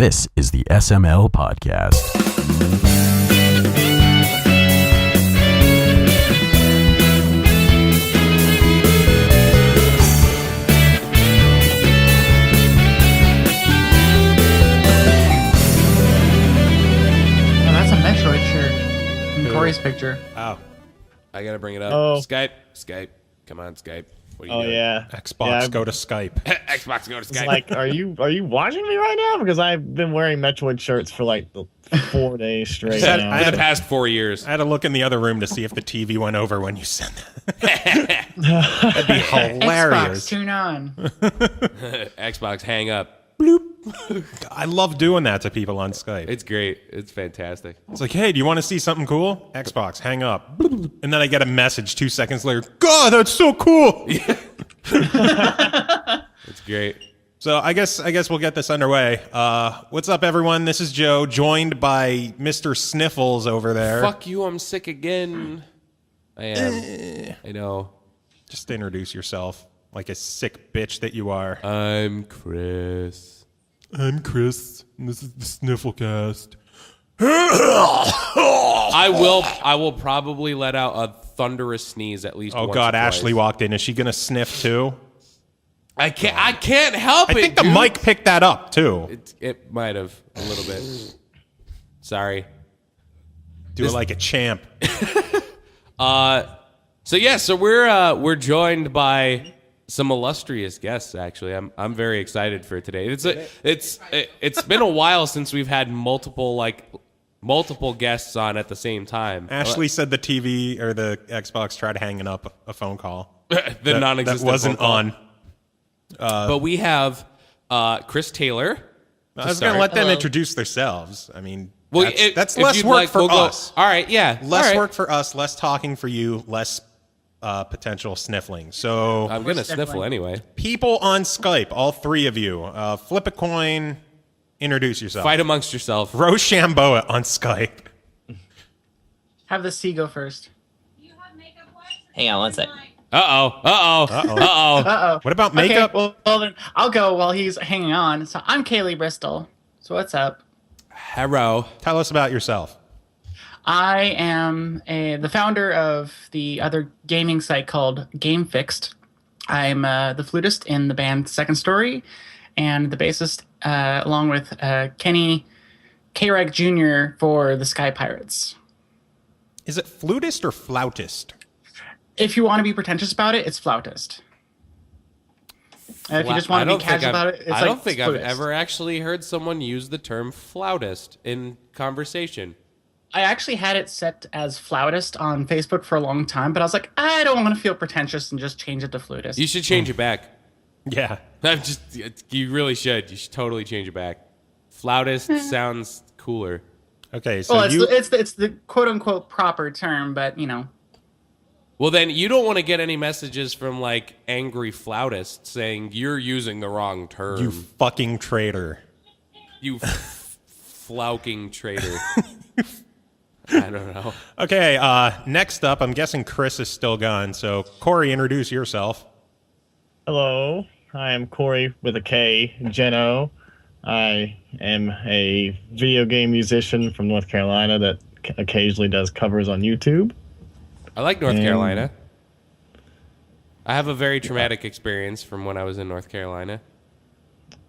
This is the SML Podcast. Kory's picture. Oh, I gotta bring it up. Oh. Skype. Come on, Skype. What are you doing? Yeah. Xbox, go to Skype. Xbox, go to Skype. It's like, are you watching me right now? Because I've been wearing Metroid shirts for like 4 days straight now. For the past 4 years. I had to look in the other room to see if the TV went over when you said that. That'd be hilarious. Xbox, turn on. Xbox, hang up. I love doing that to people on Skype. It's great. It's fantastic. It's like, hey, do you want to see something cool? Xbox, hang up. And then I get a message 2 seconds later. God, that's so cool. Yeah. It's great. So I guess we'll get this underway. What's up, everyone? This is Joe, joined by Mr. Sniffles over there. Fuck you, I'm sick again. I am. I know. Just introduce yourself like a sick bitch that you are. I'm Chris. I'm Chris, and this is the Snifflecast. I will probably let out a thunderous sneeze at least. Oh once God, or twice. Ashley walked in. Is she gonna sniff too? I can't help it. I think the dude. mic picked that up too. It might have a little bit. Sorry. Do it like a champ. So we're joined by some illustrious guests. Actually, I'm very excited for today. It's been a while since we've had multiple guests on at the same time. Ashley said the TV or the Xbox tried hanging up a phone call. Non-existent that wasn't phone call. on. But we have Chris Taylor. I was going to let them introduce themselves. I mean, Well, that's if less you'd work like, for we'll go- us. All right, yeah. Less all right. work for us, less talking for you, less potential sniffling. So I'm going to sniffle anyway. people on Skype, all three of you, flip a coin, introduce yourself. Fight amongst yourself. Rochambeau on Skype. Have the C go first. Hang on one sec. Uh-oh. What about makeup? Okay, well then I'll go while he's hanging on. So I'm Kaylee Bristol. So what's up? Hello. Tell us about yourself. I am the founder of the other gaming site called Game Fixed. I'm the flutist in the band Second Story and the bassist along with Kenny K-Reg Jr. for the Sky Pirates. Is it flutist or flautist? If you want to be pretentious about it, it's flautist. If you just want to be casual about it, it's I don't think I've flutist. ever actually heard someone use the term flautist in conversation. I actually had it set as flautist on Facebook for a long time, but I was like, I don't want to feel pretentious and just change it to flutist. You should change it back. Yeah. You really should. You should totally change it back. Flautist sounds cooler. Okay, so Well, it's the quote unquote proper term, but you know. Well, then you don't want to get any messages from like angry flautists saying you're using the wrong term. you fucking traitor. You flouking traitor. I don't know. Okay, next up, I'm guessing Chris is still gone. So, Kory, introduce yourself. Hello, I am Kory with a K, Jeno. I am a video game musician from North Carolina that occasionally does covers on YouTube. I like North Carolina. I have a very traumatic experience from when I was in North Carolina.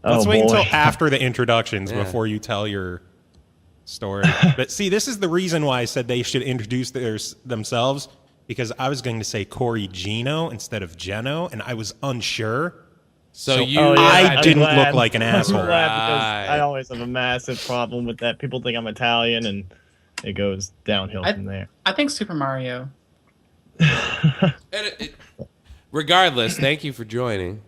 Let's Oh, wait boy. until after the introductions Yeah. before you tell your story. But see, this is the reason why I said they should introduce themselves, because I was going to say Kory Jeno instead of Jeno, and I was unsure. So you, Oh, yeah, I I'm didn't glad. look like an asshole. I'm glad because Right. I always have a massive problem with that. People think I'm Italian, and it goes downhill from there. I think Super Mario. regardless, thank you for joining.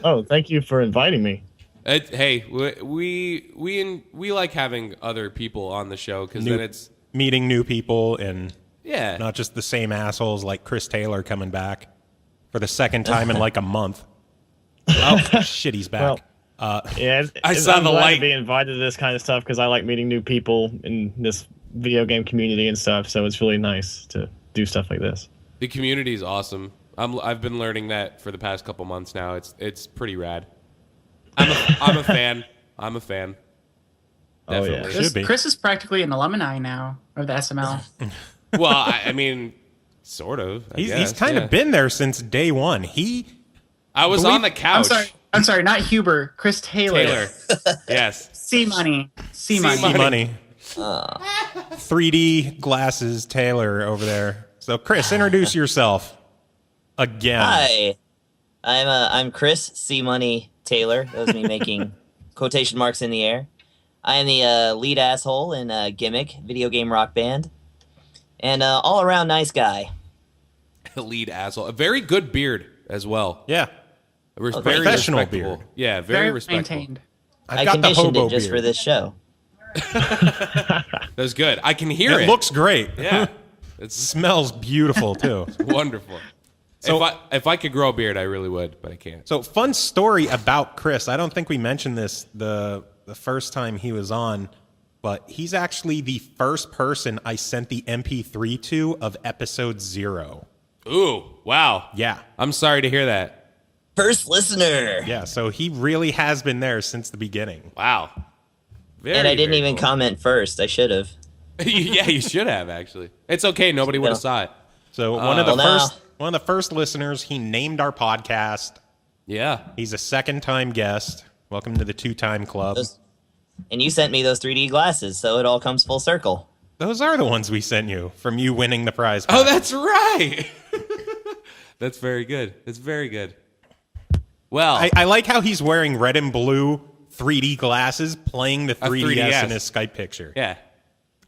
Oh, thank you for inviting me. Hey, we like having other people on the show because then it's meeting new people and yeah. not just the same assholes like Chris Taylor coming back for the second time in like a month. Oh, shit, he's back. Yeah, I saw I'm the glad light. to be invited to this kind of stuff because I like meeting new people in this video game community and stuff. So it's really nice to do stuff like this. The community is awesome. I've been learning that for the past couple months now. It's pretty rad. I'm a fan. I'm a fan. Oh, yeah. Definitely. Should be. Chris is practically an alumni now of the SML. Well, I mean, sort of. He's kind of been there since day one. I was on the couch. I'm sorry, not Huber. Chris Taylor. Yes. C Money. Money. 3D glasses Taylor over there. So Chris, introduce yourself again. Hi, I'm Chris C Money Taylor. That was me making quotation marks in the air. I am the lead asshole in Gimmick video game rock band, and all around nice guy. Lead asshole. A very good beard as well. Yeah. Very professional respectable. beard. Yeah, very respectful. maintained. I got the conditioned hobo it just beard. for this show. That was good. I can hear it. It looks great. Yeah. It's Smells beautiful too. wonderful. So- if I could grow a beard, I really would, but I can't. So fun story about Chris. I don't think we mentioned this the first time he was on, but he's actually the first person I sent the MP3 to of episode 0. Ooh, wow. Yeah. I'm sorry to hear that. First listener. Yeah, so he really has been there since the beginning. Wow. Very, And I didn't very even cool. comment first. I should have. Yeah, you should have actually. It's okay. Nobody would have saw it. So one of the Well, now- first listeners, he named our podcast. Yeah. He's a second-time guest. Welcome to the 2-time club. And you sent me those 3D glasses, so it all comes full circle. Those are the ones we sent you from you winning the prize. Oh, pack. that's right. That's very good. It's very good. Well, I like how he's wearing red and blue 3D glasses, playing the 3DS, 3DS. in his Skype picture. yeah.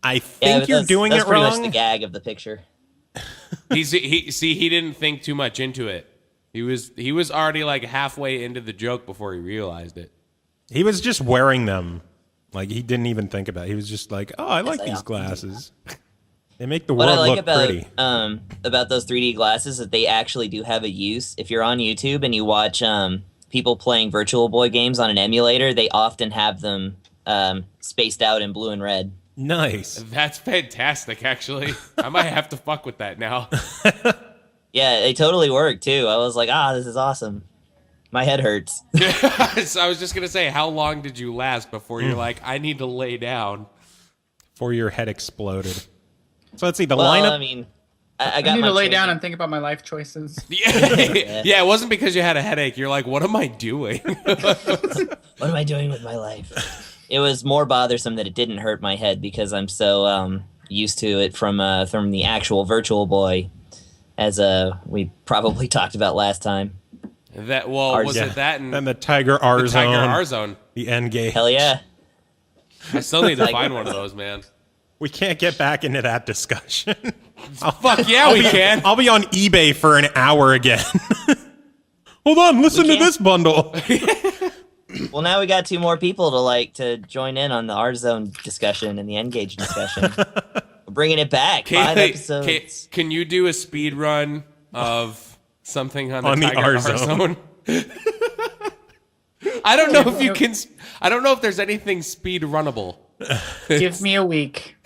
I Yeah, think but you're that's, doing that's it pretty wrong. much the gag of the picture. He didn't think too much into it. He was already like halfway into the joke before he realized it. He was just wearing them. Like, he didn't even think about it. He was just like, oh, I like I these know. glasses. They make the What I world like look about pretty. about those 3D glasses is that they actually do have a use. If you're on YouTube and you watch people playing Virtual Boy games on an emulator, they often have them spaced out in blue and red. Nice. That's fantastic, actually. I might have to fuck with that now. Yeah, they totally work too. I was like, this is awesome. My head hurts. So I was just gonna say, how long did you last before you're like, I need to lay down? Before your head exploded. So let's see, the Well, lineup. I mean, I I got need my to lay training. down and think about my life choices. Yeah, it wasn't because you had a headache. You're like, what am I doing? What am I doing with my life? It was more bothersome that it didn't hurt my head because I'm so used to it from the actual Virtual Boy, as we probably talked about last time. That was Yeah. it that and Then the Tiger R the Zone. Tiger R Zone? The N gate. Hell yeah! I still need to Like- find one of those, man. We can't get back into that discussion. Fuck yeah, we can. I'll be on eBay for an hour again. Hold on, listen to can't- this bundle. Well, now we got 2 more people to join in on the R Zone discussion and the N-Gage discussion. We're bringing it back. 5 episodes. Can you do a speed run of something on the On the Tiger R R Zone? Zone? I don't know if you can. I don't know if there's anything speed runnable. Give me a week.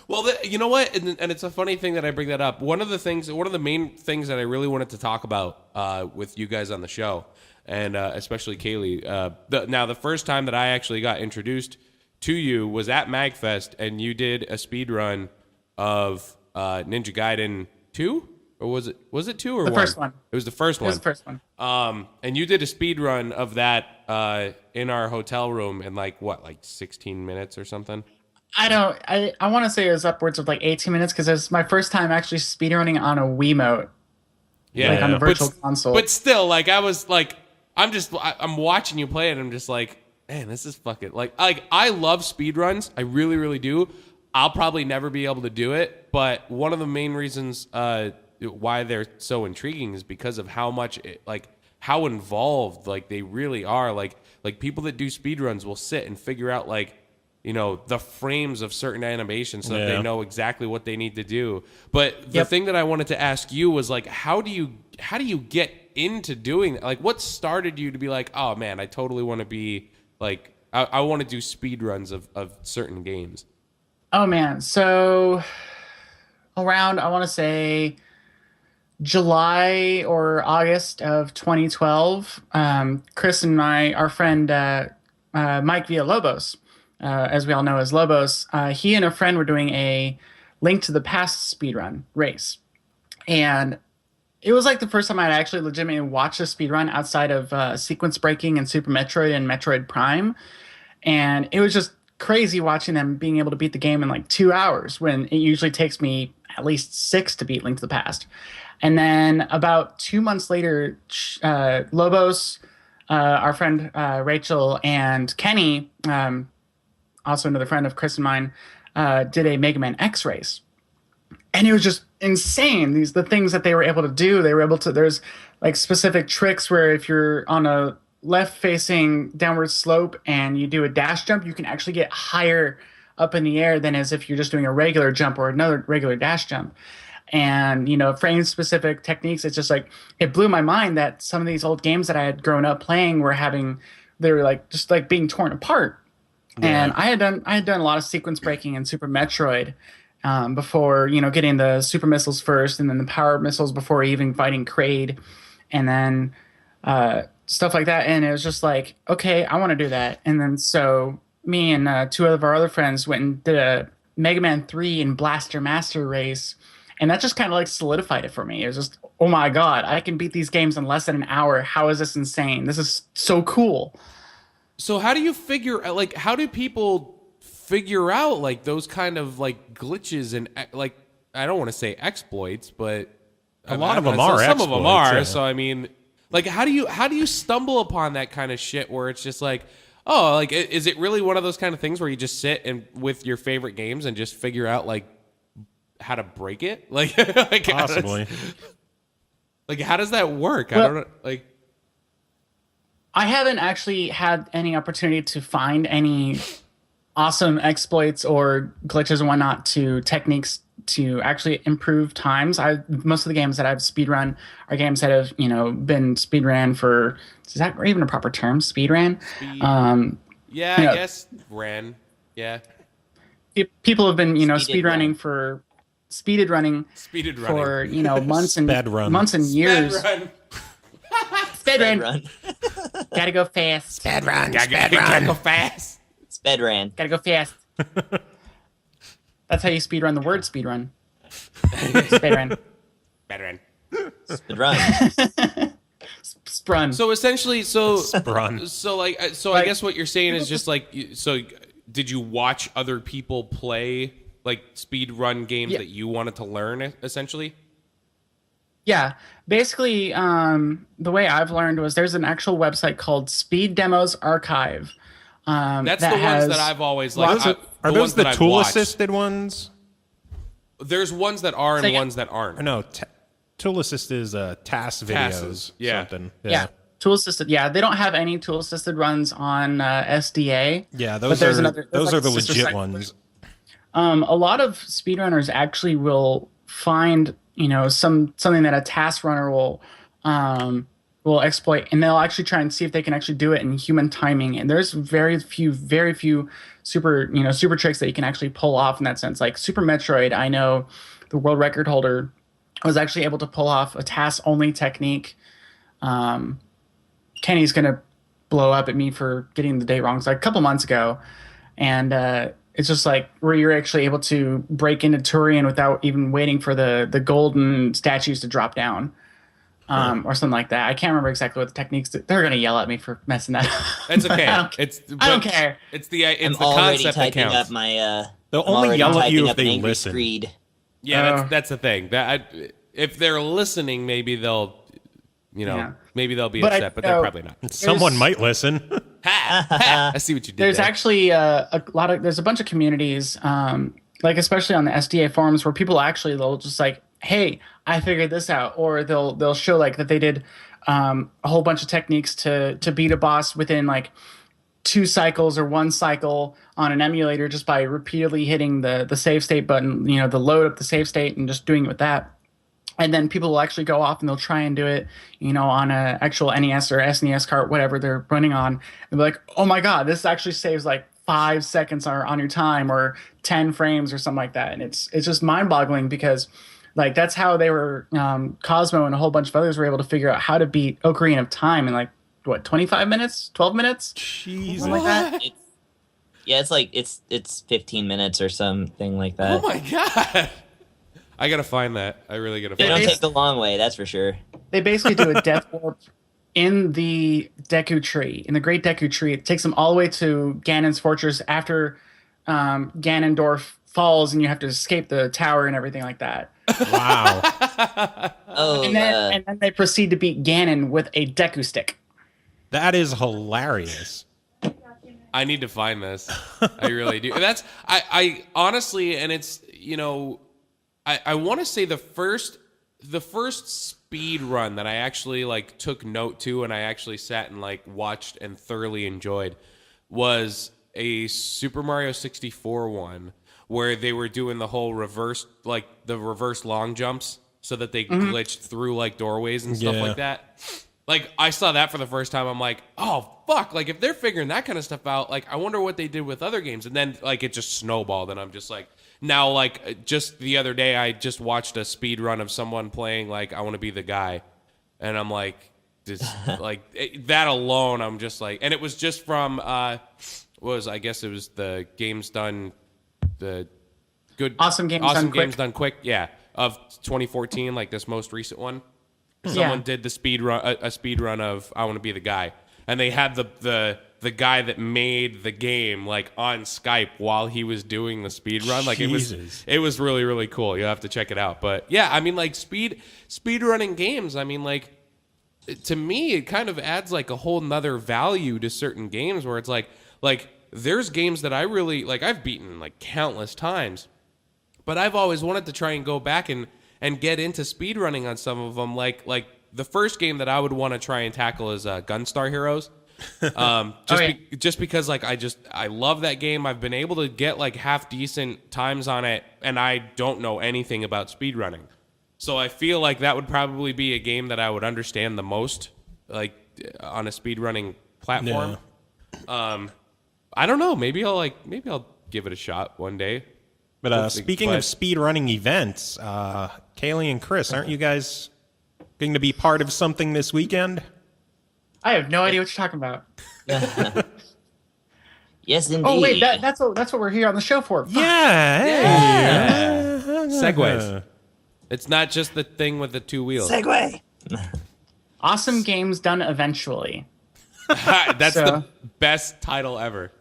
Well, you know what? And it's a funny thing that I bring that up. One of the main things that I really wanted to talk about with you guys on the show, and especially Kaylee. Now, the first time that I actually got introduced to you was at MagFest, and you did a speed run of Ninja Gaiden 2? Or was it 2 or 1? The first one. It was the first That one. was the first one. And you did a speed run of that in our hotel room in like 16 minutes or something? I want to say it was upwards of like 18 minutes because it was my first time actually speedrunning on a Wiimote. Yeah, Like on the But virtual console. But still, like I was like, I'm watching you play it, and I'm just like, man, this is fucking like I love speed runs. I really, really do. I'll probably never be able to do it, but one of the main reasons why they're so intriguing is because of how much how involved like they really are. Like people that do speed runs will sit and figure out the frames of certain animations so that they know exactly what they need to do. But the thing that I wanted to ask you was like, how do you get into doing that? Like, what started you to be like, oh man, I totally want to be like, I want to do speed runs of certain games. Oh man, so around I want to say July or August of 2012, Chris and our friend Mike Villalobos, as we all know as Lobos, he and a friend were doing a Link to the Past speedrun race. And it was like the first time I'd actually legitimately watched a speedrun outside of sequence breaking and Super Metroid and Metroid Prime. And it was just crazy watching them being able to beat the game in like 2 hours when it usually takes me at least 6 to beat Link to the Past. And then about 2 months later, Lobos, our friend Rachel, and Kenny, also another friend of Chris and mine, did a Mega Man X race. And it was just insane. The things that they were able to do. They were able to, there's like specific tricks where if you're on a left facing downward slope and you do a dash jump, you can actually get higher up in the air than as if you're just doing a regular jump or another regular dash jump. And, frame specific techniques. It's just like, it blew my mind that some of these old games that I had grown up playing they were like, just like being torn apart. Yeah. And I had done a lot of sequence breaking in Super Metroid, before, getting the super missiles first and then the power missiles before even fighting Kraid, and then stuff like that. And it was just like, okay, I want to do that. And then so me and 2 of our other friends went and did a Mega Man 3 and Blaster Master race. And that just kind of like solidified it for me. It was just, oh my God, I can beat these games in less than an hour. How is this insane? This is so cool. So how do you how do people figure out like those kind of like glitches and like, I don't want to say exploits, but a lot of them are exploits. Some of them are. Yeah. So I mean, like, how do you stumble upon that kind of shit where it's just like, oh, like, is it really one of those kind of things where you just sit and with your favorite games and just figure out like how to break it? Like, possibly. How does that work? Well, I don't know. Like, I haven't actually had any opportunity to find any awesome exploits or glitches and whatnot to techniques to actually improve times. Most of the games that I've speedrun are games that have, been speedran for, is that even a proper term? Speedran? Yeah, I guess ran. Yeah. People have been, speedrunning for months and years. Speedrun. Gotta go fast. Gotta go fast. Spedrann'd. Gotta go fast. That's how you speedrun the word speedrun. Speedrun. Spedrann'd. Sprun. So essentially, Sprun. I guess what you're saying is just like, so did you watch other people play like speed run games that you wanted to learn essentially? Yeah, basically, the way I've learned was there's an actual website called Speed Demos Archive. That's the ones that I've always like. Are those the tool assisted ones? There's ones that are and ones that aren't. No, tool assisted is TAS videos. Yeah. Something. Yeah. Tool assisted. Yeah, they don't have any tool assisted runs on SDA. Yeah, those are the legit ones. A lot of speedrunners actually will find something that a task runner will exploit, and they'll actually try and see if they can actually do it in human timing. And there's very few super tricks that you can actually pull off in that sense. Like Super Metroid, I know the world record holder was actually able to pull off a task only technique. Kenny's gonna blow up at me for getting the date wrong. It's like a couple months ago, and it's just like where you're actually able to break into Turian without even waiting for the golden statues to drop down. Or something like that. I can't remember exactly what the techniques. They're gonna yell at me for messing that up. That's okay. I don't care. It's the already concept that typing counts. up my. They'll only yell at you if an they angry listen. Screed. Yeah, that's the thing. If they're listening, maybe they'll, maybe they'll be upset, but they're probably not. Someone might listen. I see what you did. There's there. actually there's a bunch of communities, like especially on the SDA forums, where people actually they'll just like, hey, I figured this out, or they'll show like that they did a whole bunch of techniques to beat a boss within like 2 cycles or 1 cycle on an emulator just by repeatedly hitting the save state button, the load up the save state and just doing it with that. And then people will actually go off and they'll try and do it, on a actual NES or SNES cart, whatever they're running on. And be like, oh my God, this actually saves like 5 seconds on your time or 10 frames or something like that. And it's just mind boggling because like that's how they were, Cosmo and a whole bunch of others were able to figure out how to beat Ocarina of Time in like, 25 minutes, 12 minutes? Jesus. Like that? Yeah, it's like it's 15 minutes or something like that. Oh my god! I gotta find that. I really gotta They find don't that. take the long way, that's for sure. They basically do a death warp in the Deku Tree, in the Great Deku Tree. It takes them all the way to Ganon's fortress after Ganondorf falls, and you have to escape the tower and everything like that. Wow. Oh, And then they proceed to beat Ganon with a Deku stick. That is hilarious. I need to find this. I really do. That's I honestly, and it's I want to say the first speed run that I actually like took note to and I actually sat and like watched and thoroughly enjoyed was a Super Mario 64 one where they were doing the whole reverse long jumps so that they glitched through like doorways and stuff like that. Like, I saw that for the first time. I'm like, oh, fuck. Like, if they're figuring that kind of stuff out, like, I wonder what they did with other games. And then, like, it just snowballed. And I'm just like, now, like, just the other day, I just watched a speed run of someone playing, like, I Want to Be the Guy. And I'm like, just, that alone, I'm just like, and it was just from, I guess it was the Games Done, the good. Awesome Games Done Quick, yeah, of 2014, like this most recent one. Someone did the speed run, a speed run of I Want to Be the Guy, and they had the guy that made the game like on Skype while he was doing the speed run. Like Jesus. it was really really cool. You'll have to check it out. But yeah, I mean like speed running games. I mean like to me it kind of adds like a whole nother value to certain games where it's like there's games that I really like. I've beaten like countless times, but I've always wanted to try and go back and get into speedrunning on some of them. Like the first game that I would want to try and tackle is Gunstar Heroes. Just because like I love that game. I've been able to get like half decent times on it, and I don't know anything about speedrunning. So I feel like that would probably be a game that I would understand the most, like on a speedrunning platform. Yeah. I don't know. Maybe I'll give it a shot one day. But speaking of speedrunning events, Kaylee and Chris, aren't you guys going to be part of something this weekend? I have no idea what you're talking about. Yes, indeed. Oh wait, that's what we're here on the show for. Yeah. Hey. Segways. It's not just the thing with the two wheels. Segway. Awesome Games Done Eventually. That's the best title ever.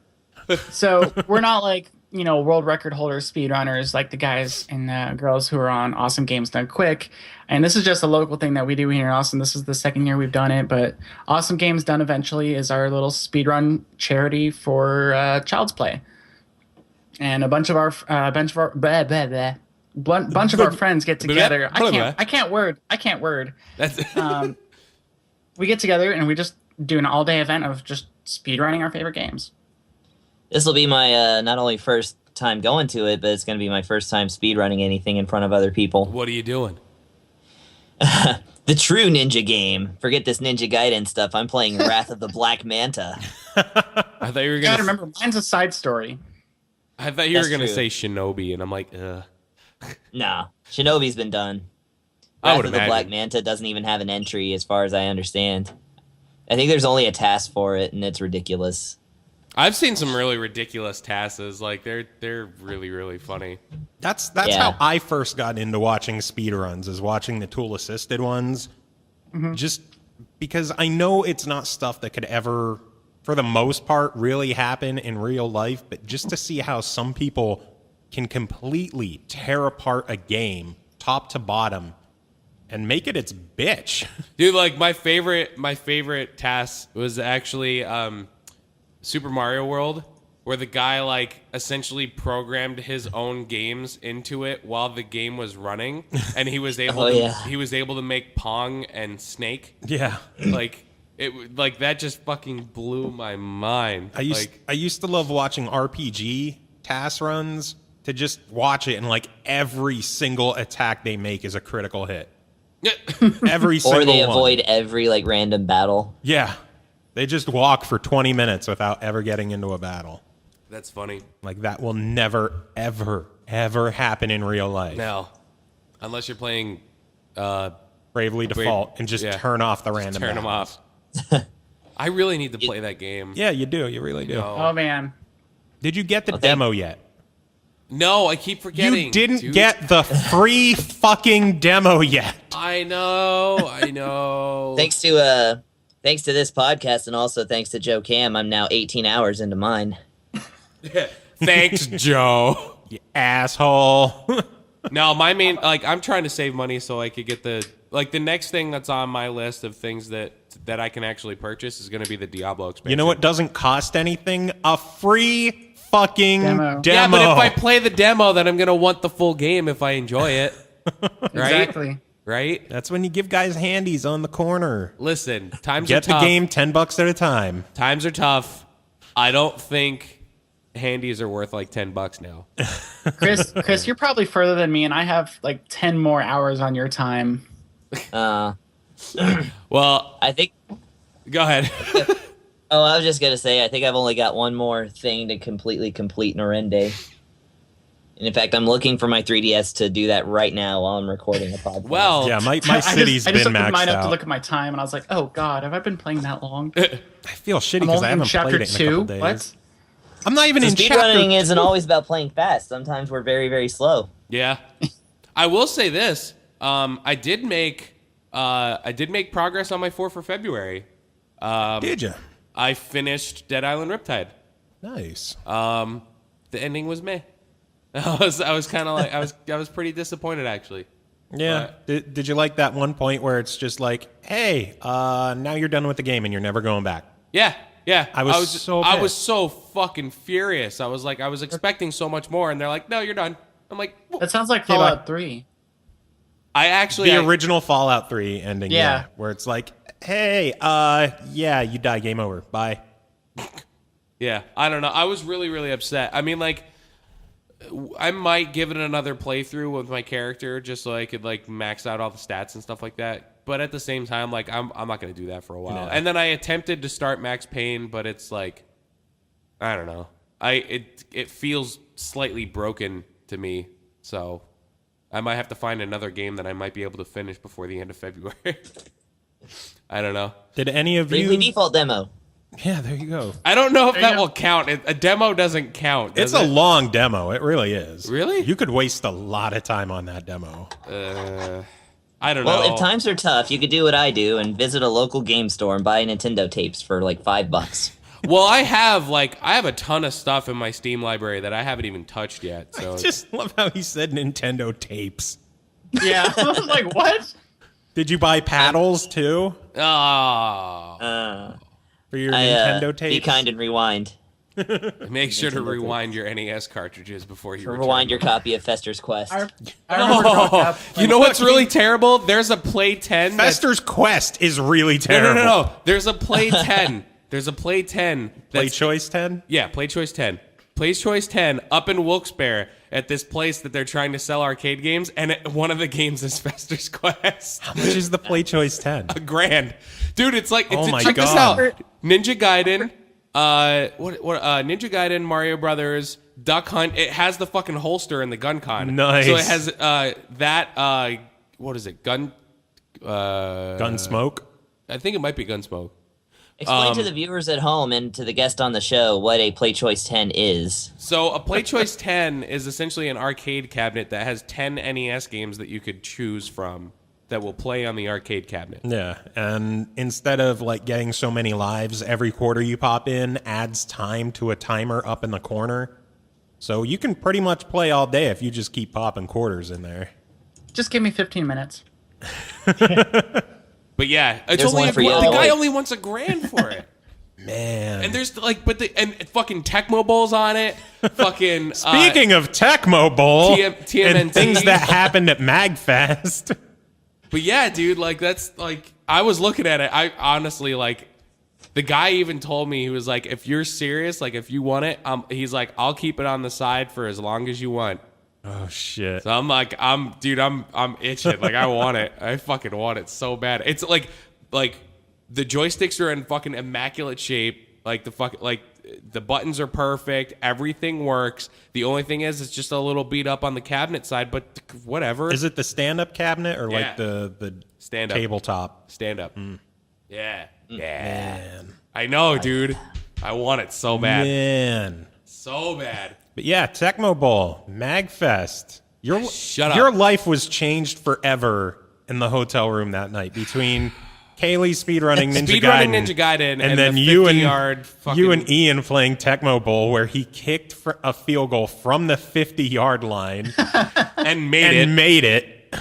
So we're not like world record holders, speedrunners, like the guys and girls who are on Awesome Games Done Quick. And this is just a local thing that we do here in Austin. This is the second year we've done it, but Awesome Games Done Eventually is our little speedrun charity for Child's Play. And a bunch of our friends get together. I can't word. That's We get together and we just do an all-day event of just speedrunning our favorite games. This will be my not only first time going to it, but it's going to be my first time speedrunning anything in front of other people. What are you doing? The true ninja game. Forget this Ninja Gaiden stuff. I'm playing Wrath of the Black Manta. I thought you were You gonna. gotta remember, mine's a side story. I thought you were That's gonna true. say Shinobi, and I'm like, ugh. Nah, Shinobi's been done. I Wrath would of the imagine. Black Manta doesn't even have an entry, as far as I understand. I think there's only a task for it, and it's ridiculous. I've seen some really ridiculous tasks. Like they're really really funny. That's Yeah. how I first got into watching speedruns, is watching the tool assisted ones. Just because I know it's not stuff that could ever, for the most part, really happen in real life, but just to see how some people can completely tear apart a game top to bottom and make it its bitch. Dude, like my favorite task was actually Super Mario World, where the guy like essentially programmed his own games into it while the game was running, and he was able to make Pong and Snake. Yeah. Like that just fucking blew my mind. I used to love watching RPG task runs, to just watch it, and like every single attack they make is a critical hit. Every single Or they one. avoid every like random battle. Yeah. They just walk for 20 minutes without ever getting into a battle. That's funny. Like, that will never, ever, ever happen in real life. Now, unless you're playing Bravely Default and just turn off the random turn them battles. off. I really need to play that game. Yeah, you do. You really do. No. Oh man, Did you get the demo yet? No, I keep forgetting. You didn't dude. get the free fucking demo yet. I know. Thanks to this podcast and also thanks to Joe Cam, I'm now 18 hours into mine. Thanks, Joe. You asshole. No, my main, like, I'm trying to save money so I could get the next thing that's on my list of things that I can actually purchase is going to be the Diablo expansion. You know what doesn't cost anything? A free fucking demo. Demo. Yeah, but if I play the demo, then I'm going to want the full game if I enjoy it. Right? Exactly. Right? That's when you give guys handies on the corner. Listen, times Get are tough. the game $10 at a time. Times are tough. I don't think handies are worth like $10 now. Chris, you're probably further than me, and I have like 10 more hours on your time. Well, I think. go ahead. Oh, I was just gonna say, I think I've only got one more thing to completely complete Norende. And in fact, I'm looking for my 3DS to do that right now while I'm recording a podcast. Well, Yeah, my city's I just been opened maxed mine up out. to look at my time, and I was like, "Oh God, have I been playing that long?" I feel shitty I'm because only I in haven't chapter played it in a couple 2. days. What? I'm not even so in chapter speedrunning isn't 2. always about playing fast. Sometimes we're very, very slow. yeah. I will say this. I did make progress on my 4 for February. Did you? I finished Dead Island Riptide. Nice. The ending was meh. I was kind of like I was pretty disappointed actually. Yeah. Did you like that one point where it's just like, hey, now you're done with the game and you're never going back? Yeah. I was so I pissed. was so fucking furious. I was expecting so much more, and they're like, "No, you're done." I'm like, "Well, That sounds like bye. Fallout 3. I actually The original Fallout 3 ending, Yeah. where it's like, hey, yeah, you die, game over, bye. Yeah, I don't know. I was really, really upset. I mean, like, I might give it another playthrough with my character just so I could like max out all the stats and stuff like that. But at the same time, like, I'm not gonna do that for a while. No. And then I attempted to start Max Payne, but it's like, I don't know. It feels slightly broken to me. So I might have to find another game that I might be able to finish before the end of February. I don't know. Did any of Bravely you? Default demo. Yeah, there you go. I don't know if There you that go. will count. A demo doesn't count. It's does a it? long demo. It really is. Really? You could waste a lot of time on that demo. I don't know. Well, if times are tough, you could do what I do and visit a local game store and buy Nintendo tapes for like $5. Well, I have a ton of stuff in my Steam library that I haven't even touched yet. So I just love how he said Nintendo tapes. Yeah, I was like, what? Did you buy paddles too oh, for your Nintendo tapes? Be kind and rewind. make sure to rewind your NES cartridges before you Rewind your copy of Fester's Quest. I remember growing up, You know what's really terrible? There's a Play 10. Fester's Quest is really No, terrible. no. There's a Play 10. There's a Play 10. Play that's- Choice 10? Yeah, Play Choice 10. Play Choice 10 up in Wilkes-Barre at this place that they're trying to sell arcade games, and one of the games is Fester's Quest. How much is the Play Choice 10? $1,000. Dude, it's like, Oh my check this God. out. Ninja Gaiden, Ninja Gaiden, Mario Brothers, Duck Hunt. It has the fucking holster and the gun con. Nice. So it has that, what is it? Gunsmoke? I think it might be Gunsmoke. Explain to the viewers at home and to the guest on the show what a Play Choice 10 is. So a Play Choice 10 is essentially an arcade cabinet that has 10 NES games that you could choose from that will play on the arcade cabinet. Yeah, and instead of like getting so many lives every quarter you pop in, adds time to a timer up in the corner. So you can pretty much play all day if you just keep popping quarters in there. just give me 15 minutes. But yeah, it's There's only one for the you. guy only wants $1,000 for it. Man. And there's like, and fucking Tecmo Bowl's on it. Fucking Speaking of Tecmo Bowl TMNT. and things that happened at MagFest. But yeah, dude, like that's like I was looking at it. I honestly like the guy even told me he was like, if you're serious, like if you want it, he's like, I'll keep it on the side for as long as you want. Oh shit. So I'm like, I'm itching. Like I want it. I fucking want it so bad. It's like the joysticks are in fucking immaculate shape. Like the buttons are perfect. Everything works. The only thing is it's just a little beat up on the cabinet side, but whatever. Is it the stand-up cabinet or Yeah. like the Stand up. tabletop? Stand up. Yeah. Yeah. Man. I know, dude. I want it so bad. Man. So bad. But yeah, Tecmo Bowl, MagFest. Shut up. Your life was changed forever in the hotel room that night between Kaylee speedrunning Ninja Gaiden, and then the you 50-yard and Ian playing Tecmo Bowl, where he kicked a field goal from the 50-yard line and made it.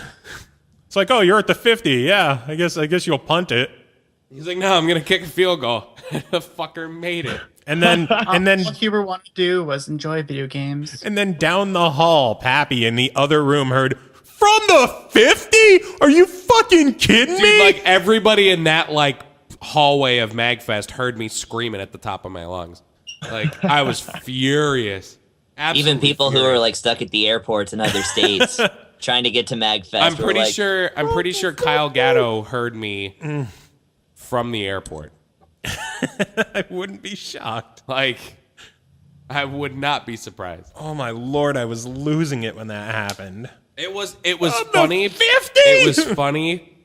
It's like, oh, you're at the 50. Yeah, I guess you'll punt it. He's like, no, I'm gonna kick a field goal. The fucker made it. And then all Huber wanted to do was enjoy video games. And then down the hall, Pappy in the other room heard, from the 50? Are you fucking kidding me? Dude, like everybody in that like hallway of MagFest heard me screaming at the top of my lungs. Like I was furious. Absolutely Even people furious. who are like stuck at the airports in other states trying to get to MagFest. I'm pretty like, sure Kyle Gatto heard me from the airport. I wouldn't be shocked. Like I would not be surprised. Oh my Lord, I was losing it when that happened. It was funny. 50? It was funny,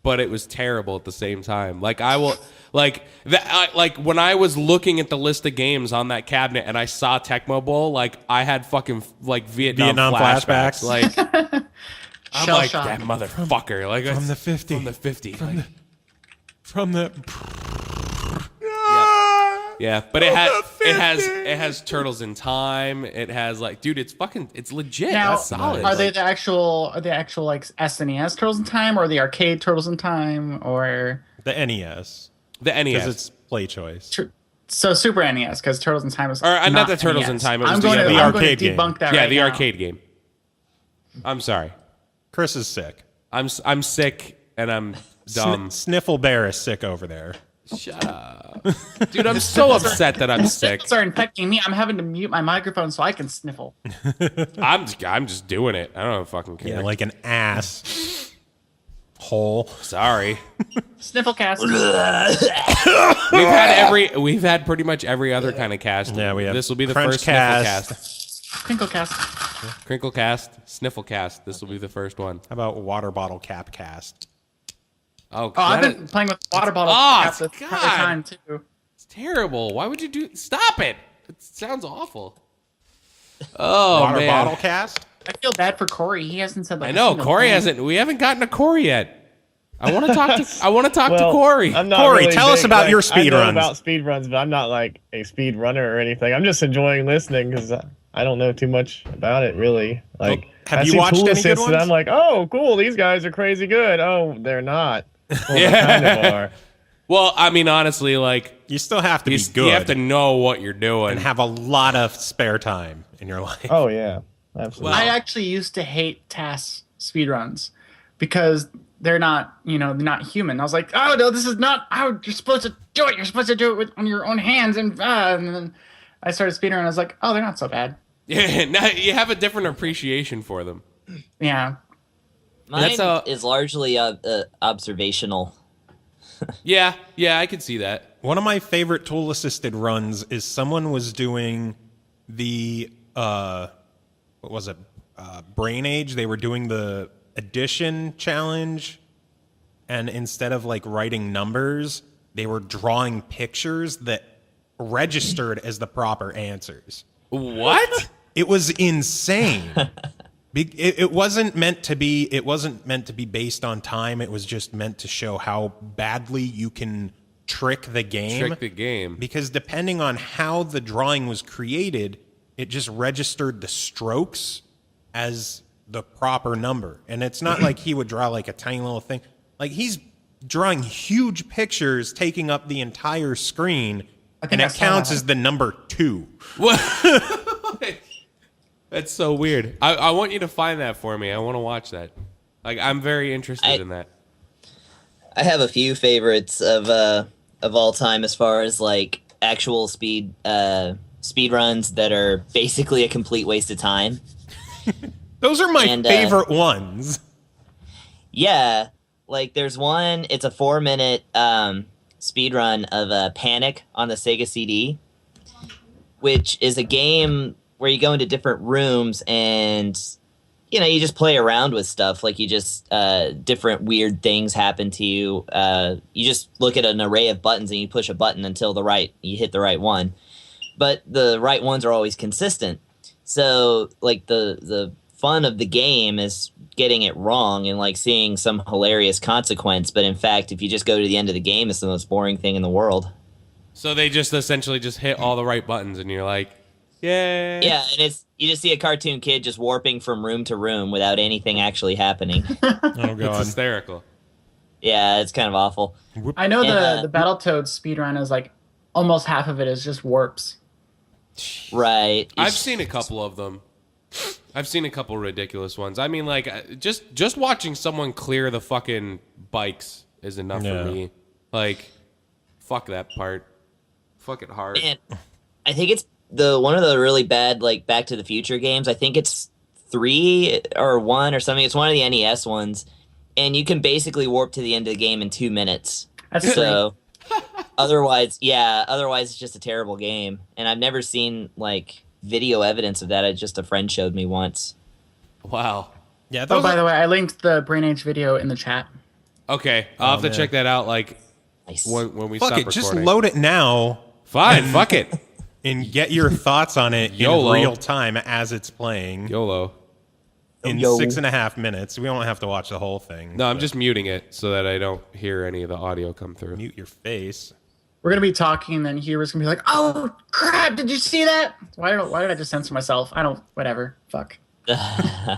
but it was terrible at the same time. Like I will like that like when I was looking at the list of games on that cabinet and I saw Tecmo Bowl, like I had fucking like Vietnam flashbacks. Like I'm Shell like shock. that motherfucker. Like From the 50. From the 50. From the Yeah, but it has Turtles in Time. It has like, dude, it's legit. Now, That's solid. are they the actual like SNES Turtles in Time, or the arcade Turtles in Time, or the NES. The NES? Because it's play choice. So Super NES, because Turtles in Time is not the Turtles NES. in Time. It was I'm going the to arcade game. debunk that. Yeah, right the now. arcade game. I'm sorry. Chris is sick. I'm sick and I'm dumb. Sniffle Bear is sick over there. Shut up, dude. I'm so upset that I'm sick. Sniffles are infecting me. I'm having to mute my microphone so I can sniffle. I'm just doing it. I don't fucking care. Yeah, like an ass hole. Sorry. Sniffle cast. We've had pretty much every other kind of cast. Yeah, we have This will be the Crunch first cast. sniffle cast. Crinkle cast. Crinkle cast, sniffle cast. This will be the first one. How about water bottle cap cast? Oh, Oh, I've been playing with water bottle caps the entire God. time too. It's terrible. Why would you do? Stop it! It sounds awful. Oh Water man. bottle cast? I feel bad for Kory. He hasn't said like. I a know single Kory thing. hasn't. We haven't gotten to Kory yet. I want to talk to. I want to talk to Kory. I'm not Corey, really tell us big, about like, your I speed know runs. about speed runs, but I'm not like a speed runner or anything. I'm just enjoying listening because I don't know too much about it really. Like, Have I you see watched tool any good assists and ones? I'm like, oh, cool, these guys are crazy good. Oh, they're not. Well, they Yeah. kind of are. Well, I mean, honestly, like You still have to you, be good you have to know what you're doing. and have a lot of spare time in your life. Oh yeah, absolutely. I actually used to hate TAS speedruns because they're not, they're not human. I was like, oh no, this is not how you're supposed to do it. You're supposed to do it on your own hands, and then I started speedrunning. And I was like, oh, they're not so bad. Yeah, now you have a different appreciation for them. Yeah. Mine That's is largely observational. Yeah, I could see that. One of my favorite tool assisted runs is someone was doing the what was it? Brain Age. They were doing the addition challenge, and instead of like writing numbers, they were drawing pictures that registered as the proper answers. What? It was insane. It wasn't meant to be. It wasn't meant to be based on time. It was just meant to show how badly you can trick the game. Trick the game. Because depending on how the drawing was created, it just registered the strokes as the proper number. And it's not like he would draw like a tiny little thing. Like he's drawing huge pictures, taking up the entire screen, and I it saw counts that. as the number 2. What? That's so weird. I want you to find that for me. I want to watch that. Like I'm very interested in that. I have a few favorites of all time as far as like actual speed runs that are basically a complete waste of time. Those are my And, favorite ones. Yeah, like there's one. It's a 4-minute speed run of Panic on the Sega CD, which is a game where you go into different rooms and you just play around with stuff. Like you just different weird things happen to you. You just look at an array of buttons and you push a button until you hit the right one. but the right ones are always consistent. So like the fun of the game is getting it wrong and like seeing some hilarious consequence. But in fact, if you just go to the end of the game, it's the most boring thing in the world. So they just essentially just hit all the right buttons, and you're like, yay. Yeah, and you just see a cartoon kid just warping from room to room without anything actually happening. Oh It's god. hysterical. Yeah, it's kind of awful. I know Yeah. the Battletoads speedrun is like almost half of it is just warps. Right. I've seen a couple of them. I've seen a couple ridiculous ones. I mean, like, just watching someone clear the fucking bikes is enough Yeah. for me. Like, fuck that part. Fuck it hard. And I think it's one of the really bad like Back to the Future games. I think it's 3 or 1 or something. It's one of the NES ones, and you can basically warp to the end of the game in 2 minutes. That's So otherwise it's just a terrible game. And I've never seen like video evidence of that. Just a friend showed me once. Wow. Yeah, Oh, those by the way, I linked the Brain Age video in the chat. Okay, I'll have to man. check that out. Like Nice. when we fuck stop it, just recording. load it now Fine, fuck it. and get your thoughts on it YOLO. in real time as it's playing YOLO. in Yo. 6.5 minutes. We don't have to watch the whole thing. No, I'm but just muting it so that I don't hear any of the audio come through. mute your face. We're gonna be talking, and then Hero's gonna be like, "Oh crap! Did you see that? Why did I just censor myself? I don't. Whatever. Fuck."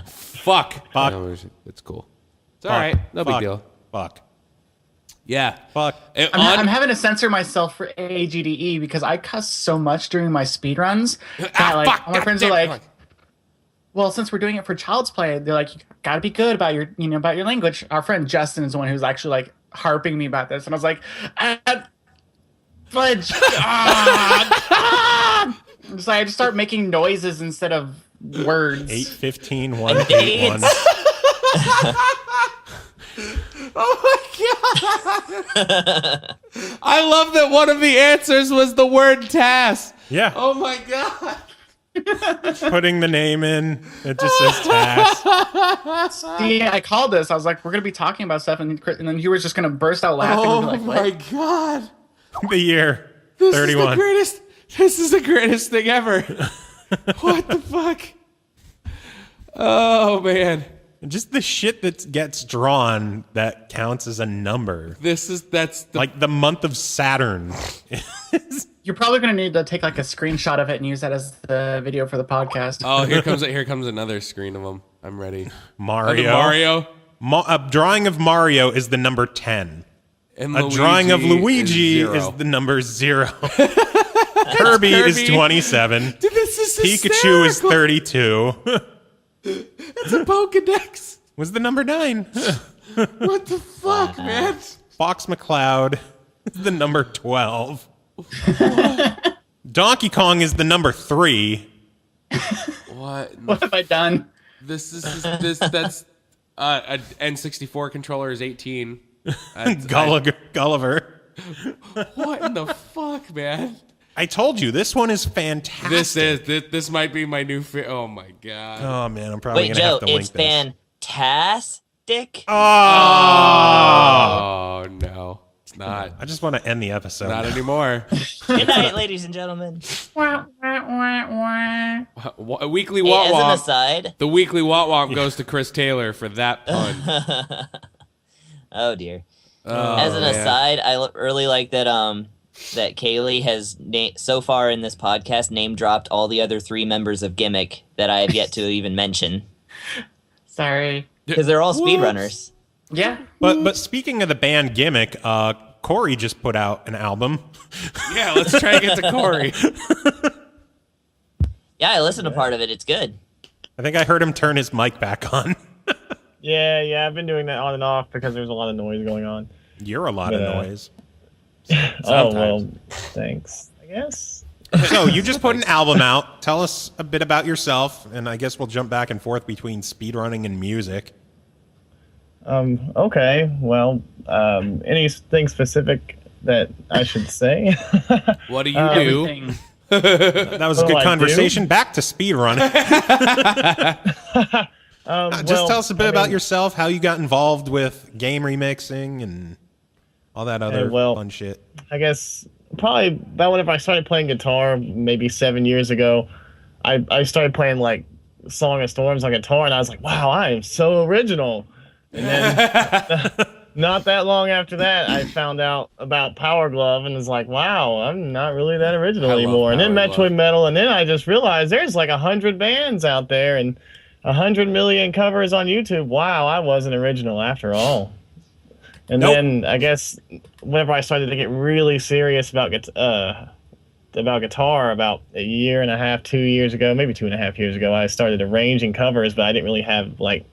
Fuck. Fuck. No, it's cool. It's all right. No big Fuck. deal. Fuck. Yeah. Fuck. I'm having to censor myself for AGDE because I cuss so much during my speedruns that like fuck, all my friends are goddamn, like, "Well, since we're doing it for Child's Play, they're like, you gotta be good about your about your language." Our friend Justin is the one who's actually like harping me about this, and I was like, fudge. So I just start making noises instead of words. 8:15, I think 181. I love that one of the answers was the word task. Yeah. Oh my god. Putting the name in. It just says task. Yeah, I called this. I was like, we're gonna be talking about stuff, and then he was just gonna burst out laughing. Oh and be like, my "What?" god. The year. This 31. is the greatest. This is the greatest thing ever. What the fuck? Oh man. Just the shit that gets drawn that counts as a number. That's the Like the month of Saturn. You're probably gonna need to take like a screenshot of it and use that as the video for the podcast. Oh, here comes another screen of them. I'm ready. Mario. Mario. A drawing of Mario is the number 10. And A drawing of Luigi zero. is the number 0. Kirby is 27. Dude, this is Pikachu is hysterical. 32. It's a Pokedex. Was the number 9. What the fuck, man? Fox McCloud is the number 12. Donkey Kong is the number 3. What? What have I done? That's an N64 controller is 18. That's- Gulliver. what in the fuck, man? I told you, this one is fantastic. This might be my new oh my god. Oh, man, I'm probably Wait, going to Joe, have to link it's this. fantastic. Oh! Oh no, it's not. I just want to end the episode. Not anymore. Good night, ladies and gentlemen. A weekly Hey, womp as an womp. aside, The weekly womp womp goes to Chris Taylor for that pun. oh dear. Oh, As an man. aside, I really like that that Kaylee has so far in this podcast name dropped all the other 3 members of Gimmick that I have yet to even mention Sorry. because they're all What? speedrunners. Yeah. But speaking of the band Gimmick, Kory just put out an album. Yeah, let's try and get to Kory. Yeah, I listened to part of it. It's good. I think I heard him turn his mic back on. Yeah, I've been doing that on and off because there's a lot of noise going on. You're a lot of Yeah. noise. Oh, well, thanks, I guess. So you just put an album out. Tell us a bit about yourself, and I guess we'll jump back and forth between speedrunning and music. Okay, well, anything specific that I should say? What do you do? Everything. That was a What good do I conversation. Back to speedrunning. Just Well, tell us a bit I about mean- yourself, how you got involved with game remixing and all that other well, fun shit. I guess probably about whenever I started playing guitar, maybe 7 years ago, I started playing like Song of Storms on guitar, and I was like, wow, I am so original. And then not that long after that, I found out about Power Glove and was like, wow, I'm not really that original I love anymore. And then Power Metroid Glove. Metal, and then I just realized there's like 100 bands out there and 100 million covers on YouTube. Wow, I wasn't original after all. And then I guess whenever I started to get really serious about guitar about a year and a half, 2 years ago, maybe 2.5 years ago, I started arranging covers, but I didn't really have like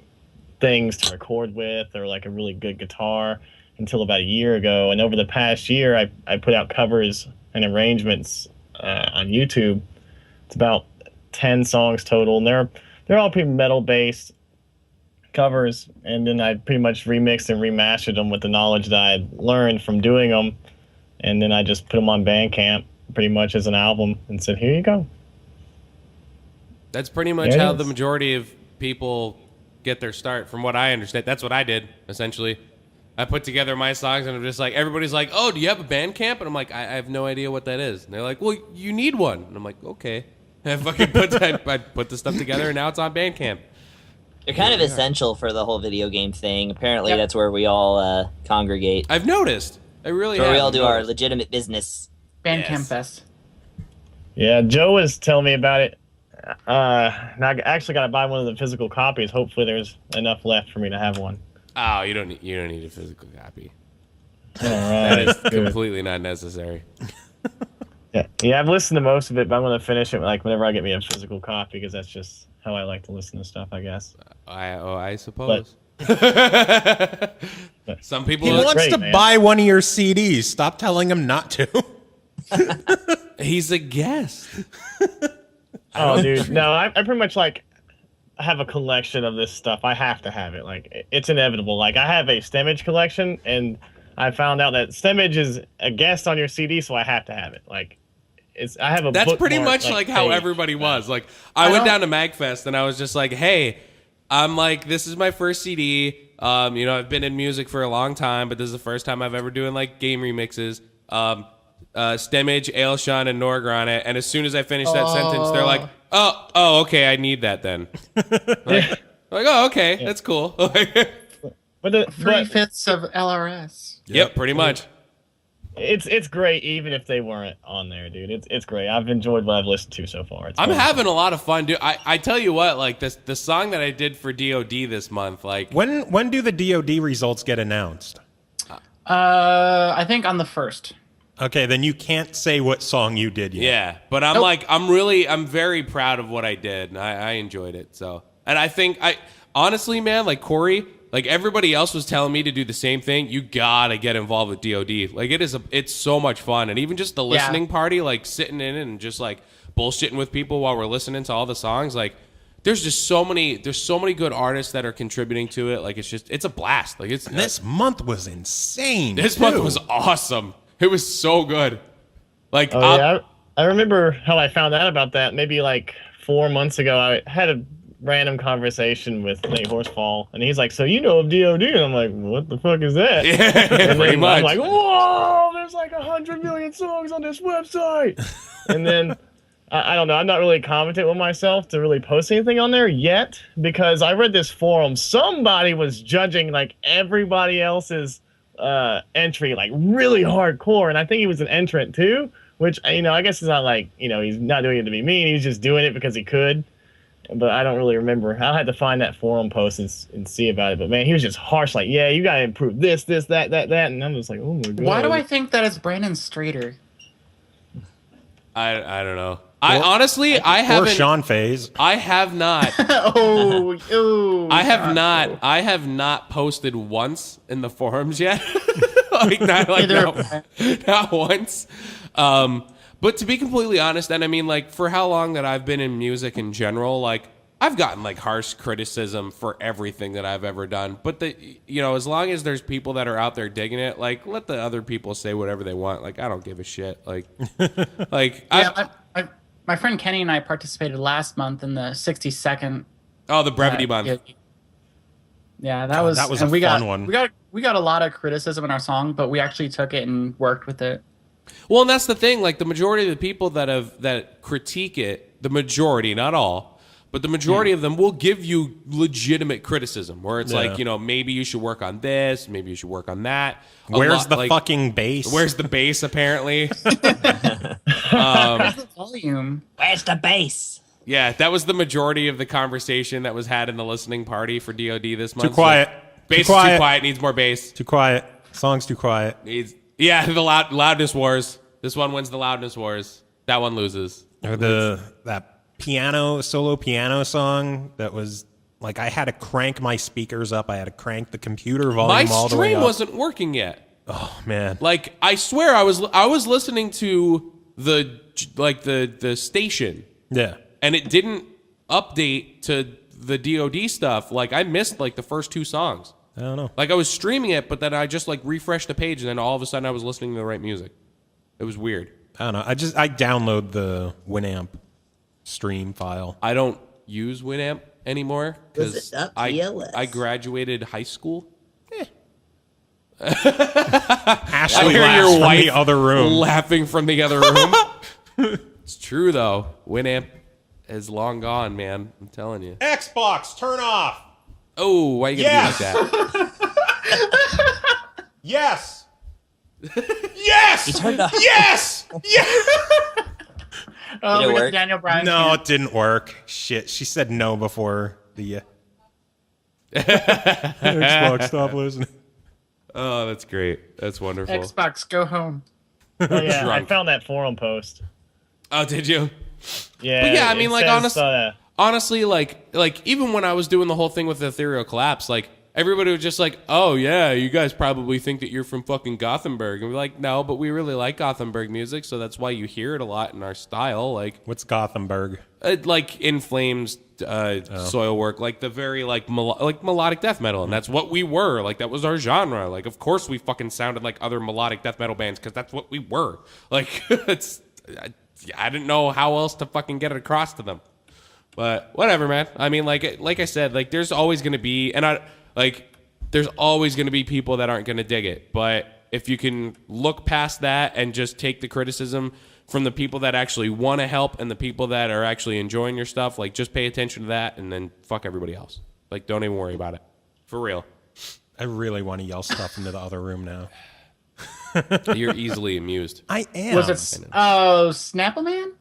things to record with or like a really good guitar until about a year ago. And over the past year, I put out covers and arrangements on YouTube. It's about 10 songs total, and they're all pretty metal based covers. And then I pretty much remixed and remastered them with the knowledge that I had learned from doing them, and then I just put them on Bandcamp pretty much as an album and said, here you go. That's pretty much how the majority of people get their start, from what I understand. That's what I did, essentially. I put together my songs, and I'm just like, everybody's like, oh, do you have a Bandcamp? And I'm like, I have no idea what that is. And they're like, well, you need one. And I'm like, okay. And I fucking I put the stuff together, and now it's on Bandcamp. They're kind of essential for the whole video game thing. Apparently, that's where we all congregate. I've noticed. I really have. Where we all do our noticed. legitimate business. Bandcamp Fest. Yeah, Joe was telling me about it. And I actually got to buy one of the physical copies. Hopefully there's enough left for me to have one. Oh, you don't need a physical copy. All right. That is good. completely not necessary. Yeah, I've listened to most of it, but I'm going to finish it like whenever I get me a physical copy, because that's just how I like to listen to stuff, I guess. I suppose. Some people. He wants great, to man. buy one of your CDs. Stop telling him not to. He's a guest. Oh, dude. No, I pretty much like have a collection of this stuff. I have to have it. Like, it's inevitable. Like, I have a Stemage collection, and I found out that Stemage is a guest on your CD, so I have to have it. Like, I have a That's pretty bookmark, much like how page. everybody was. Like, I went down to MagFest, and I was just like, hey, I'm like, this is my first CD. I've been in music for a long time, but this is the first time I've ever doing like game remixes. Stemage, Ailshon, and Norgrana. And as soon as I finished that sentence, they're like, oh, okay, I need that then. like, oh, okay, that's cool. But 3/5 of LRS. Yep, pretty much. it's great, even if they weren't on there, dude. It's great. I've enjoyed what I've listened to so far. I'm having a lot of fun, dude. I tell you what, like the song that I did for DOD this month, like When do the DoD results get announced? I think on the 1st. Okay, then you can't say what song you did yet. yeah, but I'm very proud of what I did, and I enjoyed it. So, and I think honestly, man, like Kory, like everybody else was telling me to do the same thing. You gotta get involved with DoD. Like it's so much fun, and even just the listening party, like sitting in it and just like bullshitting with people while we're listening to all the songs. Like, there's so many good artists that are contributing to it. Like, it's a blast. Like, This month was insane. this month was awesome. It was so good. Like, I remember how I found out about that maybe like 4 months ago. I had a random conversation with Nate Horsefall, and he's like, so you know of DOD? And I'm like, what the fuck is that? yeah, And pretty then much. I'm like, whoa, there's like 100 million songs on this website. And then I don't know, I'm not really confident with myself to really post anything on there yet, because I read this forum. Somebody was judging like everybody else's entry like really hardcore, and I think he was an entrant too, which I guess it's not like he's not doing it to be mean, he's just doing it because he could. But I don't really remember. I'll have to find that forum post and see about it. But man, he was just harsh, like, yeah, you gotta improve this, that, and I'm just like, oh my god. Why do I think that it's Brandon Strader? I don't know. I haven't. Or Sean Faze. I have not. I have not posted once in the forums yet. Not once. But to be completely honest, and I mean, like, for how long that I've been in music in general, like, I've gotten like harsh criticism for everything that I've ever done. But as long as there's people that are out there digging it, like, let the other people say whatever they want. Like, I don't give a shit. Like, My friend Kenny and I participated last month in the 60-second. Oh, the brevity month. Yeah, that was a we fun got, one. We got a lot of criticism in our song, but we actually took it and worked with it. Well, and that's the thing. Like the majority of the people that critique it, the majority, not all, but the majority of them will give you legitimate criticism where it's like, maybe you should work on this, maybe you should work on that. Where's the fucking bass? Where's the bass, apparently? Volume. Where's the bass? Yeah, that was the majority of the conversation that was had in the listening party for DoD this month. Too quiet. Bass is too quiet, needs more bass. Too quiet. Song's too quiet. The loudness wars. This one wins the loudness wars. That one loses. Or that solo piano song that was like I had to crank my speakers up. I had to crank the computer volume all the way up. My stream wasn't working yet. Oh man! Like I swear, I was listening to the station. Yeah, and it didn't update to the DoD stuff. Like I missed like the first 2 songs. I don't know. Like I was streaming it, but then I just like refreshed the page, and then all of a sudden I was listening to the right music. It was weird. I don't know. I download the Winamp stream file. I don't use Winamp anymore because I graduated high school. Ashley hear laughs your from wife the other room. laughing from the other room. It's true though. Winamp is long gone, man. I'm telling you. Xbox, turn off. Oh, why you gonna be like that? Yes. Yes. He turned off. Yes. Yes. Oh, Did it we got work? Daniel Bryan. No, it didn't work. Shit. She said no before the Xbox. Stop listening. Oh, that's great. That's wonderful. Xbox, go home. Oh, yeah, I Drunk. found that forum post. Oh, did you? Yeah. But yeah, I mean, it like, says, honestly, like even when I was doing the whole thing with the Ethereal Collapse, like everybody was just like, "Oh yeah, you guys probably think that you're from fucking Gothenburg," and we're like, "No, but we really like Gothenburg music, so that's why you hear it a lot in our style." Like, What's Gothenburg? like In Flames, Soilwork, like the very like melodic death metal, and that's what we were. Like that was our genre. Like, of course, we fucking sounded like other melodic death metal bands because that's what we were. Like, I didn't know how else to fucking get it across to them. But whatever, man. I mean, like I said, like there's always gonna be, there's always gonna be people that aren't gonna dig it. But if you can look past that and just take the criticism from the people that actually want to help and the people that are actually enjoying your stuff, like just pay attention to that and then fuck everybody else. Like don't even worry about it. For real. I really want to yell stuff into the other room now. You're easily amused. I am. Was it Snapple-Man?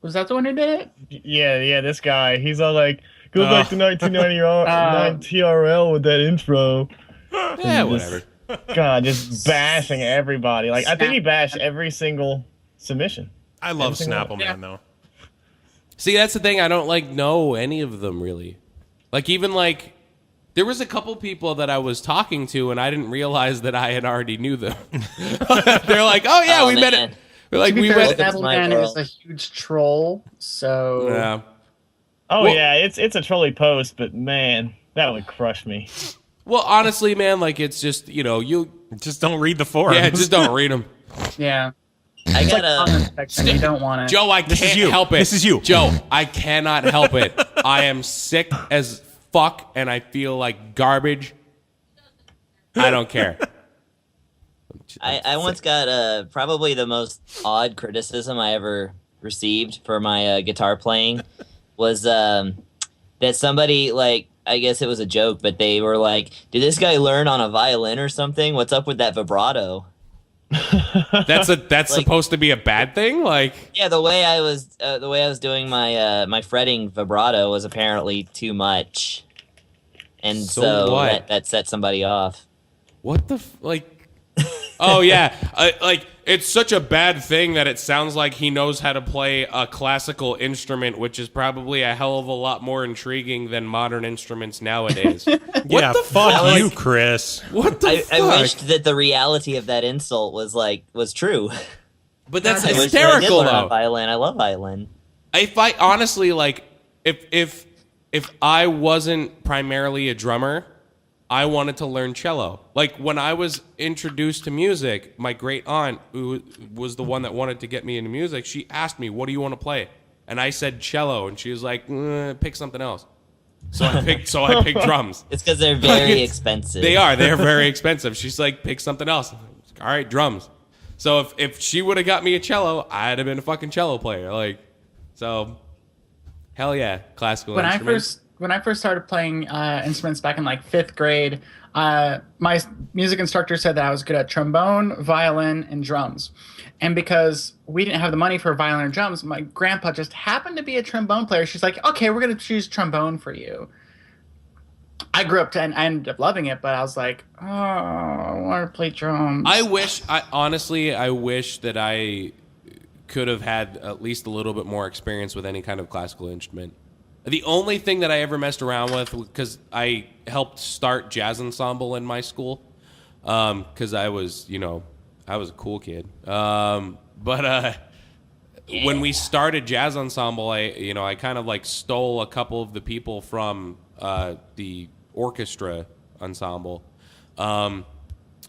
Was that the one who did it? Yeah, this guy. He's all like, go back to 1990 TRL with that intro. Yeah, whatever. God, just bashing everybody. Like, I think he bashed every single submission. I love Everything Snapple Yeah. Man though. See, that's the thing. I don't like know any of them really. Like even like there was a couple people that I was talking to and I didn't realize that I had already knew them. They're like, "Oh yeah, we met it." We're like, To be we fair, met. Snapple-Man world. is a huge troll, so Yeah. Oh, Well- yeah, it's a trolley post, but man, that would crush me. Well, honestly, man, like it's just you. Just don't read the forums. Yeah, just don't read them. yeah. I It's like got comment section. You don't want it. Joe, I This is can't you. help it. This is you. Joe, I cannot help it. I am sick as fuck and I feel like garbage. I don't care. I once got probably the most odd criticism I ever received for my guitar playing was that somebody, like, I guess it was a joke, but they were like, "Did this guy learn on a violin or something? What's up with that vibrato?" That's supposed to be a bad thing? Like Yeah, the way I was doing my my fretting vibrato was apparently too much, and So so what? that set somebody off. what the like oh yeah, like it's such a bad thing that it sounds like he knows how to play a classical instrument, which is probably a hell of a lot more intriguing than modern instruments nowadays. Yeah, the fuck fuck? you, Chris. What the fuck? I wished that the reality of that insult was true. But that's I wish that I did hysterical learn on though. violin. I love violin. If I honestly like if I wasn't primarily a drummer, I wanted to learn cello. Like when I was introduced to music, my great aunt, who was the one that wanted to get me into music, she asked me, "What do you want to play?" And I said cello, and she was like, "Pick something else." So I picked drums. It's because they're very expensive. They're very expensive. She's like, "Pick something else." I was like, all right, drums. So if she would have got me a cello, I'd have been a fucking cello player. Like, so hell yeah, classical instruments. When I first started playing instruments back in like 5th grade, my music instructor said that I was good at trombone, violin, and drums. And because we didn't have the money for violin or drums, my grandpa just happened to be a trombone player. She's like, okay, we're going to choose trombone for you. I grew up and I ended up loving it, but I was like, oh, I want to play drums. I wish that I could have had at least a little bit more experience with any kind of classical instrument. The only thing that I ever messed around with, because I helped start jazz ensemble in my school, because I was a cool kid. But when we started jazz ensemble, I kind of like stole a couple of the people from the orchestra ensemble. And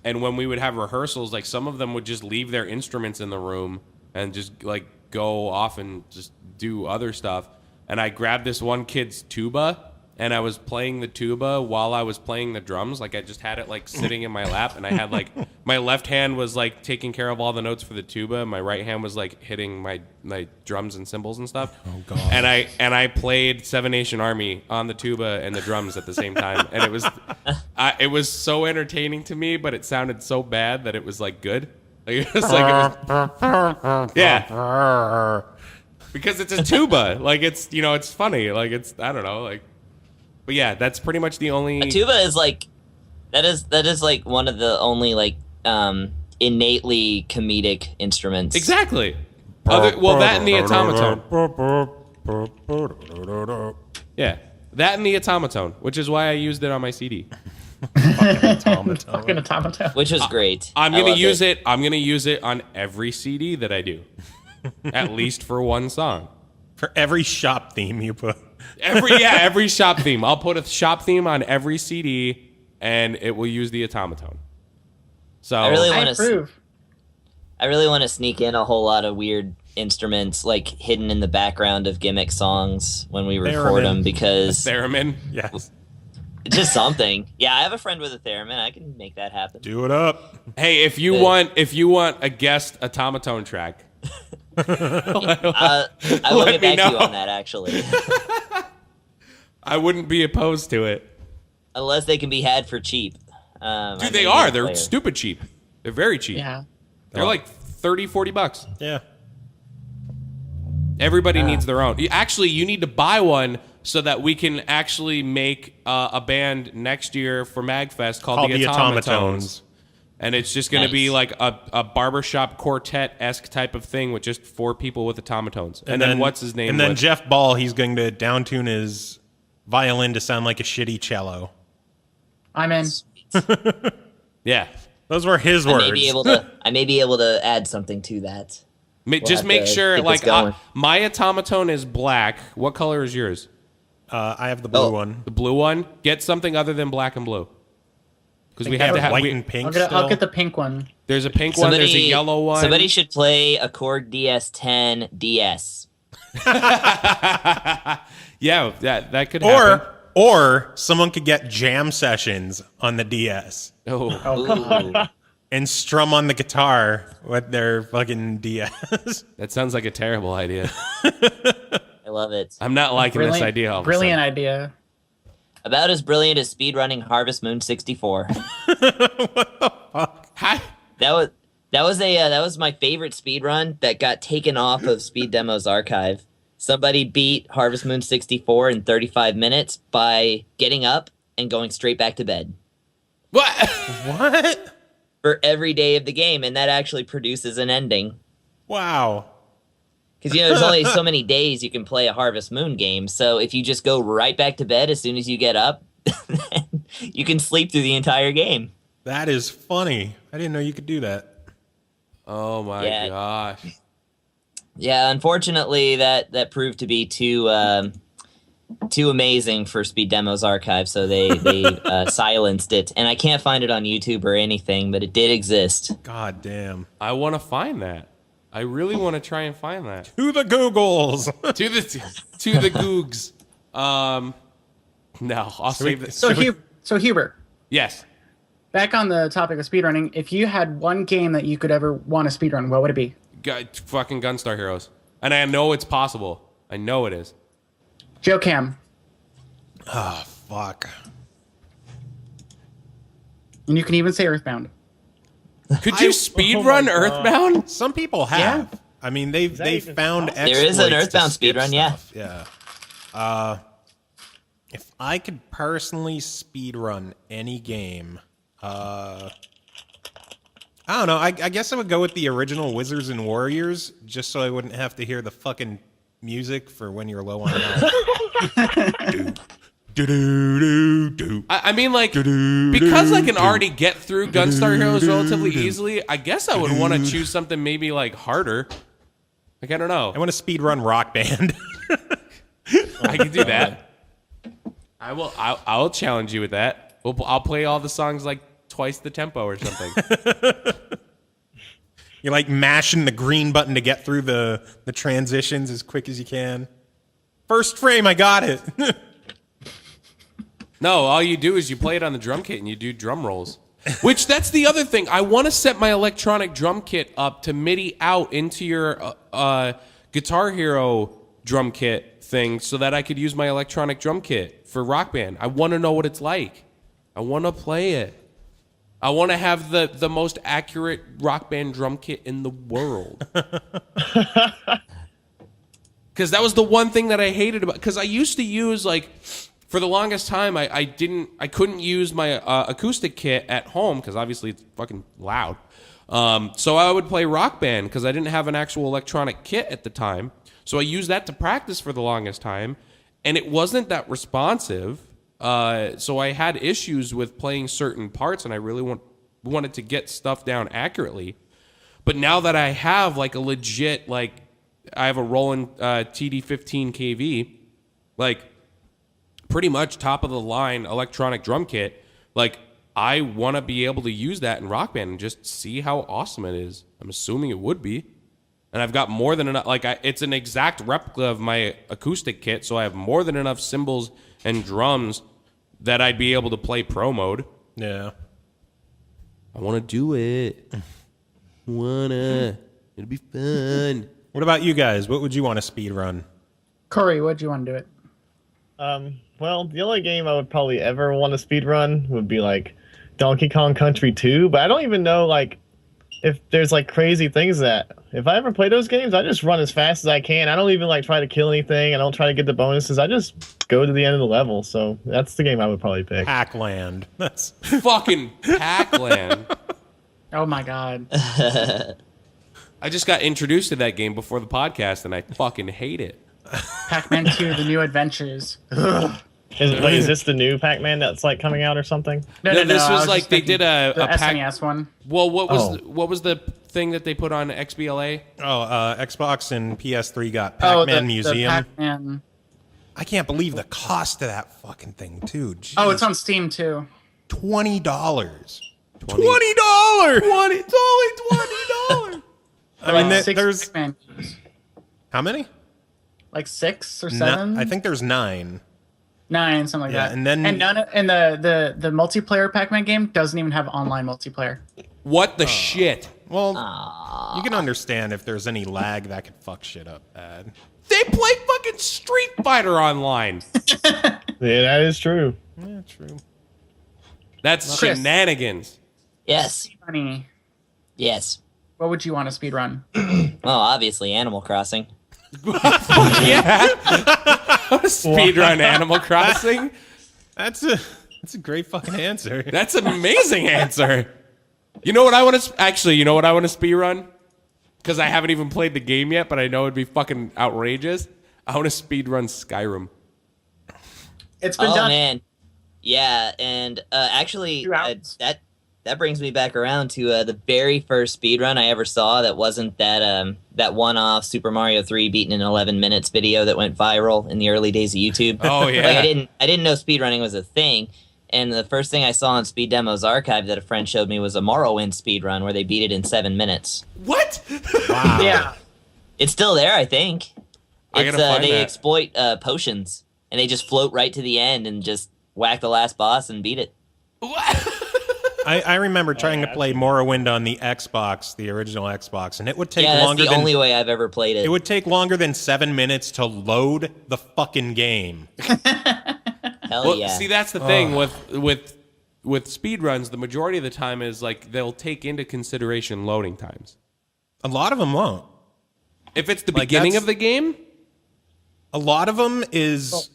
when we would have rehearsals, like some of them would just leave their instruments in the room and just like go off and just do other stuff. And I grabbed this one kid's tuba, and I was playing the tuba while I was playing the drums. Like I just had it like sitting in my lap, and I had like my left hand was like taking care of all the notes for the tuba, and my right hand was like hitting my drums and cymbals and stuff. Oh god! And I played Seven Nation Army on the tuba and the drums at the same time, and it was so entertaining to me, but it sounded so bad that it was like good. Like, it was yeah. Because it's a tuba, like it's funny, like I don't know, like, but yeah, that's pretty much the only. A tuba is like, that is like one of the only like innately comedic instruments. Exactly. That and the automaton. Yeah, that and the automaton, which is why I used it on my CD. Fucking automaton. Which was great. I'm gonna use it. I'm gonna use it on every CD that I do. At least for one song. For every shop theme you put. Every shop theme. I'll put a shop theme on every CD, and it will use the automaton. So I really want to sneak in a whole lot of weird instruments like hidden in the background of gimmick songs when we record them, because theremin. Yes. Just something. Yeah, I have a friend with a theremin. I can make that happen. Do it up. Hey, if you want a guest automaton track. I will get back to you on that, actually. I wouldn't be opposed to it. Unless they can be had for cheap. Dude, they are. They're stupid cheap. They're very cheap. Yeah. They're like $30-$40. Yeah. Everybody needs their own. Actually, you need to buy one so that we can actually make a band next year for MagFest called the Automatons. And it's just going to be like a barbershop quartet-esque type of thing with just 4 people with automatons. And then what's his name? And then Jeff Ball, he's going to downtune his violin to sound like a shitty cello. I'm in. Yeah. Those were his words. I may be able to add something to that. Just make sure, like, my automaton is black. What color is yours? I have the blue one. The blue one? Get something other than black and blue. Because we have to have white and pink. I'll get the pink one. There's a pink one. There's a yellow one. Somebody should play a Korg DS10 DS. Yeah, that could happen. Or someone could get jam sessions on the DS. Oh. And strum on the guitar with their fucking DS. That sounds like a terrible idea. I love it. I'm not liking this idea. Brilliant idea. About as brilliant as speedrunning Harvest Moon 64. What the fuck? That was my favorite speedrun that got taken off of Speed Demo's archive. Somebody beat Harvest Moon 64 in 35 minutes by getting up and going straight back to bed. What? What? For every day of the game, and that actually produces an ending. Wow. Because, there's only so many days you can play a Harvest Moon game, so if you just go right back to bed as soon as you get up, you can sleep through the entire game. That is funny. I didn't know you could do that. Oh my gosh. Yeah, unfortunately, that proved to be too amazing for Speed Demo's archive, so they silenced it. And I can't find it on YouTube or anything, but it did exist. God damn. I want to find that. I really want to try and find that. To the Googles. to the Googs. No, I'll save this. So Hubert. Yes. Back on the topic of speedrunning, if you had one game that you could ever want to speedrun, what would it be? Fucking Gunstar Heroes. And I know it's possible. I know it is. Joe Cam. Oh, fuck. And you can even say Earthbound. Could you speedrun Earthbound? Some people have. Yeah. I mean, they've found exploits. There is an to Earthbound skip speedrun, yeah. stuff. Yeah. If I could personally speedrun any game, I don't know. I guess I would go with the original Wizards and Warriors, just so I wouldn't have to hear the fucking music for when you're low on health. I mean, like, because I can already get through Gunstar Heroes relatively easily, I guess I would want to choose something maybe, like, harder. Like, I don't know. I want to speedrun Rock Band. I can do that. I'll challenge you with that. I'll play all the songs, like, twice the tempo or something. You're, like, mashing the green button to get through the transitions as quick as you can. First frame, I got it. No, all you do is you play it on the drum kit and you do drum rolls. Which, that's the other thing. I want to set my electronic drum kit up to MIDI out into your Guitar Hero drum kit thing so that I could use my electronic drum kit for Rock Band. I want to know what it's like. I want to play it. I want to have the most accurate Rock Band drum kit in the world. Because that was the one thing that I hated about. Because I used to use, like, for the longest time, I couldn't use my acoustic kit at home because obviously it's fucking loud. So I would play Rock Band because I didn't have an actual electronic kit at the time. So I used that to practice for the longest time, and it wasn't that responsive. So I had issues with playing certain parts, and I really wanted to get stuff down accurately. But now that I have like a legit, like, I have a Roland TD15 KV, like, pretty much top of the line electronic drum kit, like, I want to be able to use that in Rock Band and just see how awesome it is. I'm assuming it would be. And I've got more than enough, like, it's an exact replica of my acoustic kit, so I have more than enough cymbals and drums that I'd be able to play pro mode. Yeah. I want to do it. It'll be fun. What about you guys? What would you want to speedrun? Kory, what do you want to do it? Well, the only game I would probably ever want to speedrun would be like Donkey Kong Country 2, but I don't even know like if there's like crazy things that if I ever play those games, I just run as fast as I can. I don't even like try to kill anything. I don't try to get the bonuses. I just go to the end of the level. So that's the game I would probably pick. Pac-Land. That's Fucking Pac-Land. Oh my god. I just got introduced to that game before the podcast, and I fucking hate it. Pac-Man 2, The New Adventures. Is this the new Pac-Man that's like coming out or something? No, This I was like just they thinking did a the Pac- SNES one. Well, what was the thing that they put on XBLA? Xbox and PS3 got Oh, Pac-Man the Museum. Pac-Man. I can't believe the cost of that fucking thing, too. Jeez. Oh, it's on Steam too. $20. $20. It's only $20. I mean, Six there's Pac-Man games. how many? Like 6 or 7? I think there's 9. 9, something like Yeah, that. and then- the multiplayer Pac-Man game doesn't even have online multiplayer. What the shit? Well, you can understand if there's any lag that could fuck shit up bad. They play fucking Street Fighter online. Yeah, that is true. Yeah, true. That's Chris. shenanigans. Yes. Funny. Yes. What would you want to speedrun? Well, obviously, Animal Crossing. Yeah. Speedrun Animal Crossing. That's a great fucking answer. That's an amazing answer. You know what I want to actually? You know what I want to speedrun? Because I haven't even played the game yet, but I know it'd be fucking outrageous. I want to speedrun Skyrim. It's been Oh done. man, yeah, and actually, 2 hours. that brings me back around to the very first speedrun I ever saw. That wasn't that one-off Super Mario 3 beaten in 11 minutes video that went viral in the early days of YouTube. Oh yeah. Like, I didn't know speedrunning was a thing. And the first thing I saw on Speed Demos Archive that a friend showed me was a Morrowind speedrun where they beat it in 7 minutes. What? Wow. Yeah. It's still there, I think. I gotta find they that. exploit potions, and they just float right to the end and just whack the last boss and beat it. What? I remember trying to play Morrowind on the Xbox, the original Xbox, and it would take Yeah, that's longer the only way I've ever played it. It would take longer than 7 minutes to load the fucking game. Hell Well, yeah. see, that's the thing with speedruns. The majority of the time is like they'll take into consideration loading times. A lot of them won't. If it's the Like, beginning that's- of the game, A lot of them is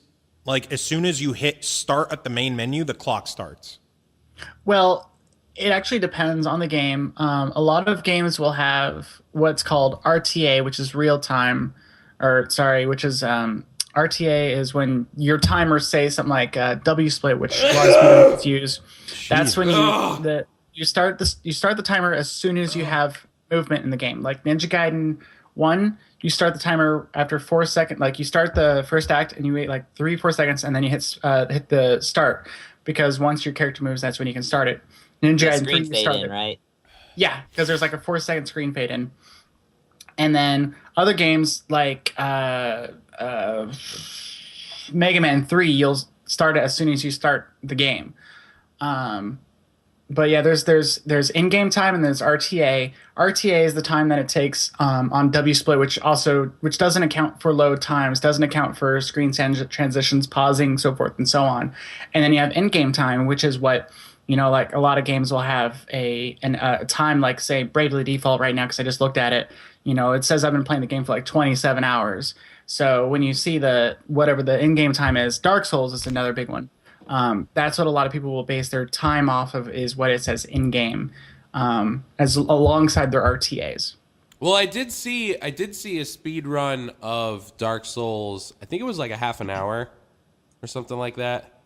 like as soon as you hit start at the main menu, the clock starts. Well, it actually depends on the game. A lot of games will have what's called RTA, which is real time, which is RTA is when your timers say something like W split, which a lot of people confuse. That's when you start the timer as soon as you have movement in the game. Like Ninja Gaiden 1, you start the timer after 4 seconds. Like you start the first act and you wait like 3-4 seconds, and then you hit the start, because once your character moves, that's when you can start it. Ninja Gaiden 3, screen you fade start in, it. right? Yeah, because there's like a 4-second screen fade in. And then other games like Mega Man 3, you'll start it as soon as you start the game. But yeah, there's in-game time and there's RTA. RTA is the time that it takes on W split, which doesn't account for load times, doesn't account for screen transitions, pausing, so forth and so on. And then you have in-game time, which is what, like a lot of games will have a time, like say Bravely Default right now, because I just looked at it. It says I've been playing the game for like 27 hours. So when you see whatever the in-game time is, Dark Souls is another big one. That's what a lot of people will base their time off of, is what it says in-game, as alongside their RTAs. well, I did see a speed run of Dark Souls. I think it was like a half an hour or something like that,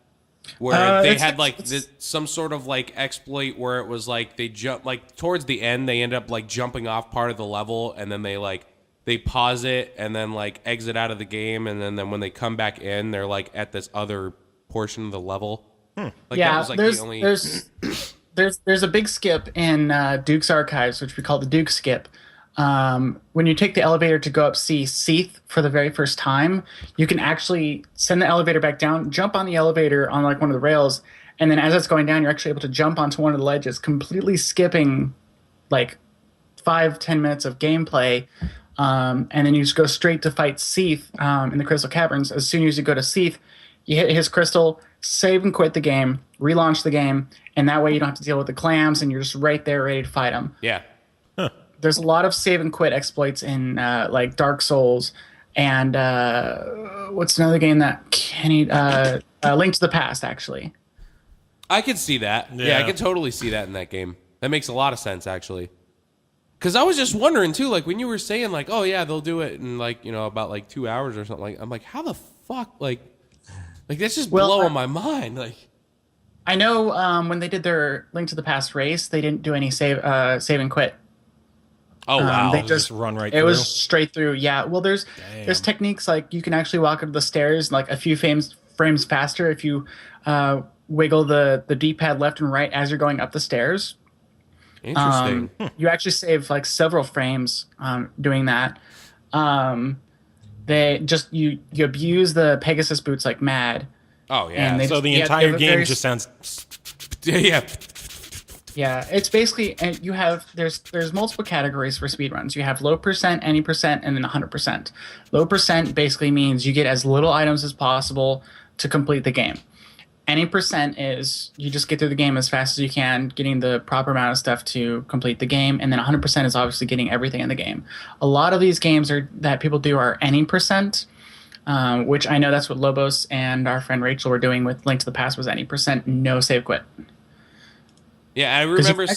where they had like some sort of like exploit where it was like they jump, like towards the end they end up like jumping off part of the level, and then they pause it and then like exit out of the game, and then when they come back in, they're like at this other portion of the level. Like Yeah, that was like there's the only... there's a big skip in Duke's Archives, which we call the Duke skip. When you take the elevator to go up see Seath for the very first time, you can actually send the elevator back down, jump on the elevator on like one of the rails, and then as it's going down, you're actually able to jump onto one of the ledges, completely skipping like 5-10 minutes of gameplay. And then you just go straight to fight Seath in the Crystal Caverns. As soon as you go to Seath, you hit his crystal, save and quit the game, relaunch the game, and that way you don't have to deal with the clams, and you're just right there ready to fight them. Yeah. There's a lot of save and quit exploits in like Dark Souls, and what's another game that Kenny Link to the Past, actually. I could see that. Yeah, I could totally see that in that game. That makes a lot of sense, actually. Because I was just wondering, too, like, when you were saying, like, oh, yeah, they'll do it in, like, about, like, 2 hours or something. Like, I'm like, how the fuck? Like that's just blowing my mind. Like, I know when they did their Link to the Past race, they didn't do any save and quit. oh, wow. They Just run right It through. was straight through. Yeah. Well, there's techniques like you can actually walk up the stairs like a few frames faster if you wiggle the D-pad left and right as you're going up the stairs. Interesting. You actually save like several frames doing that. They just you abuse the Pegasus boots like mad. Oh, yeah. And they So the you entire have a game very- just sounds. yeah. Yeah, it's basically, and you have there's multiple categories for speedruns. You have low percent, any percent, and then 100%. Low percent basically means you get as little items as possible to complete the game. Any percent is you just get through the game as fast as you can, getting the proper amount of stuff to complete the game, and then 100% is obviously getting everything in the game. A lot of these games that people do are any percent, which I know that's what Lobos and our friend Rachel were doing with Link to the Past, was any percent, no save quit. Yeah, I remember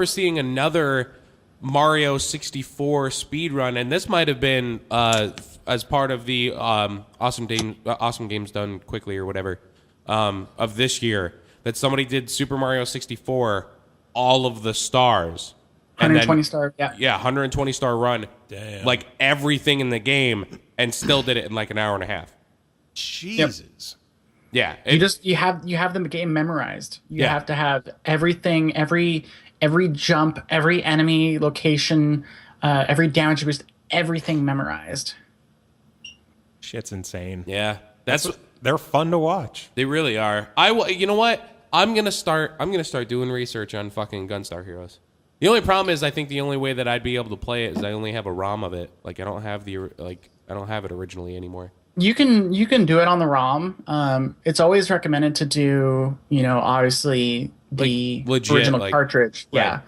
seeing another Mario 64 speedrun, and this might have been as part of the Awesome Games Done Quickly or whatever of this year, that somebody did Super Mario 64, all of the stars. 120 star, yeah. Yeah, 120 star run. Damn. Like everything in the game, and still did it in like an hour and a half. Jesus. Yeah. You have the game memorized. You Yeah. have to have everything, every jump, every enemy location, every damage boost, everything memorized. Shit's insane. Yeah. They're fun to watch. They really are. You know what? I'm gonna start doing research on fucking Gunstar Heroes. The only problem is I think the only way that I'd be able to play it is I only have a ROM of it. Like I don't have it originally anymore. You can do it on the ROM. It's always recommended to do, obviously the legit, original cartridge. Right.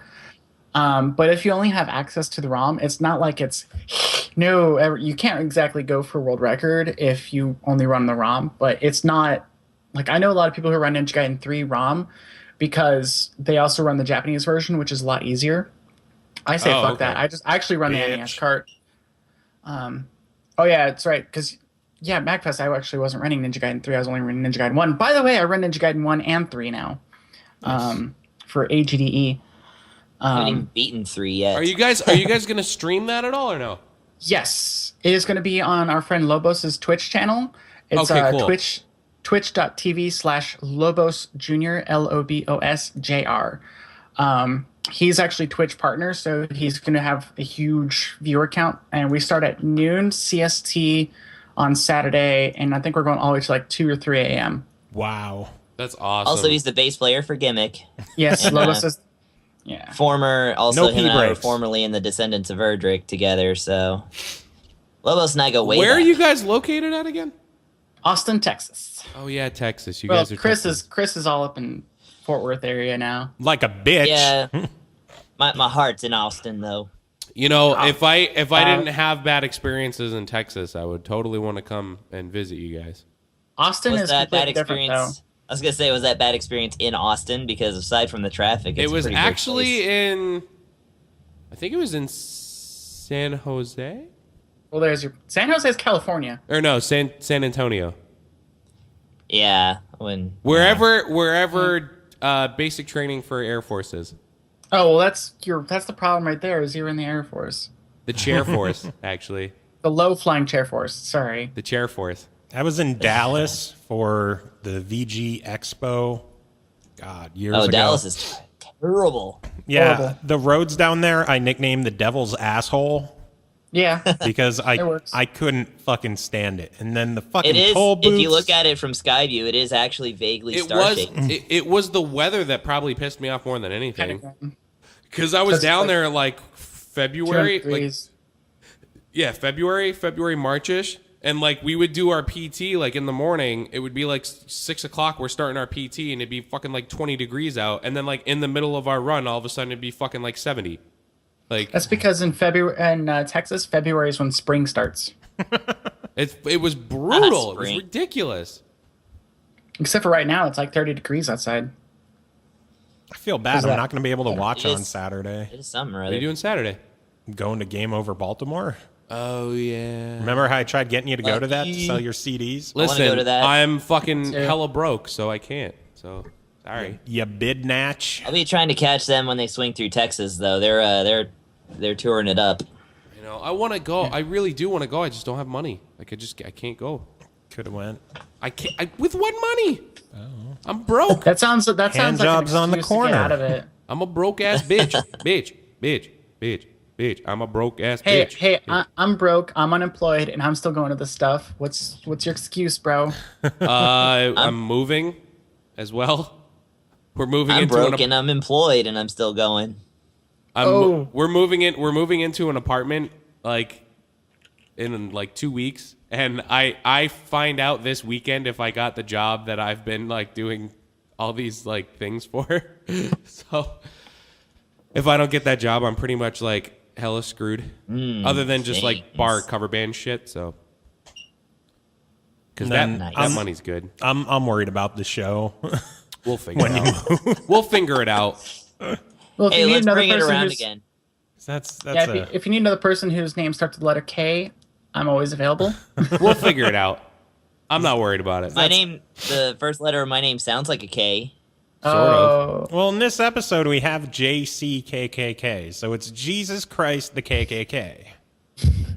Yeah. But if you only have access to the ROM, it's not like you can't exactly go for world record if you only run the ROM, but it's not like I know a lot of people who run Ninja Gaiden 3 ROM because they also run the Japanese version, which is a lot easier. I say fuck that. I actually run the NES cart. Oh yeah, it's right because MagFest I actually wasn't running Ninja Gaiden 3. I was only running Ninja Gaiden 1. By the way, I run Ninja Gaiden 1 and 3 now. For AGDE. I haven't even beaten 3 yet. Are you guys gonna stream that at all or no? Yes, it is going to be on our friend Lobos's Twitch channel. It's cool. twitch.tv/Lobos Jr. LOBOSJR. He's actually Twitch partner, so he's going to have a huge viewer count. And we start at noon CST on Saturday, and I think we're going all the way to like 2 or 3 a.m. Wow. That's awesome. Also, he's the bass player for Gimmick. Yes, And, Lobos is. Yeah. Former, also No him and I were P-breaks. formerly in the Descendants of Erdrick together, so Lobos and I go way Where back. are you guys located at again? Austin, Texas. Oh yeah, Texas. You Well, guys are Chris Texas. is all up in Fort Worth area now. Like a bitch. Yeah, my heart's in Austin though. If I didn't have bad experiences in Texas, I would totally want to come and visit you guys. Austin Was is that bad completely different, experience? though. I was gonna say, was that bad experience in Austin? Because aside from the traffic, it's It was a pretty big actually place. I think it was in San Jose? Well, there's your San Jose is California. Or no, San Antonio. Yeah, Wherever basic training for Air Force is. Oh well, that's the problem right there. Is you're in the Air Force, The Chair Force, actually. the low flying chair force. Sorry. The Chair Force. I was in Dallas for the VG Expo. God, years ago. Oh, Dallas is terrible. Yeah, horrible. the roads down there I nicknamed the Devil's Asshole Yeah. because It works. I couldn't fucking stand it. And then the fucking It is. toll booths. If you look at it from Skyview, it is actually vaguely It star was shaped. it was the weather that probably pissed me off more than anything. Because I was 'Cause down like there like February, February. February, March-ish. And like we would do our PT like in the morning. It would be like 6 o'clock. We're starting our PT, and it'd be fucking like 20 degrees out. And then like in the middle of our run, all of a sudden it'd be fucking like 70. Like That's because in Texas, February is when spring starts. it was brutal. It was spring. ridiculous. Except for right now, it's like 30 degrees outside. I feel bad. I'm not going to be able to watch It on is- Saturday. It is something or What are other. you doing Saturday? Going to Game Over Baltimore. Oh yeah. Remember how I tried getting you to go to that to sell your CDs? wanna Listen, go to that. I'm fucking too. hella broke, so I can't. So sorry. You bid natch. I'll be trying to catch them when they swing through Texas, though. They're touring it up. You know, I want to go. I really do want to go. I just don't have money. Like I can't go. Could have went. I can't. With what money? I'm broke. That sounds like an jobs on the excuse to corner. get out of it. I'm a broke ass bitch. bitch. I'm a broke ass Hey, bitch. I'm broke. I'm unemployed, and I'm still going to this stuff. What's your excuse, bro? I'm moving as well. We're moving I'm into broke and I'm employed and I'm still going. We're moving into an apartment like in like 2 weeks, and I find out this weekend if I got the job that I've been like doing all these like things for. So if I don't get that job, I'm pretty much like hella screwed. Other than just like thanks. bar cover band shit. So because Then that money's good. I'm worried about the show. We'll figure it out. We'll figure it out. Well, if Hey, you need let's another bring it person around who's- again. That's Yeah, if you need another person whose name starts with the letter K, I'm always available. We'll figure it out. I'm not worried about it. The first letter of my name sounds like a K. Sort of. Well, in this episode, we have JCKKK, so it's Jesus Christ the KKK.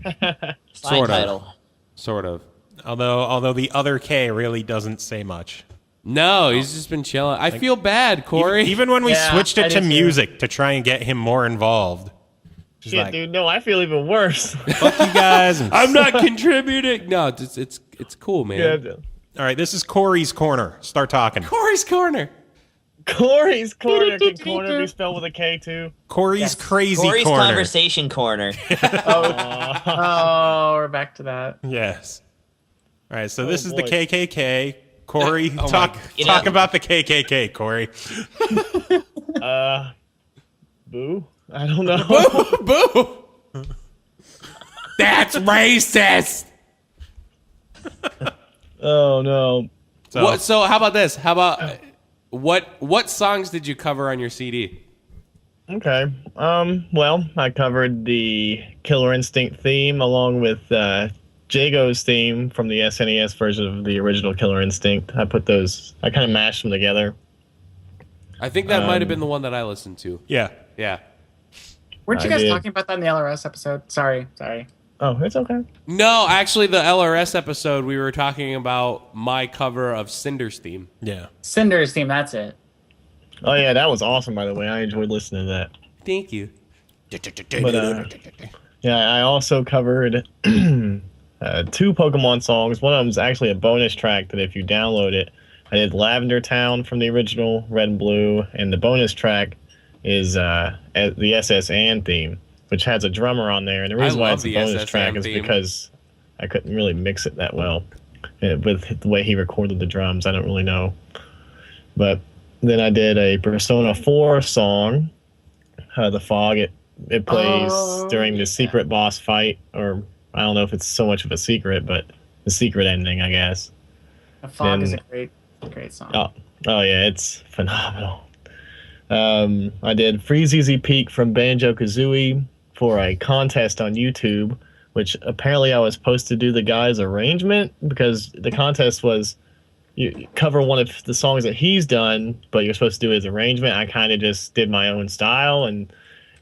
Fine Sort of. title. Sort of. Although the other K really doesn't say much. No, he's just been chilling. I feel bad, Corey. Even when we Yeah, switched I it to do too. music to try and get him more involved. Just Shit, like, dude, no, I feel even worse. fuck you guys. and- I'm not contributing. No, it's cool, man. Yeah, All right, this is Corey's Corner. Start talking. Corey's corner. Corey's corner. Can corner be spelled with a K too? Corey's crazy Corey's corner. conversation corner. Oh, we're back to that. Yes. All right, so this is boy. the KKK. Corey, Oh my talk God. about the KKK, Corey. Boo. I don't know. Boo! That's racist. Oh no. So how about this? How about what songs did you cover on your CD? Okay. Well, I covered the Killer Instinct theme along with Jago's theme from the SNES version of the original Killer Instinct. I kind of mashed them together. I think that might have been the one that I listened to. Yeah. Yeah. Weren't you I guys did. talking about that in the LRS episode? Sorry. Oh, it's okay. No, actually, the LRS episode we were talking about my cover of Cinder's theme. Yeah. Cinder's theme, that's it. Oh yeah, that was awesome. By the way, I enjoyed listening to that. Thank you. But yeah, I also covered two Pokemon songs. One of them is actually a bonus track that if you download it, I did Lavender Town from the original Red and Blue, and the bonus track is the SS Ann theme, which has a drummer on there. And the reason why love it's a the bonus SS track Ann is theme. because I couldn't really mix it that well with the way he recorded the drums. I don't really know. But then I did a Persona 4 song, The Fog. It plays during the secret boss fight, or I don't know if it's so much of a secret, but the secret ending, I guess. The Fog is a Then- great song. Oh yeah, it's phenomenal. I did Freeze Easy Peak from Banjo-Kazooie for a contest on YouTube, which apparently I was supposed to do the guy's arrangement, because the contest was you cover one of the songs that he's done, but you're supposed to do his arrangement. I kind of just did my own style, and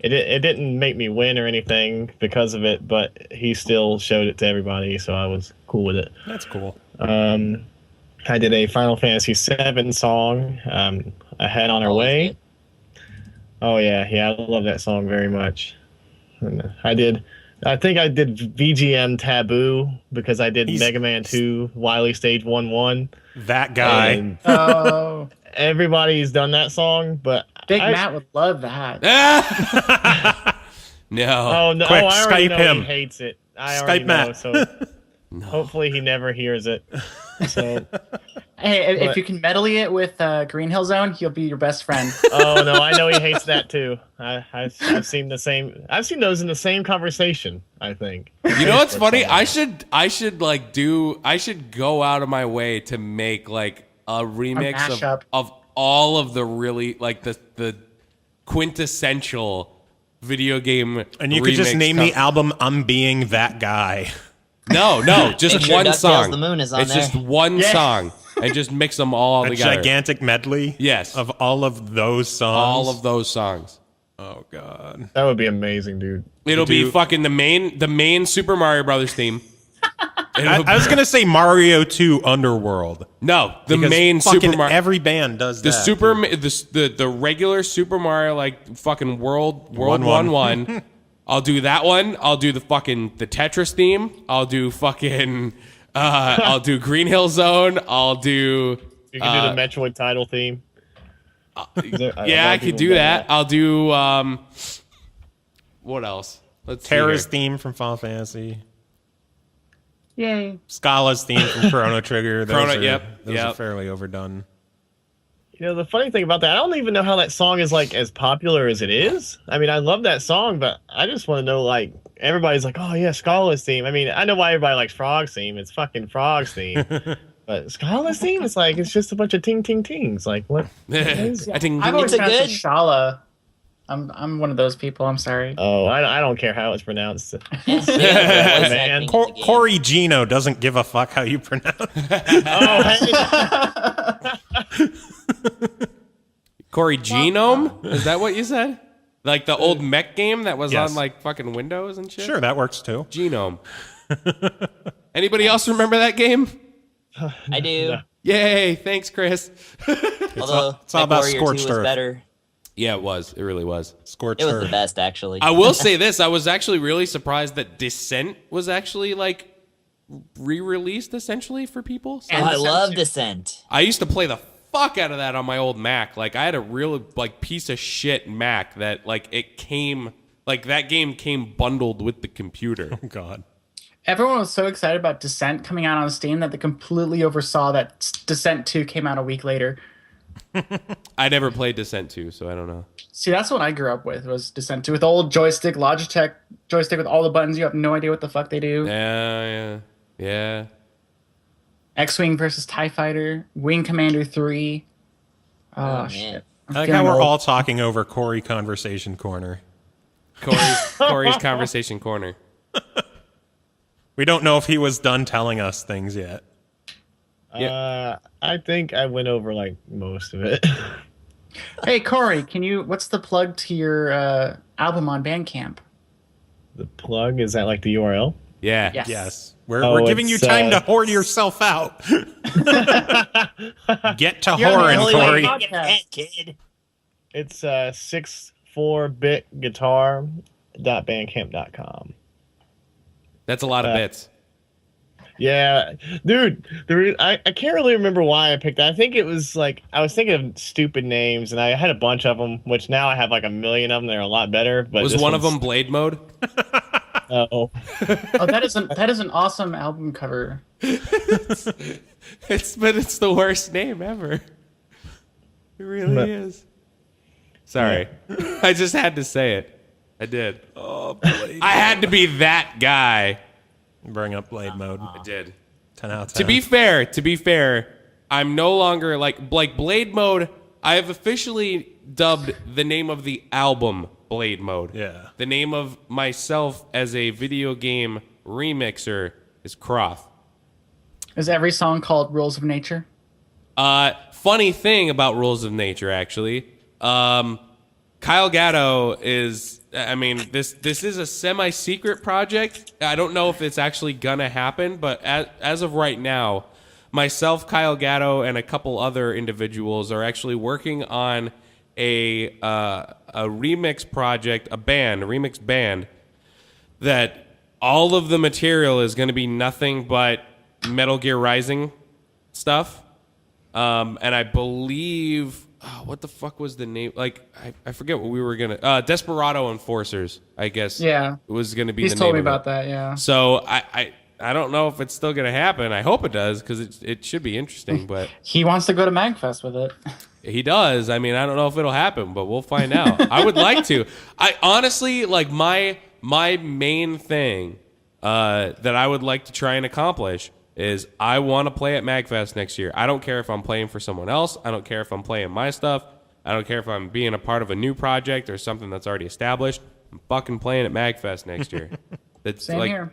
it didn't make me win or anything because of it, but he still showed it to everybody, so I was cool with it. That's cool. I did a Final Fantasy VII song, Ahead on Our Always Way. good. Oh yeah, I love that song very much. And I think I did VGM Taboo because I did He's- Mega Man 2 Wily Stage 1-1. That guy. And Oh, everybody's done that song, but Big I- Matt would love that. No. Oh no! Quick, I already Skype know him. he hates it. I Skype already know, Matt. so hopefully he never hears it. So, Hey, if But- you can medley it with Green Hill Zone, he'll be your best friend. oh no, I know he hates that too. I've seen the same. I've seen those in the same conversation. I think. You know what's funny? I I should go out of my way to make like a remix mashup. of all of the really like the quintessential video game. And you could just remix name stuff. the album "I'm Being That Guy." No, just Make sure one DuckTales song. The Moon is on it's there. just one Yeah. song, and just mix them all A together. gigantic medley. Yes. Of all of those songs. All of those songs. Oh god. That would be amazing, dude. It'll be Do- fucking the main Super Mario Brothers theme. I was gonna say Mario 2 Underworld. No, the Because main fucking Super Mario. Every band does The that. the regular Super Mario like fucking world 1-1. 1-1. I'll do that one. I'll do the Tetris theme. I'll do fucking I'll do Green Hill Zone. I'll do You can do the Metroid title theme. yeah, I could do that. I'll do what else? Let's see Terra's here. theme from Final Fantasy. Yay. Scala's theme from Chrono Trigger. Those are yep. fairly overdone. You know, the funny thing about that, I don't even know how that song is like as popular as it is. I mean, I love that song, but I just want to know, like, everybody's like, oh yeah, Scala's theme. I mean, I know why everybody likes Frog's theme. It's fucking Frog's theme. But Scala's theme, it's like, it's just a bunch of ting ting tings. Like, what? I think I've always It's a pronounced it good- Shala. I'm one of those people. I'm sorry. Oh, I don't care how it's pronounced. Yes, yeah, voice Man. acting in the game. Kory Jeno doesn't give a fuck how you pronounce it. Oh, hey. Kory Genome? Is that what you said? Like the old mech game that was Yes. on like fucking Windows and shit? Sure, that works too. Genome. Anybody else remember that game? I do. Yay, thanks, Chris. Although it's all about MechWarrior 2 Scorched was Earth. better. Yeah, it was. It really was. Scorched It was Earth. the best, actually. I will say this. I was actually really surprised that Descent was actually like re-released essentially for people. So And I Descent love too. Descent. I used to play the fuck out of that on my old Mac. Like I had a real like piece of shit Mac that like it came like that game came bundled with the computer. Oh God. Everyone was so excited about Descent coming out on Steam that they completely oversaw that Descent 2 came out a week later. I never played Descent 2, so I don't know. See, that's what I grew up with, was Descent 2. With the old joystick, Logitech joystick with all the buttons. You have no idea what the fuck they do. Yeah. X-Wing versus TIE Fighter. Wing Commander 3. Oh, man. shit. I like how we're all talking over Kory Conversation Corner. Kory's Conversation Corner. We don't know if he was done telling us things yet. I think I went over like most of it. Hey, Kory, what's the plug to your album on Bandcamp? The plug, is that like the URL? Yeah. Yes. We're giving you time to whore yourself out. Get to whoring, Kory. Kid. It's 64bitguitar.bandcamp.com. That's a lot of bits. Yeah, dude. I can't really remember why I picked that. I think it was like I was thinking of stupid names, and I had a bunch of them, which now I have like a million of them. They're a lot better. But Was one of them Blade Mode? Oh, that is an awesome album cover. But it's the worst name ever. It really is. Sorry. I just had to say it. I did. Oh, Blade. I had to be that guy. Bring up Blade Mode. I did. 10 out of 10. To be fair, I'm no longer like Blade Mode. I have officially dubbed the name of the album Blade Mode. Yeah. The name of myself as a video game remixer is Croth. Is every song called Rules of Nature? Funny thing about Rules of Nature, actually. Kyle Gatto is, I mean, this is a semi-secret project. I don't know if it's actually gonna happen, but as of right now, myself, Kyle Gatto, and a couple other individuals are actually working on a remix project, a remix band, that all of the material is going to be nothing but Metal Gear Rising stuff. And I believe, what the fuck was the name? Like, I forget what we were going to... Desperado Enforcers, I guess. Yeah. Was going to be He's the name told me of it. about that, yeah. So I don't know if it's still going to happen. I hope it does, because it should be interesting, but... He wants to go to MagFest with it. He does. I mean, I don't know if it'll happen, but we'll find out. I would like to. I honestly, like, my main thing that I would like to try and accomplish is I want to play at MagFest next year. I don't care if I'm playing for someone else. I don't care if I'm playing my stuff. I don't care if I'm being a part of a new project or something that's already established. I'm fucking playing at MagFest next year. That's Same like here.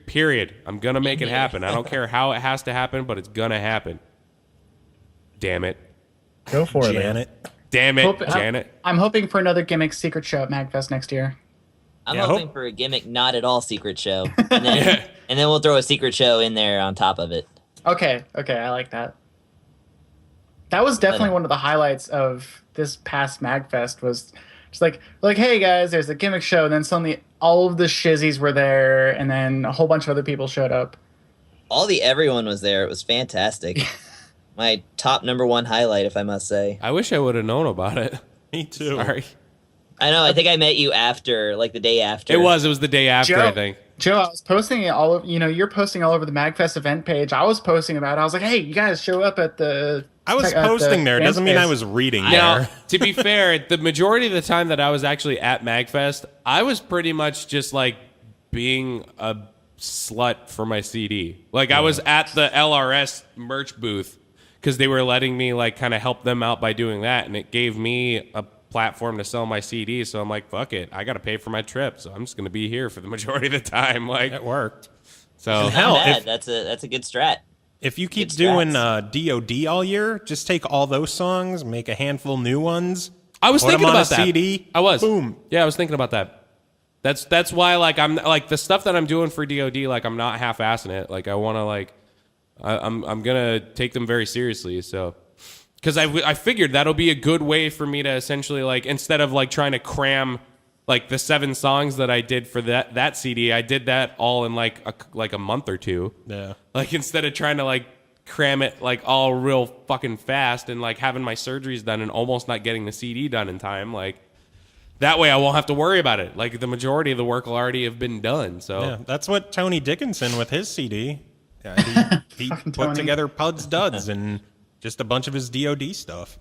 Period. I'm gonna make it happen. I don't care how it has to happen, but it's gonna happen. Damn it. go for it, man. Janet. Damn it, Janet. I'm hoping for another gimmick secret show at MagFest next year. I'm Yeah, hoping for a gimmick not at all secret show. And then, and then we'll throw a secret show in there on top of it. Okay, I like that. That was definitely one of the highlights of this past MagFest, was just like, hey guys, there's a gimmick show, and then suddenly all of the shizzies were there, and then a whole bunch of other people showed up. Everyone was there. It was fantastic. My top #1 highlight, if I must say. I wish I would have known about it. Me too. Sorry. I know. I think I met you after, like the day after. It was the day after, Joe, I think. Joe, I was posting it all over, you're posting all over the MagFest event page. I was posting about it. I was like, hey, you guys show up at the... I was at posting the there. Doesn't mean fan I space. was reading Now, there. to be fair, the majority of the time that I was actually at MagFest, I was pretty much just like being a slut for my CD. Like I was at the LRS merch booth because they were letting me like kind of help them out by doing that, and it gave me a platform to sell my CD. So I'm like, fuck it, I got to pay for my trip, so I'm just gonna be here for the majority of the time. Like It worked. so. Hell, Not bad. if- That's a good strat. If you keep Good doing strats. DOD all year, just take all those songs, make a handful new ones. I was put 'em thinking on about a that. CD. I was. Boom. Yeah, I was thinking about that. That's why like I'm like the stuff that I'm doing for DoD, like I'm not half-assing it. Like I want to like I'm gonna take them very seriously. So because I figured that'll be a good way for me to essentially like, instead of like trying to cram like the 7 songs that I did for that CD, I did that all in like a month or two. Yeah. Like instead of trying to like cram it like all real fucking fast and like having my surgeries done and almost not getting the CD done in time. Like that way I won't have to worry about it. Like the majority of the work will already have been done. So Yeah, that's what Tony Dickinson with his CD. Yeah, he put Tony. together Puds Duds and just a bunch of his DOD stuff.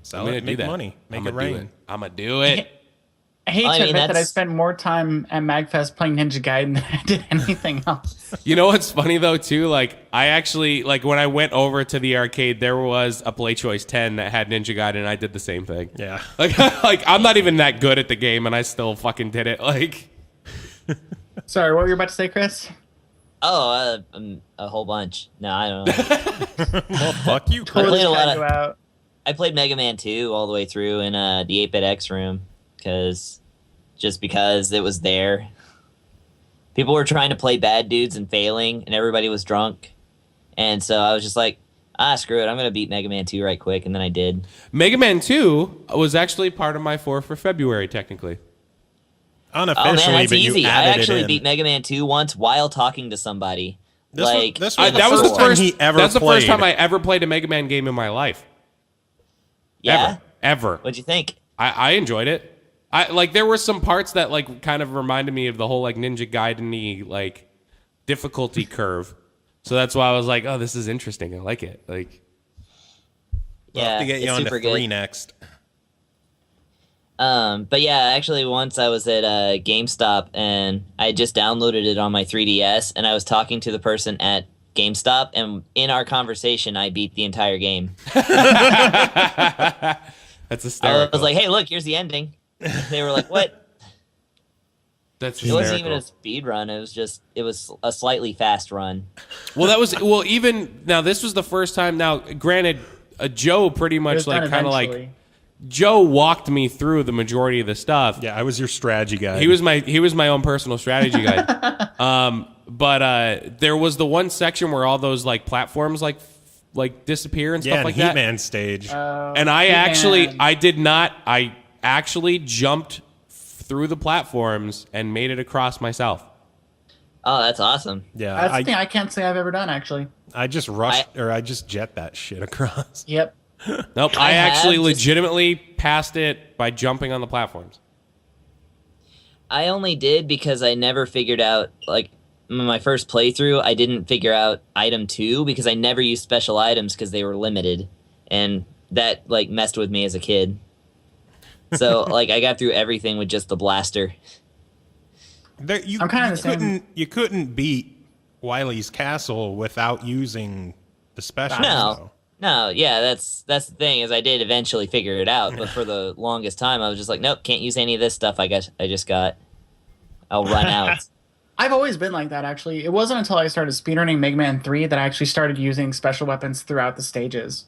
Sell it, make money, make it rain. I'm gonna do it. I hate I to mean, admit that I that's- spent more time at MagFest playing Ninja Gaiden than I did anything else. You know what's funny though too? Like I actually like when I went over to the arcade, there was a Play Choice 10 that had Ninja Gaiden, and I did the same thing. Yeah. Like I'm not even that good at the game, and I still fucking did it. Like Sorry, what were you about to say, Chris? Oh, a whole bunch. No, I don't know. Well, fuck you, I Chris. played a lot Cut you of. out. I played Mega Man 2 all the way through in the 8-bit X room because it was there. People were trying to play bad dudes and failing, and everybody was drunk. And so I was just like, screw it. I'm going to beat Mega Man 2 right quick. And then I did. Mega Man 2 was actually part of my 4 for February, technically. Unofficially, Oh, man, that's but you easy. I added actually it in. beat Mega Man 2 once while talking to somebody. This like, was That was the time first he ever That's the first played. time I ever played a Mega Man game in my life. yeah? Ever. What'd you think? I enjoyed it. I like there were some parts that like kind of reminded me of the whole like Ninja Gaiden-y like difficulty curve. So that's why I was like, oh, this is interesting. I like it. Like We'll Yeah, have to get you it's on to super 3 good. next. But yeah, actually, once I was at GameStop and I just downloaded it on my 3DS, and I was talking to the person at GameStop, and in our conversation, I beat the entire game. that's I hysterical. was like, "Hey, look, here's the ending." They were like, "What?" That's It wasn't even hysterical. a speed run. It was a slightly fast run. Well, even now, this was the first time. Now, granted, Joe pretty It much was done like kind of like eventually. Joe walked me through the majority of the stuff. Yeah, I was your strategy guy. He was my own personal strategy guide. But there was the one section where all those like platforms like disappear and stuff and like that. Heatman stage. And I actually jumped through the platforms and made it across myself. Oh, that's awesome. Yeah, That's the thing I can't say I've ever done, actually. I just I just jet that shit across. Yep. Nope, I I actually have just- legitimately passed it by jumping on the platforms. I only did because I never figured out, like, my first playthrough, I didn't figure out item 2 because I never used special items because they were limited. And that, like, messed with me as a kid. So, like, I got through everything with just the blaster. I'm kinda the same. You couldn't beat Wily's Castle without using the specials. though. No, yeah, that's the thing, is I did eventually figure it out, but for the longest time, I was just like, nope, can't use any of this stuff I just got. I'll run out. I've always been like that, actually. It wasn't until I started speedrunning Mega Man 3 that I actually started using special weapons throughout the stages.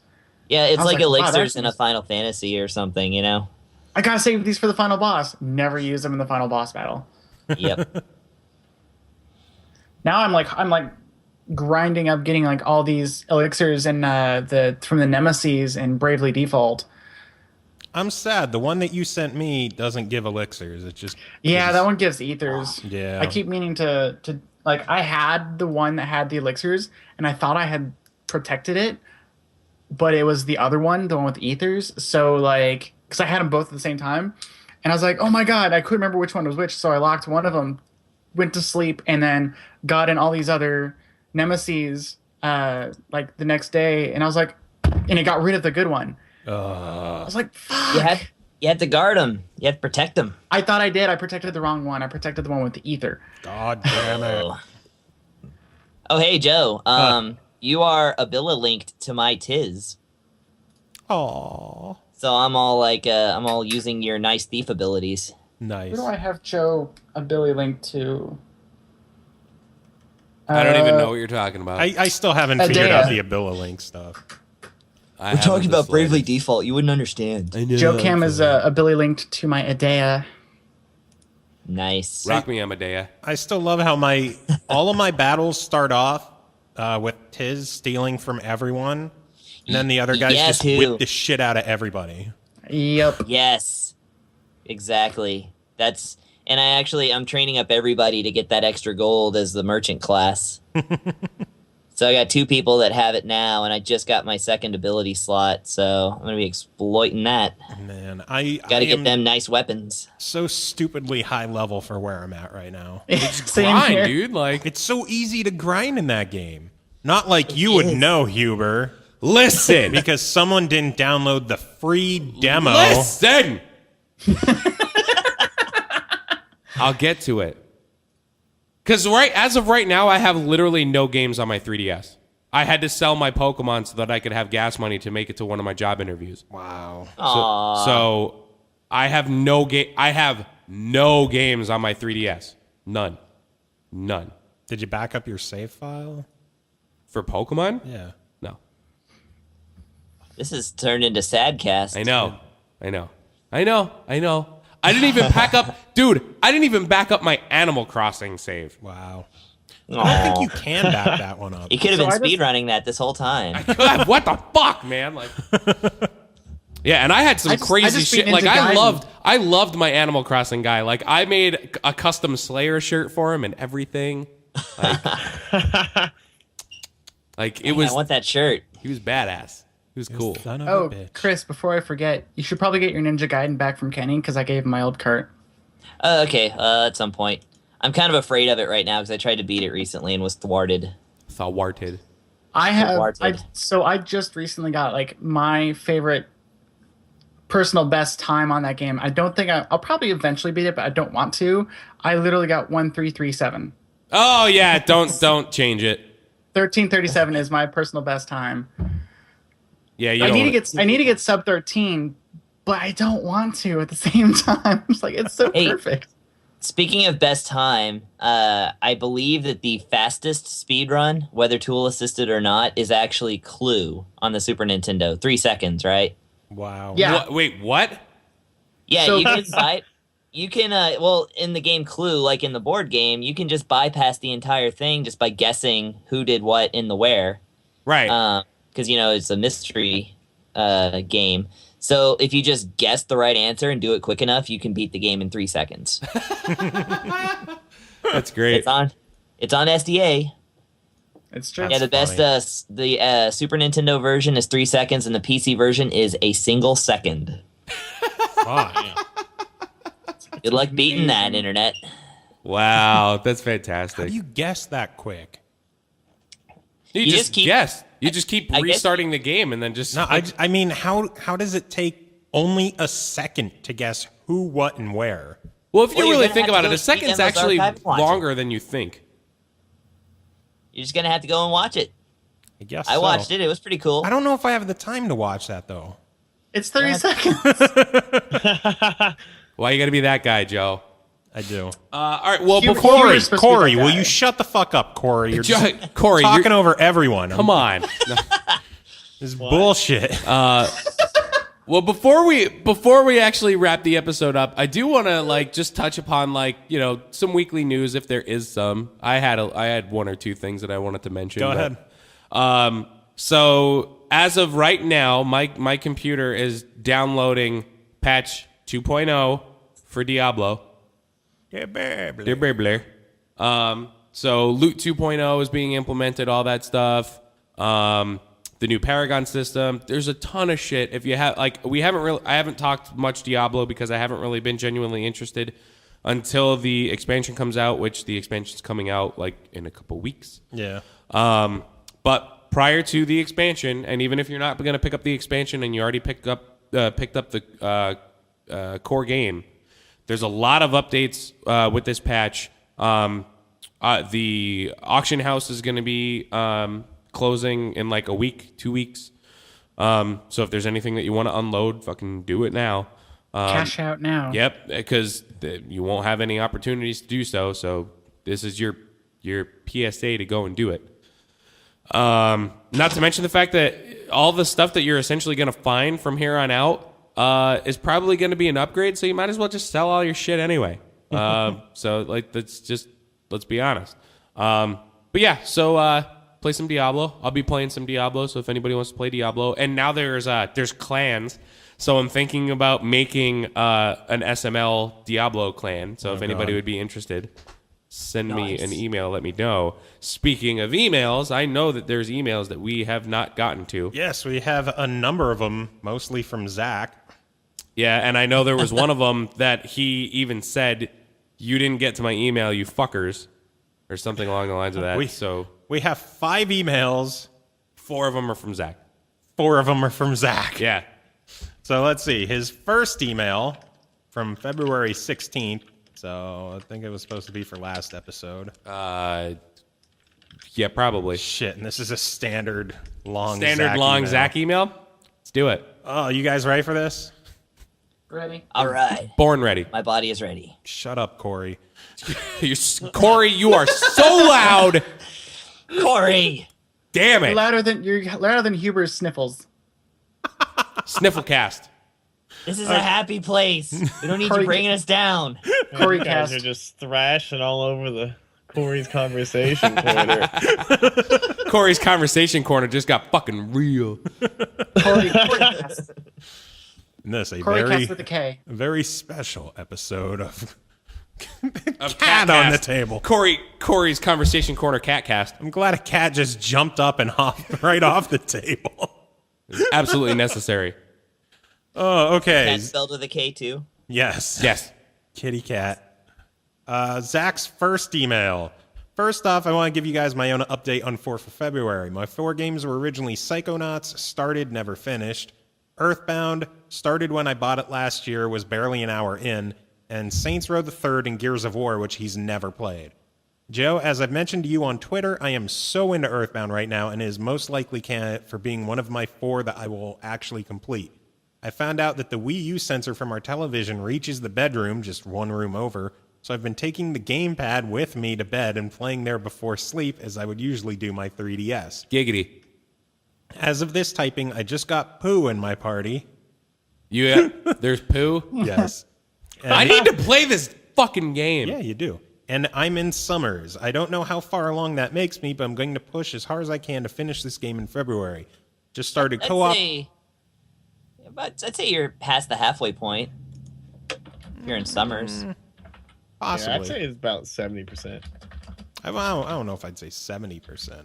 Yeah, it's I was like like, wow, elixirs that's in a nice. Final Fantasy or something, you know? I gotta save these for the final boss. Never use them in the final boss battle. Yep. Now I'm like grinding up getting like all these elixirs and from the Nemesis and Bravely Default. I'm sad. The one that you sent me doesn't give elixirs. It just Yeah, that one gives ethers. Yeah. I keep meaning to like I had the one that had the elixirs and I thought I had protected it, but it was the other one, the one with the ethers. So like, because I had them both at the same time, and I was like, oh my god, I couldn't remember which one was which. So I locked one of them, went to sleep, and then got in all these other Nemesis like the next day, and I was like, and it got rid of the good one. I was like, fuck. You had to guard them. You had to protect them. I thought I did. I protected the wrong one. I protected the one with the ether. God damn it. Oh, hey, Joe. You are Abilla linked to my Tiz. Aw. So I'm all using your nice thief abilities. Nice. Who do I have Joe a Billy linked to? I don't even know what you're talking about. I still haven't figured out the Abilla Link stuff. I haven't the slightest. Default. You wouldn't understand. Joe Cam is a Billy linked to my Adea. Nice. Rock me, Amadea. I still love how all of my battles start off with Tiz stealing from everyone, and then the other guys Yeah, just too. whip the shit out of everybody. Yep. Yes. Exactly. And I'm training up everybody to get that extra gold as the merchant class. So I got 2 people that have it now, and I just got my second ability slot, so I'm gonna be exploiting that. Man, Got to get them nice weapons. so stupidly high level for where I'm at right now. Same Grind, here. dude. Like, It's so easy to grind in that game. Not like you would know, Huber, listen. because someone didn't download the free demo. Listen. I'll get to it. Because as of right now, I have literally no games on my 3DS. I had to sell my Pokemon so that I could have gas money to make it to one of my job interviews. Wow. So I have no game. I have no games on my 3DS. None. Did you back up your save file? For Pokemon? Yeah. No. This is turned into Sadcast. I know. I didn't even pack up, dude. I didn't even back up my Animal Crossing save. Wow. I don't think you can back that one up. You could have So been I just- speedrunning that this whole time. God, what the fuck, man? Like, yeah, and I had some I just crazy beat shit. Ninja Like, Gaiden. I loved my Animal Crossing guy. Like, I made a custom Slayer shirt for him and everything. Like it was. I want that shirt. He was badass. He was cool. Son of Oh, a bitch. Chris, before I forget, you should probably get your Ninja Gaiden back from Kenny because I gave him my old cart. Okay, at some point. I'm kind of afraid of it right now because I tried to beat it recently and was thwarted. Thwarted. I just recently got like my favorite personal best time on that game. I don't think I'll probably eventually beat it, but I don't want to. I literally got 1337. Oh yeah, don't change it. 1337 is my personal best time. Yeah, you I don't. need to get sub 13, but I don't want to at the same time. It's like it's so Hey. perfect. Speaking of best time, I believe that the fastest speedrun, whether tool assisted or not, is actually Clue on the Super Nintendo. 3 seconds, right? Wow. Yeah. Wait, what? Yeah, So- you can well, in the game Clue, like in the board game, you can just bypass the entire thing just by guessing who did what in the where. Right. Because, it's a mystery game. So if you just guess the right answer and do it quick enough, you can beat the game in 3 seconds. That's great. It's on SDA. It's true. Yeah, the best the Super Nintendo version is 3 seconds, and the PC version is a single second. Fuck. Good luck beating that, internet. Wow, that's How fantastic. do you guess that quick? You just keep- guess. You just keep I guess- restarting the game and then just. No, I mean, how does it take only a second to guess who, what, and where? Well, if you Well, you're really gonna think have to about it, go a to second's Speed Demo's actually archive and watch it. longer than you think. You're just gonna have to go and watch it. I guess I so. watched it. It was pretty cool. I don't know if I have the time to watch that, though. It's 30 seconds. Why you got to be that guy, Joe? I do. All right. Well, You- before Corey- Corey, supposed to be Corey, that will guy. you shut the fuck up, Corey? You're Jo- just Corey, talking you're- over everyone. come on. No. This is bullshit. Well, before we actually wrap the episode up, I do want to just touch upon some weekly news if there is some. I had one or two things that I wanted to mention. Go but, ahead. So as of right now, my computer is downloading patch 2.0 for Diablo. Yeah, baby. Dear Blair. So Loot 2.0 is being implemented, all that stuff. The new Paragon system. There's a ton of shit. If you have I haven't talked much Diablo because I haven't really been genuinely interested until the expansion comes out, which the expansion's coming out in a couple weeks. Yeah. But prior to the expansion, and even if you're not going to pick up the expansion and you already picked up the core game, there's a lot of updates with this patch. The auction house is going to be closing in a week, 2 weeks. So if there's anything that you want to unload, fucking do it now. Cash out now. Yep, because you won't have any opportunities to do so. So this is your PSA to go and do it. Not to mention the fact that all the stuff that you're essentially going to find from here on out is probably going to be an upgrade. So you might as well just sell all your shit anyway. So let's be honest. But yeah, so play some Diablo. I'll be playing some Diablo. So if anybody wants to play Diablo, and now there's clans. So I'm thinking about making an SML Diablo clan. So if anybody would be interested, send me Nice. an email, let me know. Speaking of emails, I know that there's emails that we have not gotten to. Yes, we have a number of them, mostly from Zach. Yeah, and I know there was one of them that he even said, "You didn't get to my email, you fuckers," or something along the lines of that. We have 5 emails. 4 of them are from Zach. 4 of them are from Zach. Yeah. So let's see. His first email from February 16th. So I think it was supposed to be for last episode. Yeah, probably. Shit, and this is a standard long Zach email. Let's do it. Oh, you guys ready for this? Ready? All right. Born ready. My body is ready. Shut up, Kory. Kory, you are so loud. Kory! Damn it. You're louder than Huber's sniffles. Snifflecast. This is a happy place. We don't need you bringing us down. Corey You guys cast. are just thrashing all over the Kory's conversation Twitter. Kory's conversation corner just got fucking real. Corey cast. And this a Corey very, cast with a K. very special episode of Of Cat on the Catcast. Table. Kory's conversation corner catcast. I'm glad a cat just jumped up and hopped right off the table. Absolutely necessary. Oh, okay. Cat spelled with a K too. Yes. Yes. Kitty cat. Zach's first email. First off, I want to give you guys my own update on 4th of February. My 4 games were originally Psychonauts, started, never finished. Earthbound, started when I bought it last year, was barely an hour in. And Saints Row the Third and Gears of War, which he's never played. Joe, as I've mentioned to you on Twitter, I am so into Earthbound right now and is most likely candidate for being one of my 4 that I will actually complete. I found out that the Wii U sensor from our television reaches the bedroom, just one room over, so I've been taking the gamepad with me to bed and playing there before sleep as I would usually do my 3DS. Giggity. As of this typing, I just got Pooh in my party. There's poo. Yes. I need to play this fucking game. Yeah, you do. And I'm in Summers. I don't know how far along that makes me, but I'm going to push as hard as I can to finish this game in February. Just started co-op. I'd say you're past the halfway point. If you're in Summers. Possibly. Yeah, I'd say it's about 70%. I don't know if I'd say 70%.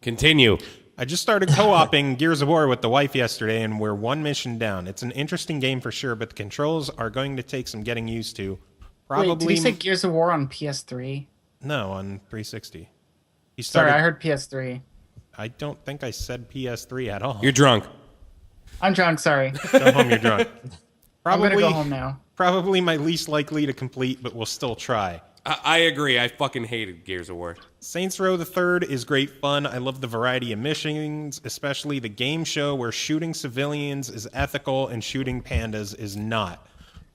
Continue. I just started co-oping Gears of War with the wife yesterday, and we're 1 mission down. It's an interesting game for sure, but the controls are going to take some getting used to. Probably. Wait, did he say Gears of War on PS3? No, on 360. He Sorry, started. I heard PS3. I don't think I said PS3 at all. You're drunk. I'm drunk, sorry. Go home, you're drunk. I'm Probably, gonna go home now. Probably my least likely to complete, but we'll still try. I agree. I fucking hated Gears of War. Saints Row the Third is great fun. I love the variety of missions, especially the game show where shooting civilians is ethical and shooting pandas is not.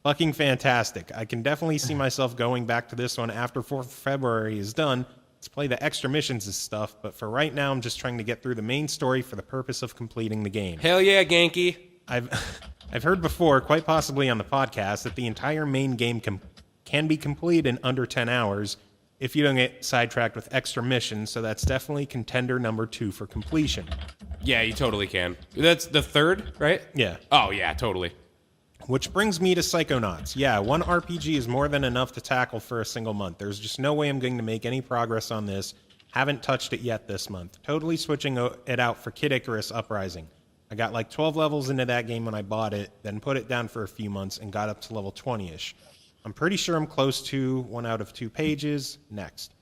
Fucking fantastic. I can definitely see myself going back to this one after 4th of February is done to play the extra missions and stuff, but for right now I'm just trying to get through the main story for the purpose of completing the game. Hell yeah, Genki. I've heard before, quite possibly on the podcast, that the entire main game can be completed in under 10 hours if you don't get sidetracked with extra missions, so that's definitely contender number 2 for completion. Yeah, you totally can. That's the 3rd, right? Yeah. Oh, yeah, totally. Which brings me to Psychonauts. Yeah, 1 RPG is more than enough to tackle for a single month. There's just no way I'm going to make any progress on this. Haven't touched it yet this month. Totally switching it out for Kid Icarus Uprising. I got like 12 levels into that game when I bought it, then put it down for a few months and got up to level 20-ish. I'm pretty sure I'm close to 1 out of 2 pages. Next.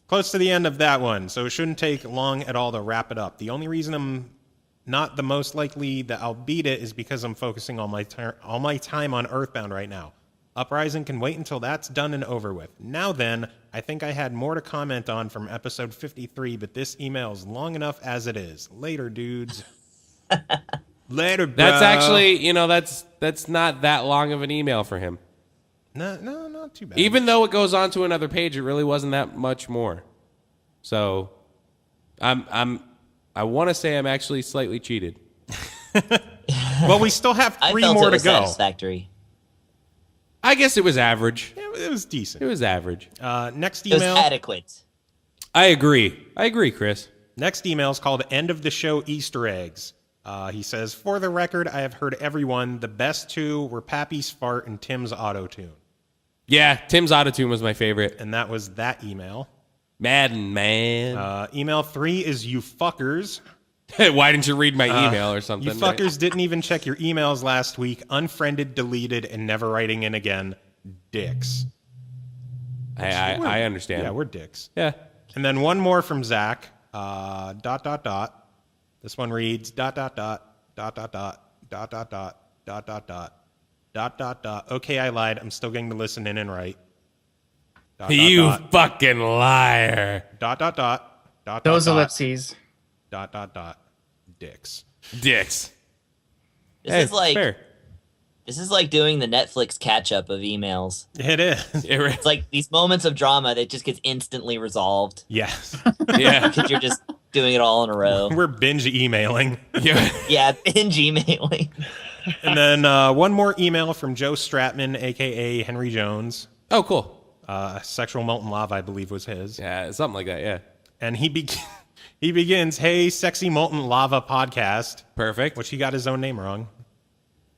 Close to the end of that one, so it shouldn't take long at all to wrap it up. The only reason I'm not the most likely that I'll beat it is because I'm focusing all my time on Earthbound right now. Uprising can wait until that's done and over with. Now then, I think I had more to comment on from episode 53, but this email is long enough as it is. Later, dudes. Later, bro. That's actually, that's not that long of an email for him. No, not too bad. Even though it goes on to another page, it really wasn't that much more. So, I want to say I'm actually slightly cheated. Well, we still have I 3 felt more it to was go. satisfactory. I guess it was average. It was decent. It was average. Next It was email. adequate. I agree, Chris. Next email is called End of the Show Easter Eggs. He says, for the record, I have heard everyone. The best two were Pappy's fart and Tim's auto-tune. Yeah, Tim's autotune was my favorite. And that was that email. Madden, man. Email 3 is you fuckers. Why didn't you read my email or something? You fuckers didn't even check your emails last week. Unfriended, deleted, and never writing in again. Dicks. I understand. Yeah, we're dicks. Yeah. And then one more from Zach. ... This one reads ... Okay, I lied. I'm still getting to listen in and write. ... You fucking liar. ... Those ellipses. ... Dicks. Dicks. This fair. This is like doing the Netflix catch-up of emails. It is. It's like these moments of drama that just gets instantly resolved. Yes. Yeah. Because you're just doing it all in a row. We're binge emailing. Yeah, binge emailing. And then one more email from Joe Stratman, a.k.a. Henry Jones. Oh, cool. Sexual Molten Lava, I believe, was his. Yeah, something like that, yeah. And he begins, hey, Sexy Molten Lava podcast. Perfect. Which he got his own name wrong.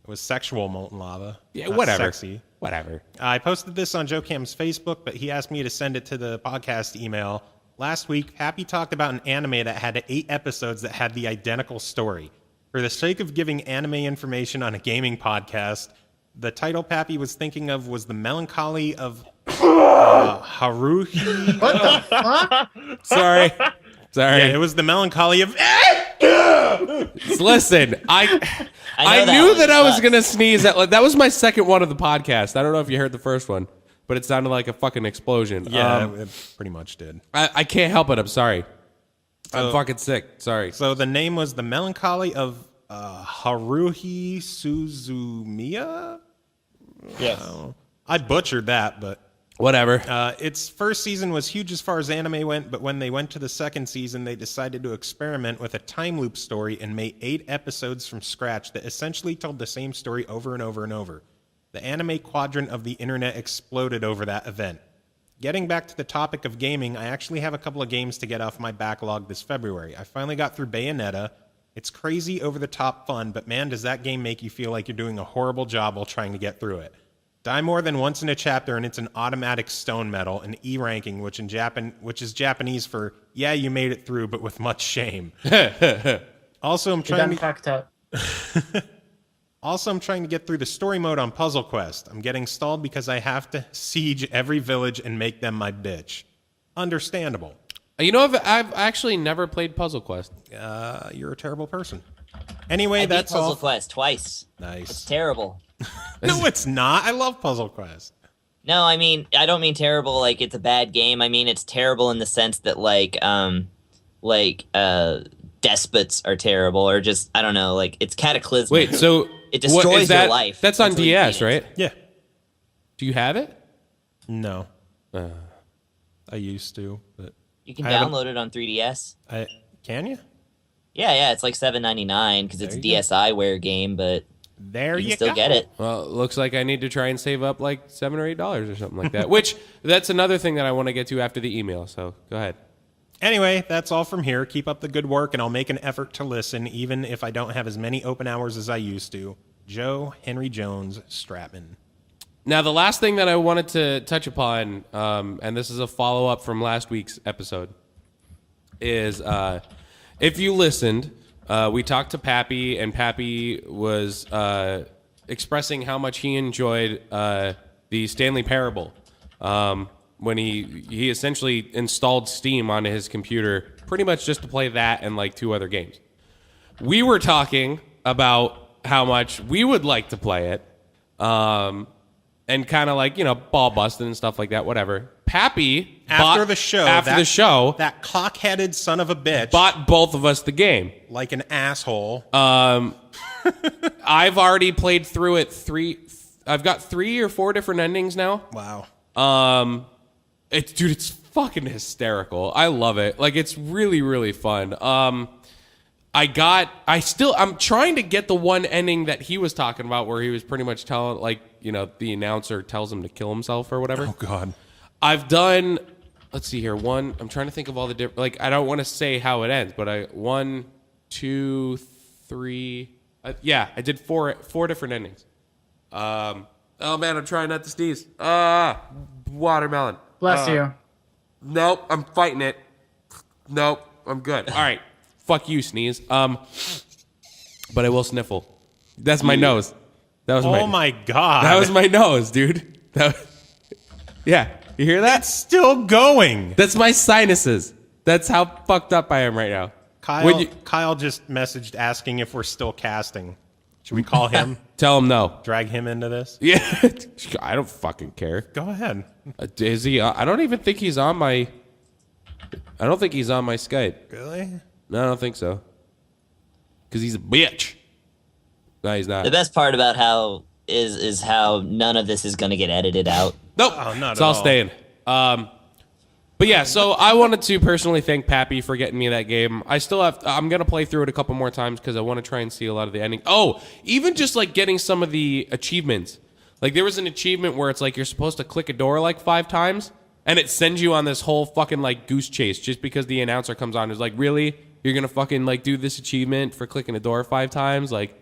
It was Sexual Molten Lava. Yeah, not whatever. Sexy. Whatever. I posted this on Joe Cam's Facebook, but he asked me to send it to the podcast email. Last week, Pappy talked about an anime that had 8 episodes that had the identical story. For the sake of giving anime information on a gaming podcast, the title Pappy was thinking of was The Melancholy of Haruhi. What the fuck? Sorry. Yeah, it was The Melancholy of... Listen, I knew that I was going to sneeze. That was my second one of the podcast. I don't know if you heard the first one, but it sounded like a fucking explosion. Yeah, it pretty much did. I can't help it. I'm sorry. I'm fucking sick. Sorry. So the name was The Melancholy of Haruhi Suzumiya? Yes. I butchered that, but... Whatever. Its first season was huge as far as anime went, but when they went to the second season, they decided to experiment with a time loop story and made 8 episodes from scratch that essentially told the same story over and over and over. The anime quadrant of the internet exploded over that event. Getting back to the topic of gaming, I actually have a couple of games to get off my backlog this February. I finally got through Bayonetta. It's crazy over-the-top fun, but man, does that game make you feel like you're doing a horrible job while trying to get through it. Die more than once in a chapter, and it's an automatic stone medal, an E ranking, which is Japanese for "yeah, you made it through, but with much shame." Also, I'm trying to get through the story mode on Puzzle Quest. I'm getting stalled because I have to siege every village and make them my bitch. Understandable. You know, I've actually never played Puzzle Quest. You're a terrible person. Anyway, I that's beat Puzzle all. Quest twice. Nice. It's terrible. No, it's not. I love Puzzle Quest. No, I mean, I don't mean terrible like it's a bad game. I mean it's terrible in the sense that despots are terrible, or just I don't know, like it's cataclysmic. Wait, so it destroys your life. That's on until you DS, beat it. right? Yeah. Do you have it? No. I used to, but You can I haven't- download it on 3DS. Can you? Yeah, it's like $7.99 because it's a There you go. DSiWare game, but There you you can still go. get it. Well, it looks like I need to try and save up like $7 or $8 or something like that. Which that's another thing that I want to get to after the email. So go ahead. Anyway, that's all from here. Keep up the good work, and I'll make an effort to listen, even if I don't have as many open hours as I used to. Joe Henry Jones Stratman. Now, the last thing that I wanted to touch upon, and this is a follow up from last week's episode, is if you listened, we talked to Pappy, and Pappy was expressing how much he enjoyed the Stanley Parable when he essentially installed Steam onto his computer pretty much just to play that and like 2 other games. We were talking about how much we would like to play it and kind of like, ball busting and stuff like that, whatever. Pappy After the show, that cock-headed son of a bitch bought both of us the game. like an asshole. I've already played through it I've got 3 or 4 different endings now. Wow. It's fucking hysterical. I love it. Like, it's really, really fun. I'm trying to get the one ending that he was talking about where he was pretty much telling, like, the announcer tells him to kill himself or whatever. Oh, God. I've done, let's see here. I'm trying to think of all the different, like, I don't want to say how it ends, but 1, 2, 3. I did four different endings. Oh man, I'm trying not to sneeze. Watermelon. Bless you. Nope, I'm fighting it. Nope, I'm good. All right, fuck you, sneeze. But I will sniffle. That's my nose. That was Oh my god. That was my nose, dude. Yeah, you hear that? It's still going. That's my sinuses. That's how fucked up I am right now. Kyle just messaged asking if we're still casting. Should we call him? Tell him no. Drag him into this? Yeah, I don't fucking care. Go ahead. Is he? I don't even think he's on my. I don't think he's on my Skype. Really? No, I don't think so. Because he's a bitch. No, he's not. The best part about how is how none of this is going to get edited out. Nope. Oh, not it's at all all. staying. But yeah, so I wanted to personally thank Pappy for getting me that game. I'm going to play through it a couple more times because I want to try and see a lot of the ending. Oh, even just like getting some of the achievements. Like there was an achievement where it's like you're supposed to click a door like 5 times and it sends you on this whole fucking like goose chase just because the announcer comes on. It's like, really? You're going to fucking like do this achievement for clicking a door 5 times? Like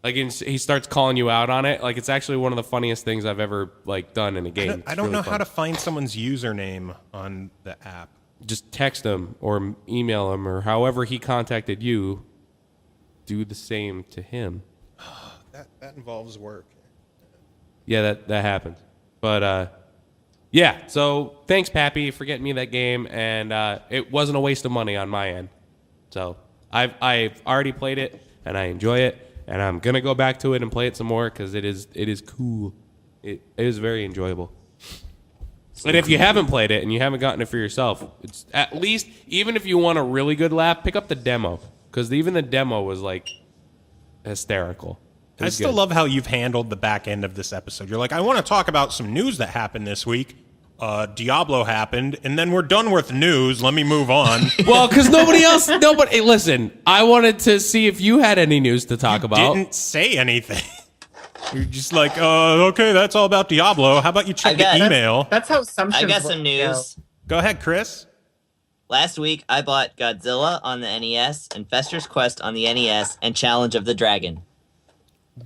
he starts calling you out on it. Like it's actually one of the funniest things I've ever like done in a game. I don't know how to find someone's username on the app. Just text him or email him or however he contacted you. Do the same to him. That involves work. Yeah, that happens. But yeah. So thanks, Pappy, for getting me that game, and it wasn't a waste of money on my end. So I've already played it and I enjoy it. And I'm gonna go back to it and play it some more because it is cool. It is very enjoyable. And if you haven't played it and you haven't gotten it for yourself, it's at least even if you want a really good laugh, pick up the demo because even the demo was like hysterical. I still love how you've handled the back end of this episode. You're like, I want to talk about some news that happened this week. Diablo happened, and then we're done with news. Let me move on. Well, because hey, listen, I wanted to see if you had any news to talk about. Didn't say anything. You're just like, okay, that's all about Diablo. How about you check the email? That's how assumptions I got work. some news. Go ahead, Chris. Last week, I bought Godzilla on the NES and Fester's Quest on the NES and Challenge of the Dragon.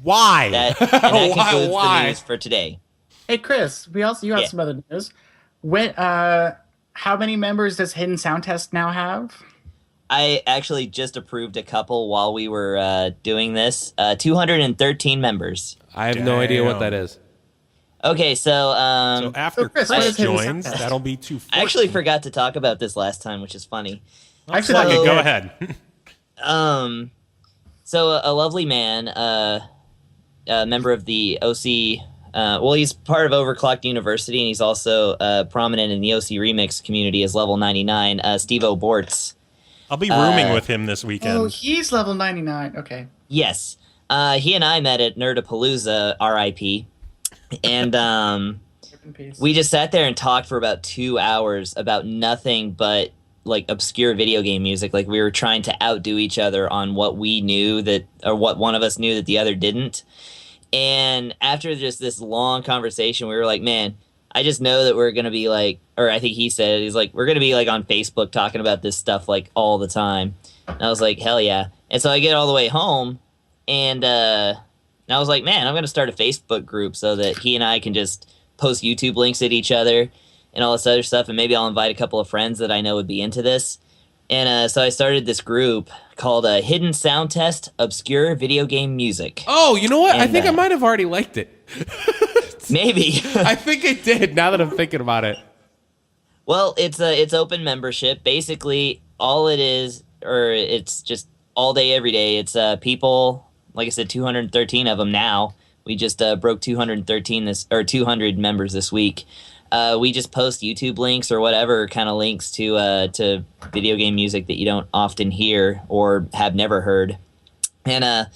Why? And that concludes Why? the news for today. Hey, Chris, you have some other news. How many members does Hidden Sound Test now have? I actually just approved a couple while we were doing this. 213 members. I have no idea what that is. Okay, so So after Chris, what Chris is Hidden joins, Sound Test? that'll be 214. I actually forgot to talk about this last time, which is funny. Actually, Fuck it, So- go ahead. So a lovely man, a member of the OC. Well, he's part of Overclocked University, and he's also prominent in the OC Remix community as Level 99. Steve O'Bortz. I'll be rooming with him this weekend. Oh, he's level 99. Okay. Yes, he and I met at Nerdapalooza, RIP, and Rip in peace. we just sat there and talked for about 2 hours about nothing but like obscure video game music. Like we were trying to outdo each other on what we knew or what one of us knew that the other didn't. And after just this long conversation, we were like, man, I just know that we're going to be like, or I think he said, he's like, we're going to be like on Facebook talking about this stuff like all the time. And I was like, hell yeah. And so I get all the way home and I was like, man, I'm going to start a Facebook group so that he and I can just post YouTube links at each other and all this other stuff. And maybe I'll invite a couple of friends that I know would be into this. And so I started this group called Hidden Sound Test Obscure Video Game Music. Oh, you know what? I And, think I might have already liked it. Maybe. I think I did. Now that I'm thinking about it. Well, it's open membership. Basically, all it is, or it's just all day, every day. It's people, like I said, 213 of them now. We just broke 200 members this week. We just post YouTube links or whatever kind of links to video game music that you don't often hear or have never heard, and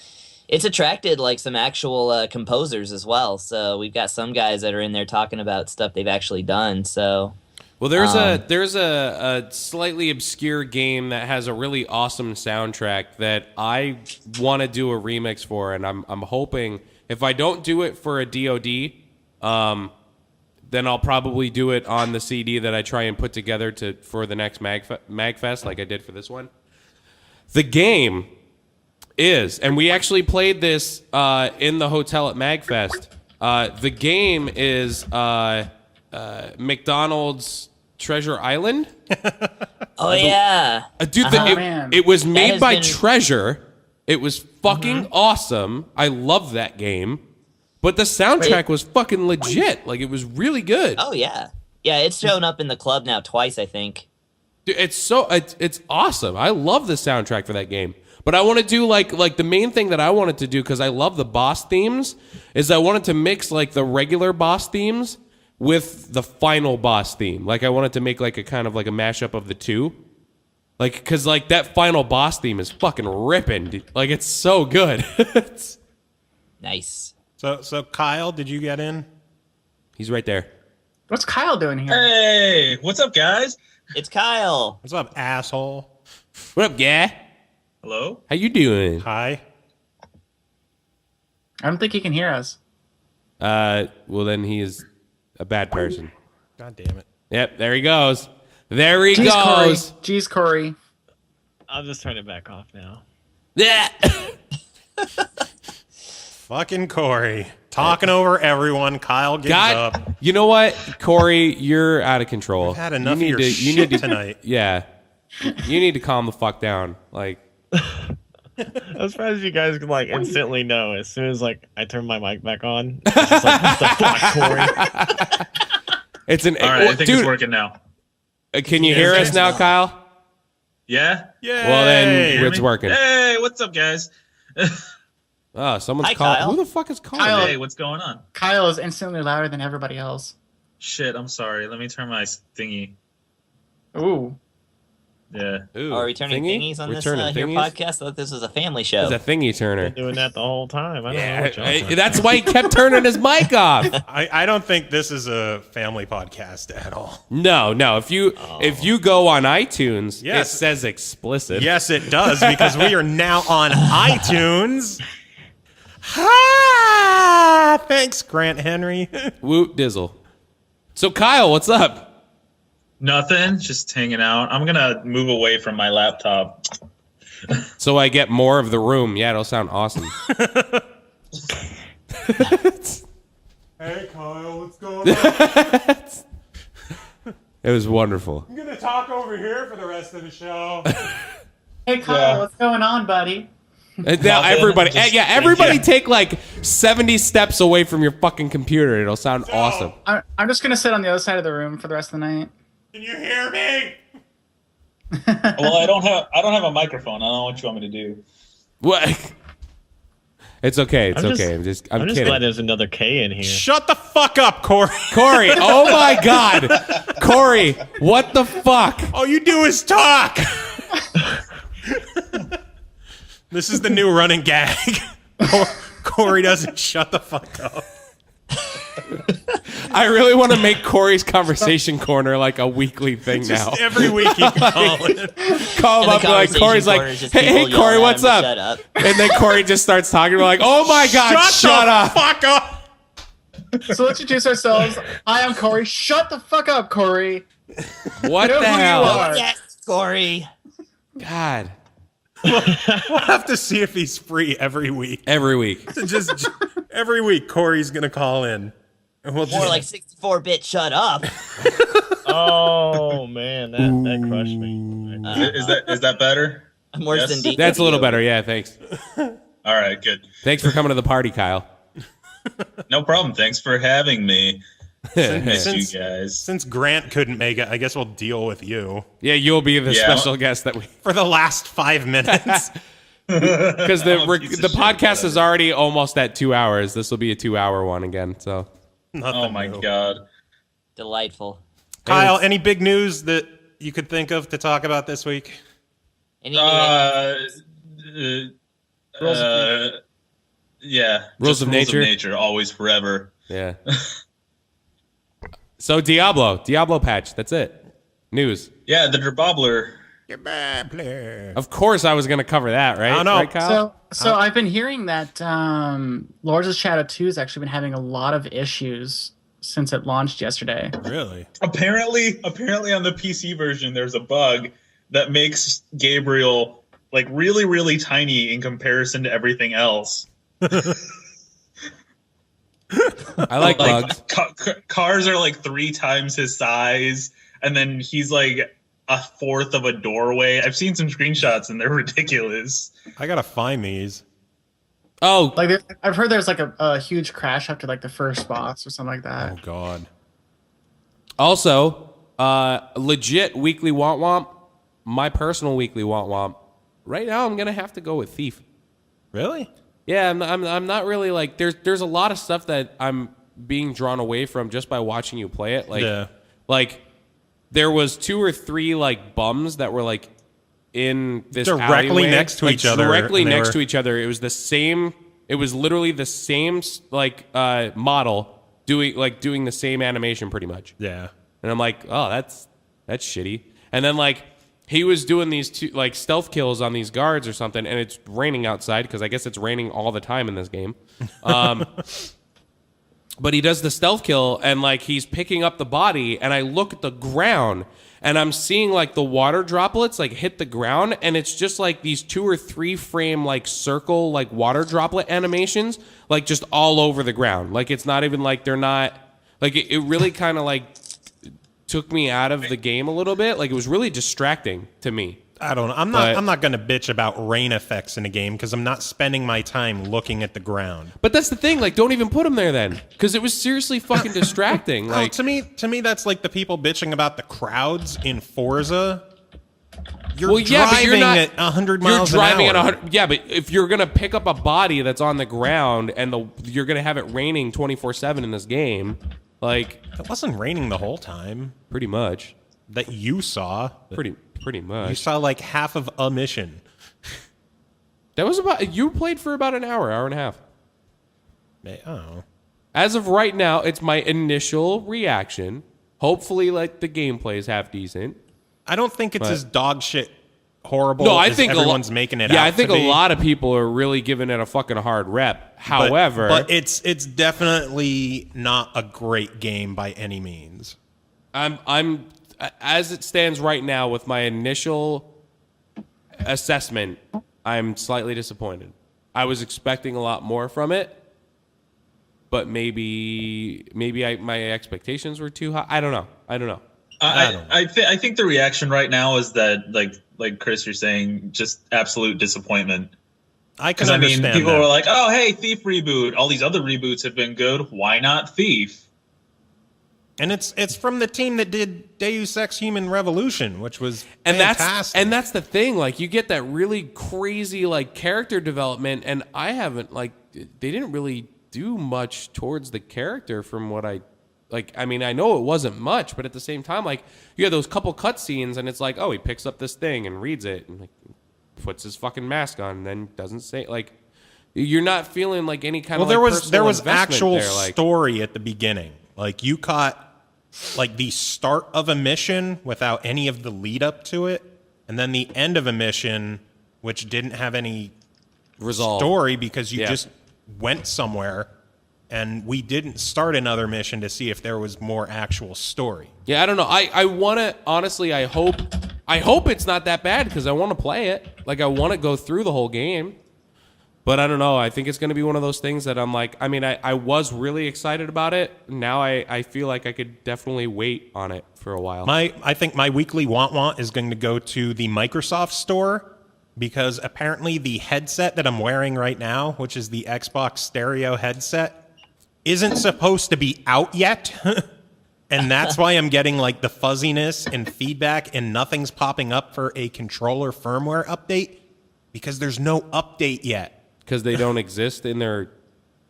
it's attracted like some actual composers as well. So we've got some guys that are in there talking about stuff they've actually done. So. Well, there's a slightly obscure game that has a really awesome soundtrack that I want to do a remix for, and I'm hoping if I don't do it for a DoD, then I'll probably do it on the CD that I try and put together for the next Magfest, like I did for this one. The game is, and we actually played this in the hotel at MagFest. The game is McDonald's Treasure Island. Oh yeah, Dude, man. it was made has by been- Treasure. It was fucking awesome. I love that game. But the soundtrack was fucking legit. Like, it was really good. oh yeah, yeah. It's shown up in the club now twice, I think. Dude, it's awesome. I love the soundtrack for that game. But I want to do like the main thing that I wanted to do, because I love the boss themes, is I wanted to mix like the regular boss themes with the final boss theme. Like, I wanted to make like a kind of like a mashup of the two. Like, because like that final boss theme is fucking ripping, dude. Like, it's so good. Nice. So Kyle, did you get in? He's right there. What's Kyle doing here? Hey, what's up, guys? It's Kyle. What's up, asshole? What up, guy? Hello? How you doing? Hi. I don't think he can hear us. Well, then he is a bad person. God damn it. Yep, there he goes. There he Jeez, Kory. goes. Jeez, Kory. I'll just turn it back off now. Yeah. Fucking Kory. Talking over everyone. Kyle gives up. God, you know what, Kory, you're out of control. I've had enough you need of your to, you shit need to, tonight. Yeah, you need to calm the fuck down. Like, I'm surprised you guys could like instantly know as soon as like I turn my mic back on. It's just like, what the fuck, Kory? it's an All right, I think dude. it's working now. Can you hear us now, Kyle? Yeah? Yay! Well, then Hear it's me? working. Hey, what's up, guys? Oh, someone's Hi, calling. Kyle. Who the fuck is calling? Kyle. Hey, what's going on? Kyle is instantly louder than everybody else. Shit, I'm sorry. Let me turn my thingy. Ooh. Yeah. Ooh, Are we turning thingy? thingies on We're this turning here thingies? podcast? I thought this was a family show. It's a thingy turner. Been doing that the whole time. I don't know what y'all Yeah, talking that's why he kept turning his mic off. I don't think this is a family podcast at all. No. If you go on iTunes, Yes. it says explicit. Yes, it does, because we are now on iTunes. Ha! Thanks, Grant Henry. Woot dizzle. So Kyle, what's up? Nothing. Just hanging out. I'm going to move away from my laptop. So I get more of the room. Yeah, it'll sound awesome. Hey, Kyle, what's going on? It was wonderful. I'm gonna talk over here for the rest of the show. Hey, Kyle, Yeah. what's going on, buddy? And now Nothing, everybody, just everybody thinking. take like 70 steps away from your fucking computer. It'll sound awesome. I'm just gonna sit on the other side of the room for the rest of the night. Can you hear me? Well, I don't have a microphone. I don't know what you want me to do. What? It's okay. It's I'm just- okay. I'm I'm just kidding. glad there's another K in here. Shut the fuck up, Kory. Kory, oh my God. Kory, what the fuck? All you do is talk. This is the new running gag. Kory doesn't shut the fuck up. I really want to make Kory's conversation corner like a weekly thing now. Just every week you can call it. Call him And up the and like conversation Kory's like, corner is just hey people yelling Kory, at what's him to up? Shut up. And then Kory just starts talking. We're like, oh my God, shut the up. fuck up. So let's introduce ourselves. Hi, I'm Kory. Shut the fuck up, Kory. What Know the who you hell? are. Yes, Kory. God. We'll have to see if he's free every week. Every week. Just every week, Kory's gonna call in, and we'll More just like 64-bit shut up. Oh man, that crushed me. Is that better? Worse Yes. than D. That's a little better. Yeah, thanks. All right, good. Thanks for coming to the party, Kyle. No problem. Thanks for having me. Missed Since- you guys. since Grant couldn't make it, I guess we'll deal with you Yeah, you'll be the Yeah. special guest that we for the last 5 minutes. because I'm a piece the of shit, podcast is whatever. already almost at 2 hours. This will be a 2-hour one again. So Nothing Oh my new. god. Delightful. Kyle, any big news that you could think of to talk about this week? Any Yeah. Rules just of nature? always, forever. yeah. So Diablo patch. That's it. News. Yeah, the Derbobbler. Of course, I was going to cover that, right? I don't know. Right, Kyle? So I've been hearing that Lords of Shadow 2 has actually been having a lot of issues since it launched yesterday. Really? Apparently on the PC version, there's a bug that makes Gabriel like really, really tiny in comparison to everything else. I like bugs. Cars are like 3 times his size, and then he's like a fourth of a doorway. I've seen some screenshots and they're ridiculous. I gotta find these. Oh, Like I've heard there's like a huge crash after like the first boss or something like that. Oh God. also, legit weekly womp womp. My personal weekly womp womp. Right now, I'm gonna have to go with Thief. Really? Yeah, I'm not really like there's a lot of stuff that I'm being drawn away from just by watching you play it. Like Yeah. like there was 2 or 3 like bums that were like in this Directly alleyway, next to like, each other, Directly and they next were- to each other. It was the same. It was literally the same like model doing the same animation pretty much. Yeah. And I'm like, oh, that's shitty. And then like he was doing these 2 like stealth kills on these guards or something, and it's raining outside because I guess it's raining all the time in this game. But he does the stealth kill, and like he's picking up the body, and I look at the ground, and I'm seeing like the water droplets like hit the ground, and it's just like these 2 or 3 frame like circle like water droplet animations like just all over the ground. Like it's not even like they're not like it really kind of like took me out of the game a little bit. Like it was really distracting to me. I don't know. I'm not going to bitch about rain effects in a game because I'm not spending my time looking at the ground. But that's the thing. Like, don't even put them there then, because it was seriously fucking distracting. Oh, Like to me, that's like the people bitching about the crowds in Forza. You're well, yeah, but driving you're not, at 100 miles You're driving an hour. at 100. Yeah, but if you're gonna pick up a body that's on the ground and you're gonna have it raining 24/7 in this game, like It wasn't raining the whole time pretty much, that you saw. pretty You much. saw like half of a mission. That was about. You played for about an hour and a half. Oh. As of right now, it's my initial reaction. Hopefully, like the gameplay is half decent. I don't think it's But- as dog shit horrible No, I as think everyone's making it out Yeah, I think to be. a lot of people are really giving it a fucking hard rep. However, but it's definitely not a great game by any means. I'm as it stands right now with my initial assessment, I'm slightly disappointed. I was expecting a lot more from it, but maybe my expectations were too high. I don't know. I think the reaction right now is that like Chris, you're saying, just absolute disappointment. I can Because I mean, understand people that. were like, "Oh, hey, Thief reboot. All these other reboots have been good. Why not Thief?" And it's from the team that did Deus Ex Human Revolution, which was And fantastic. that's the thing. Like you get that really crazy like character development, and I haven't like they didn't really do much towards the character from what I like. I mean, I know it wasn't much, but at the same time, like you have those couple cutscenes, and it's like, oh, he picks up this thing and reads it, and like puts his fucking mask on, and then doesn't say like. You're not feeling like any kind well, of there like, was personal investment actual there, like, story at the beginning. Like you caught like the start of a mission without any of the lead up to it, and then the end of a mission which didn't have any resolve. story because you Yeah. just went somewhere, and we didn't start another mission to see if there was more actual story. Yeah, I don't know. I want to honestly. I hope it's not that bad because I want to play it. Like I want to go through the whole game. But I don't know. I think it's going to be one of those things that I'm like, I mean, I was really excited about it. Now I feel like I could definitely wait on it for a while. I think my weekly want is going to go to the Microsoft store because apparently the headset that I'm wearing right now, which is the Xbox stereo headset, isn't supposed to be out yet. And that's why I'm getting like the fuzziness and feedback and nothing's popping up for a controller firmware update because there's no update yet. Because they don't exist in their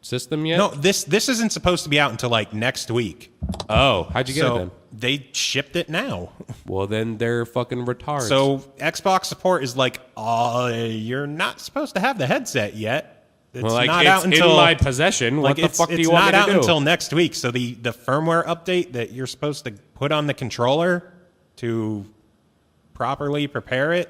system yet? No, this isn't supposed to be out until like next week. Oh, how'd you get So it then? they shipped it now. Well, then they're fucking retards. So Xbox support is like, you're not supposed to have the headset yet. It's well, like, not it's out until in my possession. What the fuck do you want me It's not to out do? until next week. So the firmware update that you're supposed to put on the controller to properly prepare it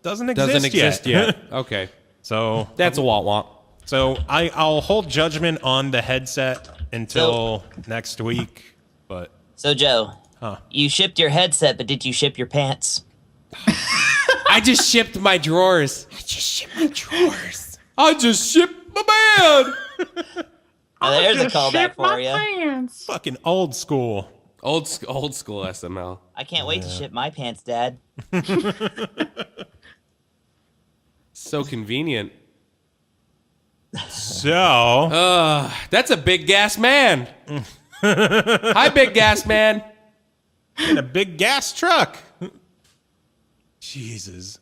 doesn't exist yet. Okay. So That's a want. So I'll hold judgment on the headset until next week. But So Joe, you shipped your headset, but did you ship your pants? I just shipped my drawers. I just shipped my drawers. I just shipped my band. Oh, there's a callback for you. Pants. Fucking old school. Old school SML. I can't wait to ship my pants, Dad. So convenient. So, That's a big gas man. Hi, big gas man. in a big gas truck. Jesus.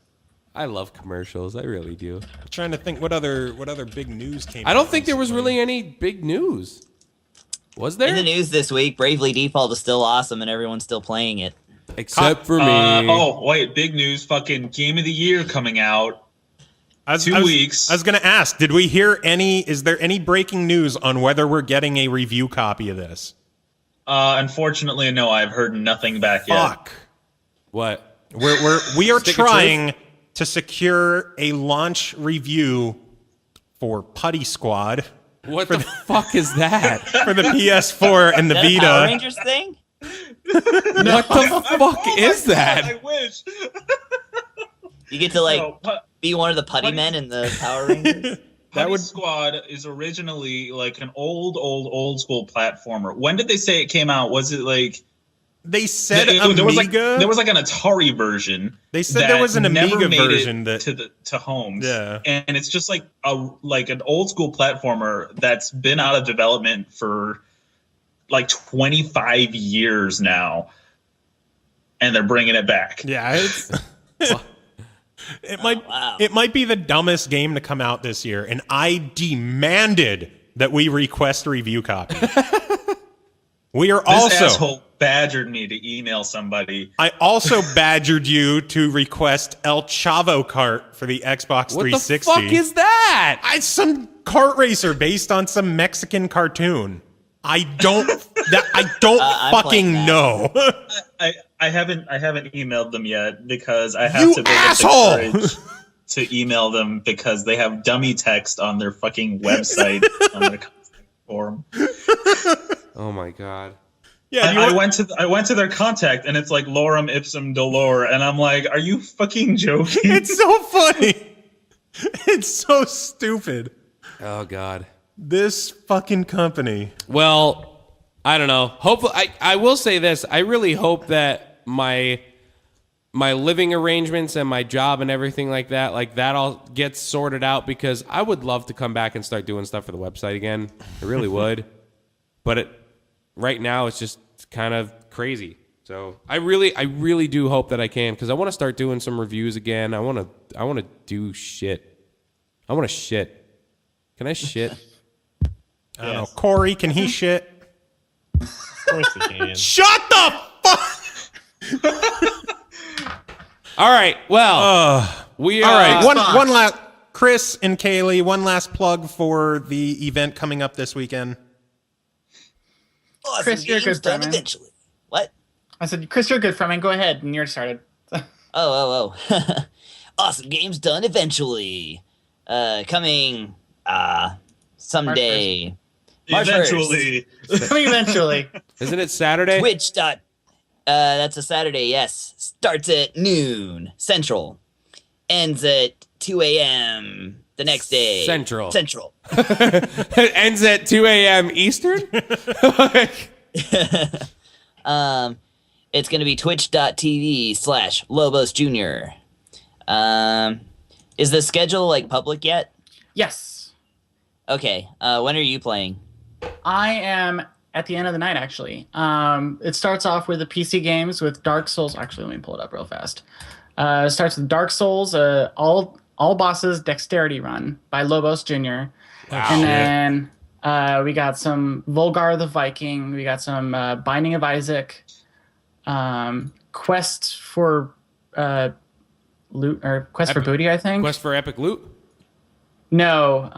I love commercials. I really do. I'm trying to think what other big news came. I don't out think there was recently. really any big news. Was In there? the news this week, Bravely Default is still awesome and everyone's still playing it. Except for me. Oh, wait, big news. Fucking Game of the Year coming out. 2 weeks. I was going to ask, did we hear is there any breaking news on whether we're getting a review copy of this? Unfortunately, no, I've heard nothing back yet. Fuck. What? We are Stick of trying to secure a launch review for Putty Squad What the fuck is that? for the PS4 and the Is that a Power Vita. Rangers thing? What the fuck is I that? wish. You get to like No, be one of the putty Putty- men in the Power Rangers. Putty Squad is originally like an old school platformer. When did they say it came out? Was it like They said there was like Amiga. there was like an Atari version. They said there was an never Amiga made it version that to homes. Yeah. And it's just like an old school platformer that's been out of development for like 25 years now, and they're bringing it back. Yeah, it's Wow. it might be the dumbest game to come out this year, and I demanded that we request a review copy. We are This also asshole badgered me to email somebody. I also badgered you to request El Chavo kart for the Xbox What the 360. fuck is that? It's some kart racer based on some Mexican cartoon. I don't I'm fucking playing that. know. I haven't emailed them yet because I have You to build up asshole! the courage to email them because they have dummy text on their fucking website on their contact form. Oh my god. Yeah, I went to their contact and it's like lorem ipsum dolor, and I'm like, are you fucking joking? it's so funny. It's so stupid. Oh god. This fucking company. Well, I don't know. Hopefully, I will say this. I really hope that my living arrangements and my job and everything like that all gets sorted out, because I would love to come back and start doing stuff for the website again. I really would. But right now it's just kind of crazy. So I really do hope that I can, because I want to start doing some reviews again. I want to do shit. I want to shit. Can I shit? I don't know. Kory, can he shit? Of course he can. Shut the fuck! All right. Well, we are. All right, Response. one last. Chris and Kaylee, one last plug for the event coming up this weekend. Awesome Chris, you're games good, done Brennan. eventually. What? I said, Chris, you're good for me. Go ahead, and you're started. Oh. Awesome games done eventually. Coming someday. March 1st. Eventually. Coming eventually. Isn't it Saturday? Twitch. That's a Saturday, yes. Starts at noon Central. Ends at 2 a.m. the next day. Central. Central. Ends at 2 a.m. Eastern? It's going to be twitch.tv/Lobos Jr. Is the schedule like public yet? Yes. Okay. When are you playing? I am at the end of the night, actually. It starts off with the PC games with Dark Souls. Actually, let me pull it up real fast. It starts with Dark Souls, all bosses dexterity run by Lobos Jr. And then we got some Volgar the Viking. We got some Binding of Isaac. Quest for loot, or Quest for Booty, I think. Quest for Epic Loot? No.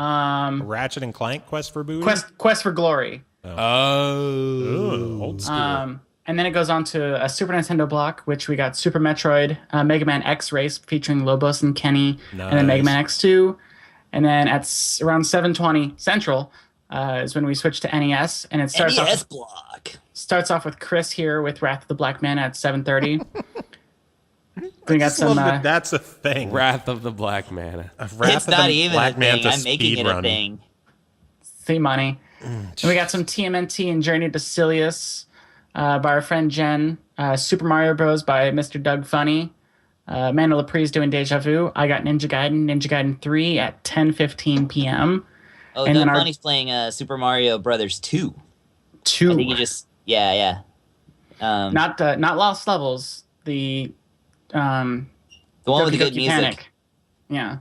Ratchet and Clank Quest for Booty? Quest for Glory. Ooh, old school. And then it goes on to a Super Nintendo block, which we got Super Metroid, Mega Man X Race featuring Lobos and Kenny, and then Mega Man X2. And then at around 7:20 Central is when we switch to NES, and it starts NES off block. starts off with Chris here with Wrath of the Black Man at 7:30. We got Just love some. that that's a thing. Wrath of the Black Mana. Wrath It's of not the even Black a Man thing. to I'm making it a speedrun. thing. See money. And we got some TMNT and Journey to Silius by our friend Jen. Super Mario Bros. By Mr. Doug Funny. Amanda Lepre's doing Deja Vu. I got Ninja Gaiden 3 at 10:15 p.m. Oh, And Doug then Funny's playing Super Mario Brothers 2. 2. I think he just yeah. Not Lost Levels. The The one with the Doki good Doki music. Panic. Yeah.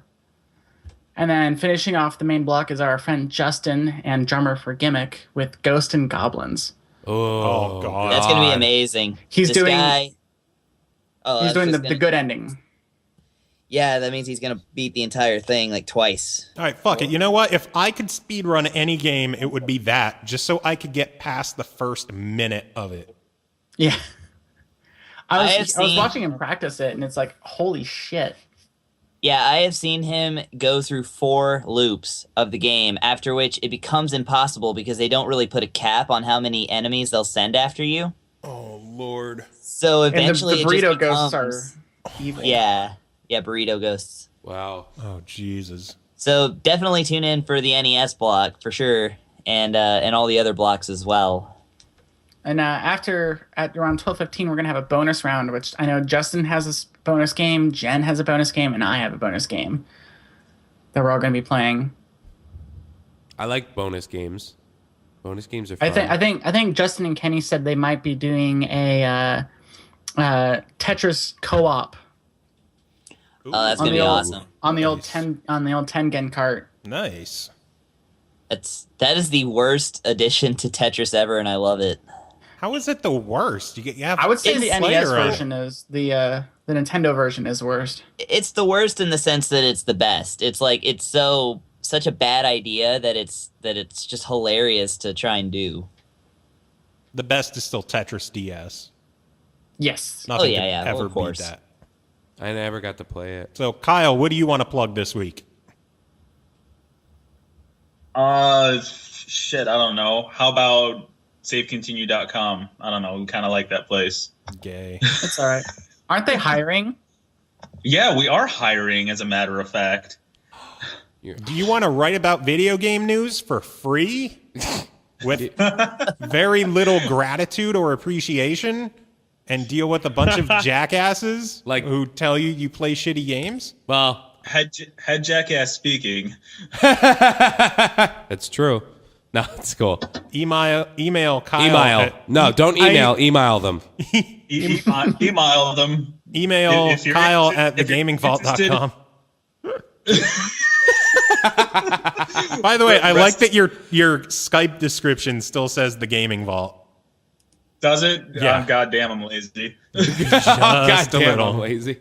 And then finishing off the main block is our friend Justin and drummer for Gimmick with Ghost and Goblins. Oh, God. That's gonna be amazing. He's This doing- guy. Oh, He's that's doing just the gonna- good ending. Yeah, that means he's gonna beat the entire thing like twice. All right, fuck it. You know what? If I could speedrun any game, it would be that, just so I could get past the first minute of it. Yeah. I have was seen- watching him practice it, and it's like, holy shit. Yeah, I have seen him go through 4 loops of the game, after which it becomes impossible because they don't really put a cap on how many enemies they'll send after you. Oh, Lord. So And eventually the it burrito just ghosts becomes, are evil. Yeah, burrito ghosts. Wow. Oh, Jesus. So definitely tune in for the NES block for sure, and all the other blocks as well. And at around 12:15, we're gonna have a bonus round, which I know Justin has a bonus game, Jen has a bonus game, and I have a bonus game that we're all gonna be playing. I like bonus games. Bonus games are fun. I think Justin and Kenny said they might be doing a Tetris co-op Oh, that's on gonna be the old awesome. on the old Nice. 10 gen cart. Nice. That is the worst addition to Tetris ever, and I love it. How is it the worst? You have I would say the It's NES player- version is the Nintendo version is worst. It's the worst in the sense that it's the best. It's like it's such a bad idea that it's just hilarious to try and do. The best is still Tetris DS. Yes. Nothing yeah, could yeah, well, ever of beat course. that. I never got to play it. So, Kyle, what do you want to plug this week? Shit, I don't know. How about SaveContinue.com? I don't know. We kind of like that place. Gay. It's all right. Aren't they hiring? Yeah, we are hiring, as a matter of fact. Do you want to write about video game news for free? With very little gratitude or appreciation? And deal with a bunch of jackasses who tell you play shitty games? Well, Head jackass speaking. it's true. No, it's cool. Email Kyle. Email. No, don't email. Email them. Email them. Email If you're Kyle interested- at if you're thegamingvault.com. By the way, I like that your Skype description still says the Gaming Vault. Does it? Yeah. Goddamn, I'm lazy. Just God a damn, little. I'm lazy.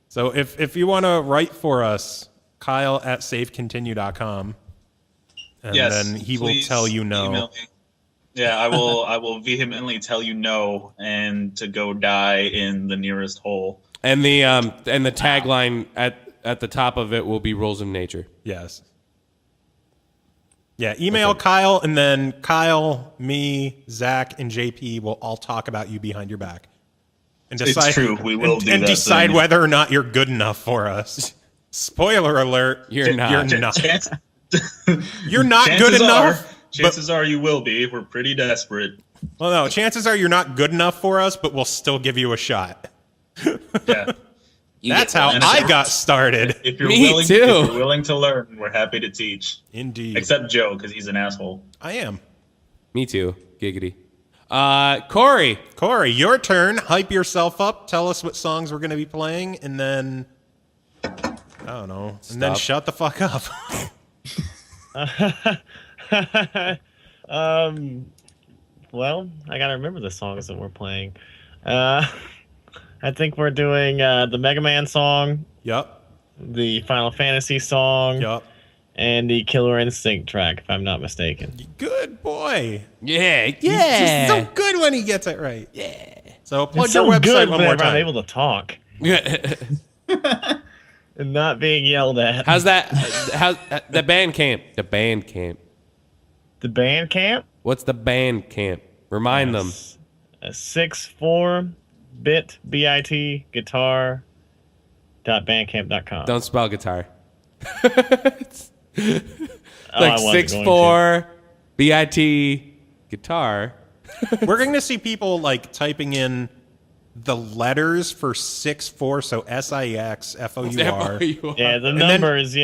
So if you want to write for us, Kyle at safecontinue.com. And Yes, then he will please tell you no. email me. Yeah, I will vehemently tell you no and to go die in the nearest hole. And the tagline at the top of it will be rules of nature. Yes. Yeah, email Kyle, and then Kyle, me, Zach, and JP will all talk about you behind your back. And decide, It's true, we will do and that decide thing. whether or not you're good enough for us. Spoiler alert, You're not. You're not. Chance- You're not good chances enough. Chances are you will be. We're pretty desperate. Well, no, chances are you're not good enough for us, but we'll still give you a shot. Yeah. You That's get how one I shot. got started. If you're Me willing, too. If you're willing to learn, we're happy to teach. Indeed. Except Joe, because he's an asshole. I am. Me too. Giggity. Kory. Kory, your turn. Hype yourself up. Tell us what songs we're going to be playing, and then I don't know. And then Stop. shut the fuck up. Well, I gotta remember the songs that we're playing. I think we're doing the Mega Man song, Yup. the Final Fantasy song, Yup. and the Killer Instinct track, if I'm not mistaken. Good boy. Yeah. He's just so good when he gets it right. Yeah. So plug It's your so website good one more whenever I'm time. able to talk How's and not being yelled at. that? How's the band camp? The band camp. The band camp? What's the band camp? Remind them. A 6/4 bit BIT guitar guitar.bandcamp.com. Don't spell guitar. I Like wasn't 6'4", BIT, guitar. We're going to see people like typing in the letters for 6'4", so SIXFOUR. Yeah, the number is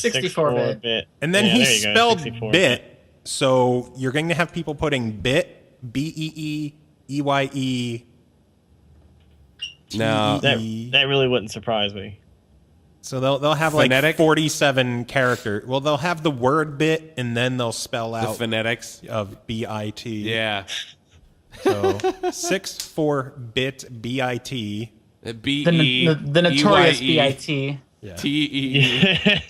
64-bit. And then yeah, he there you go, spelled 64. bit, so you're going to have people putting bit, BEEEYE. No. That really wouldn't surprise me. So they'll have Phonetic? like 47 character. Well, they'll have the word bit, and then they'll spell The out phonetics. of BIT. Yeah. So 64-bit BIT. The notorious BIT. Yeah. TEE.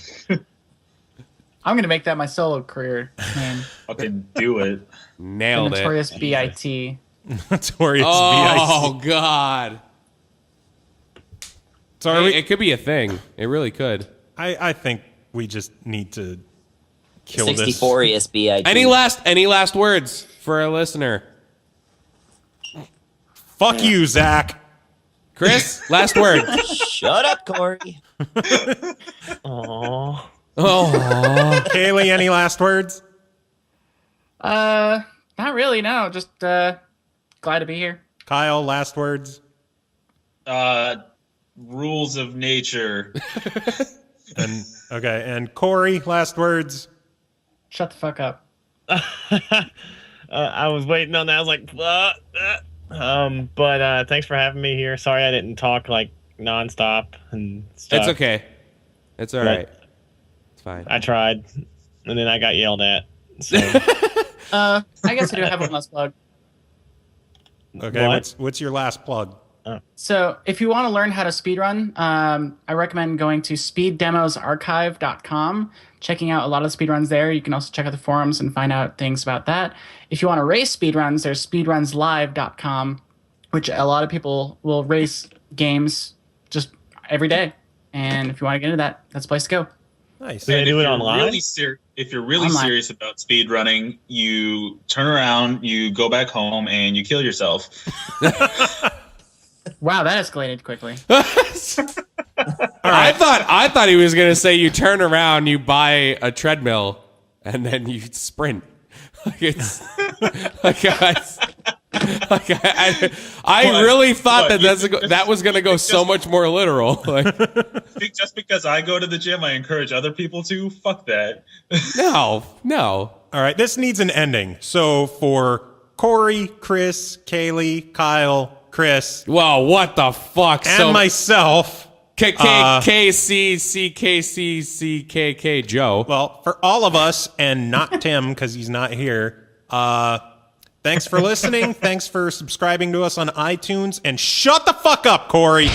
I'm gonna make that my solo career name. Fucking do it. The Nailed it. notorious BIT. Notorious Oh, BIT. God. So are Hey, we, it could be a thing. It really could. I think we just need to kill 64 this. ESBIT. Any last words for a listener? Fuck you, Zach. Chris, last word. Shut up, Kory. Aww. Oh. Kaylee, any last words? Not really. No, just glad to be here. Kyle, last words? Rules of nature. And Kory, last words? Shut the fuck up. I was waiting on that. I was like, but thanks for having me here. Sorry I didn't talk like nonstop and stuff. It's okay. It's all right. It's fine. I tried, and then I got yelled at. So I guess I do have one last plug. Okay, What? what's your last plug? So if you want to learn how to speedrun, I recommend going to speeddemosarchive.com, checking out a lot of the speedruns there. You can also check out the forums and find out things about that. If you want to race speedruns, there's speedrunslive.com, which a lot of people will race games just every day. And if you want to get into that, that's the place to go. Nice. Do they And do if it you're online? if you're really Online. serious about speed running, you turn around, you go back home, and you kill yourself. Wow, that escalated quickly. I thought he was gonna say you turn around, you buy a treadmill, and then you sprint. Like it's I really thought that was gonna go so much more literal. Like Just because I go to the gym, I encourage other people to. Fuck that. no. All right, this needs an ending. So for Kory, Chris, Kaylee, Kyle, Chris, Well, what the fuck? and myself. KKCCKCCKK Joe. Well, for all of us, and not Tim because he's not here. Thanks for listening. Thanks for subscribing to us on iTunes. And shut the fuck up, Kory.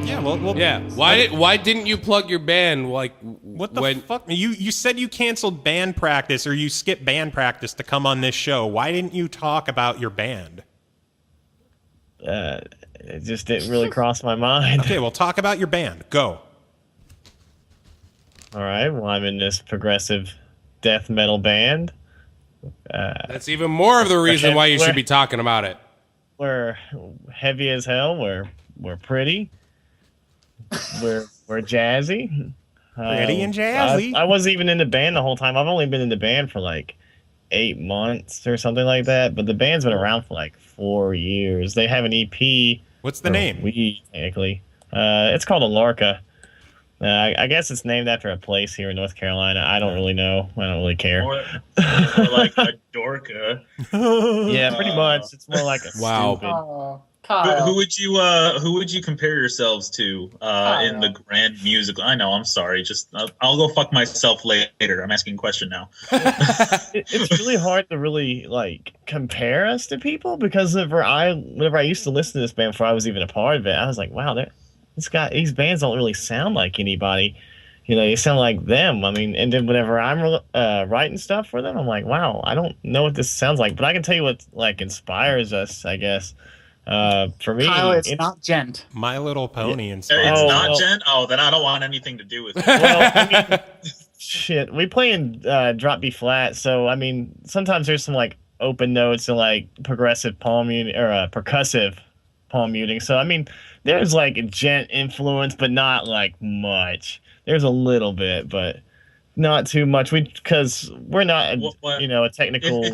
Yeah, well Yeah. Why didn't you plug your band? Like, what the fuck? You said you canceled band practice or you skipped band practice to come on this show. Why didn't you talk about your band? It just didn't really cross my mind. Okay, well, talk about your band. Go. All right. Well, I'm in this progressive death metal band. That's even more of the reason why you should be talking about it. We're heavy as hell. We're pretty. We're jazzy. Pretty and jazzy. I wasn't even in the band the whole time. I've only been in the band for like 8 months or something like that. But the band's been around for like 4 years. They have an EP. What's the name? Technically, it's called a Lorca. I guess it's named after a place here in North Carolina. I don't really know. I don't really care. Or like a Dorka. Yeah, pretty much. It's more like a Wow. stupid. Oh, Kyle. Who would you compare yourselves to in the grand musical? I know. I'm sorry. Just I'll go fuck myself later. I'm asking a question now. It's really hard to really like compare us to people because whenever I used to listen to this band before I was even a part of it, I was like, wow, these bands don't really sound like anybody. You know, they sound like them. I mean, and then whenever I'm writing stuff for them, I'm like, wow, I don't know what this sounds like, but I can tell you what like inspires us, I guess. For me, Kyle, it's not gent. My Little Pony inspired. It's Oh, not well. Jen. Oh, then I don't want anything to do with it. Well, I mean, shit, we play in drop B flat, so I mean, sometimes there's some like open notes and like progressive palm muting or percussive palm muting. So I mean, there's like a gent influence, but not like much. There's a little bit, but not too much. Because we're not, a technical.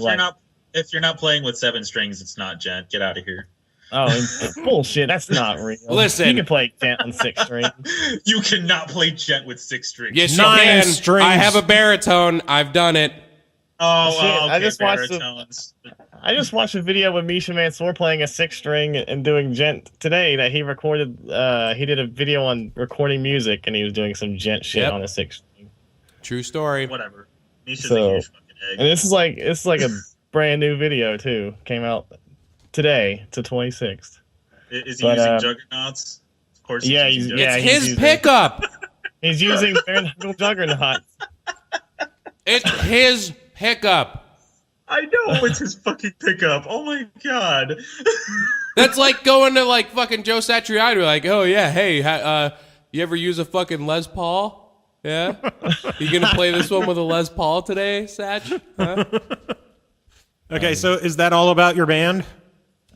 If you're not playing with 7 strings, it's not gent. Get out of here. Oh, bullshit! That's not real. Listen. You can play gent on 6 strings. You cannot play gent with 6 strings. Yes, you 9 can. strings. I have a baritone. I've done it. Oh, Shit, okay, I just watched baritones. I just watched a video with Misha Mansour playing a 6 string and doing gent today that he recorded. He did a video on recording music and he was doing some gent shit Yep. on a 6 string. True story. Whatever. Misha's So- a huge fucking egg. And this is like a brand new video too. Came out today, to 26th. Is he but, using juggernauts? Of course. yeah, he's using he's- yeah, It's juggernauts. his using- pickup. He's using bare knuckle juggernaut. It's his pickup. I know it's his fucking pickup. Oh my god. That's like going to like fucking Joe Satriani, like, oh yeah, hey, you ever use a fucking Les Paul? Yeah, you gonna play this one with a Les Paul today, Satch? Huh? Okay, so is that all about your band?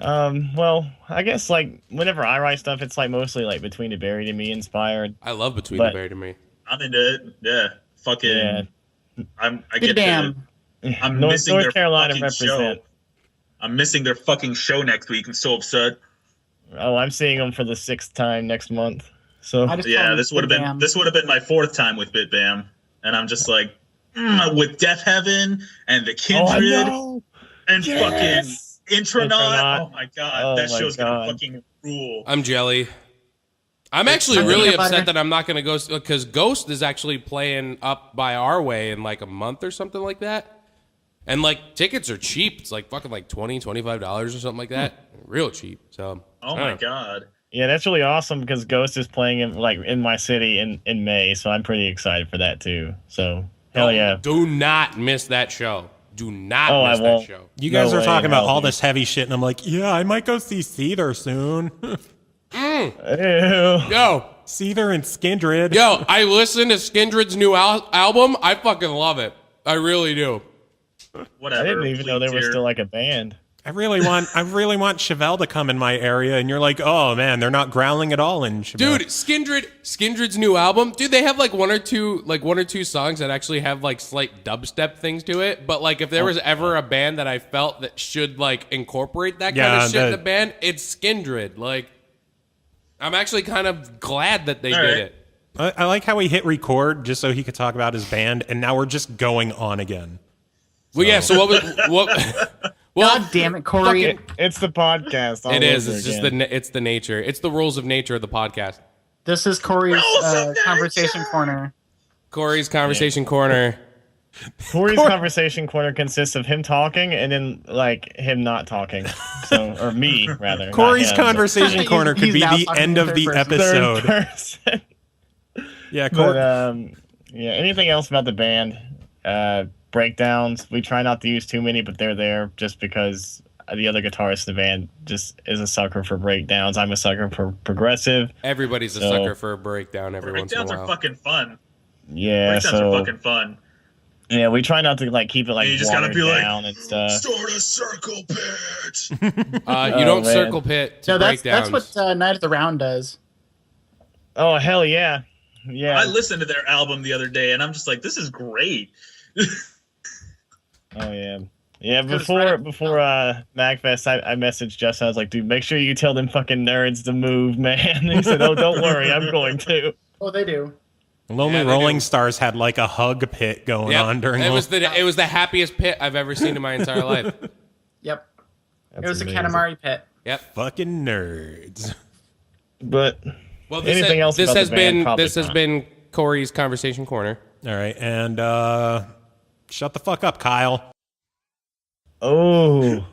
Well, I guess like whenever I write stuff, it's like mostly like Between the Buried and Me inspired. I love Between But- the Buried and Me. I'm into it. Yeah. Fucking. Yeah. I Good get damn. I'm North missing their Carolina fucking represent. show. I'm missing their fucking show next week. I'm so upset. Oh, I'm seeing them for the 6th time next month. So I just Yeah, call this him would have Good been Damn. this would have been my 4th time with Bit Bam, and I'm just like with Death Heaven and the oh, I Kindred know. and Yes! fucking Intronaut. Intronaut. Oh my god, Oh that my show's God. gonna fucking rule. I'm jelly. I'm actually I'm really thinking about upset it. that I'm not gonna go because Ghost is actually playing up by our way in like a month or something like that. And like tickets are cheap. It's like fucking like $20, $25 or something like that. Real cheap. So Oh I my don't know. god. Yeah, that's really awesome because Ghost is playing in my city in May, so I'm pretty excited for that too. So hell yeah. Do not miss that show. Do not Oh, I miss that won't. show. You guys No are way talking in about hell, all dude. this heavy shit, and I'm like, yeah, I might go see Seether soon. Ew. Yo, Seether and Skindred. yo, I listened to Skindred's new album. I fucking love it. I really do. Whatever. I didn't even know they were still like a band. I really want Chevelle to come in my area, and you're like, oh man, they're not growling at all in Chevelle. Dude, Skindred's new album. Dude, they have like one or two songs that actually have like slight dubstep things to it. But like if there was ever a band that I felt that should like incorporate that kind of shit in the band, it's Skindred. Like I'm actually kind of glad that they All did right. it. I like how he hit record just so he could talk about his band, and now we're just going on again. Well, yeah. So what? Well, God damn it, Corey. fucking- It's the podcast. all it is. over It's just again. it's the nature. It's the rules of nature of the podcast. This is Corey's Rules of conversation nature. corner. Corey's conversation corner. Kory's conversation corner consists of him talking and then like him not talking. So, or me rather. Kory's not him, conversation He's- corner could he's be now the talking end in of the third person. third episode. person. Yeah, But yeah. Anything else about the band? Breakdowns. We try not to use too many, but they're there just because the other guitarist in the band just is a sucker for breakdowns. I'm a sucker for progressive. Everybody's a So- sucker for a breakdown every once in a Breakdowns while. are fucking fun. Yeah, Breakdowns so are fucking fun. yeah, we try not to like keep it like You just gotta watered be like, down and stuff. Start a circle pit. You Oh, don't man. circle pit to No, that's breakdowns. what Night at the Round does. Oh hell yeah, yeah. I listened to their album the other day, and I'm just like, this is great. Oh yeah, yeah. Because Before right- Magfest, I messaged Justin. I was like, dude, make sure you tell them fucking nerds to move, man. He said, oh, don't worry, I'm going to. Oh, they do. Lonely Yeah, they Rolling do. Stars had like a hug pit going Yep. on during it was the happiest pit I've ever seen in my entire life. Yep. That's It was amazing. a Katamari pit. Yep. fucking nerds. But Well, anything else? This about has the band? been Probably this has not. been Kory's conversation corner. All right, and shut the fuck up, Kyle. Oh,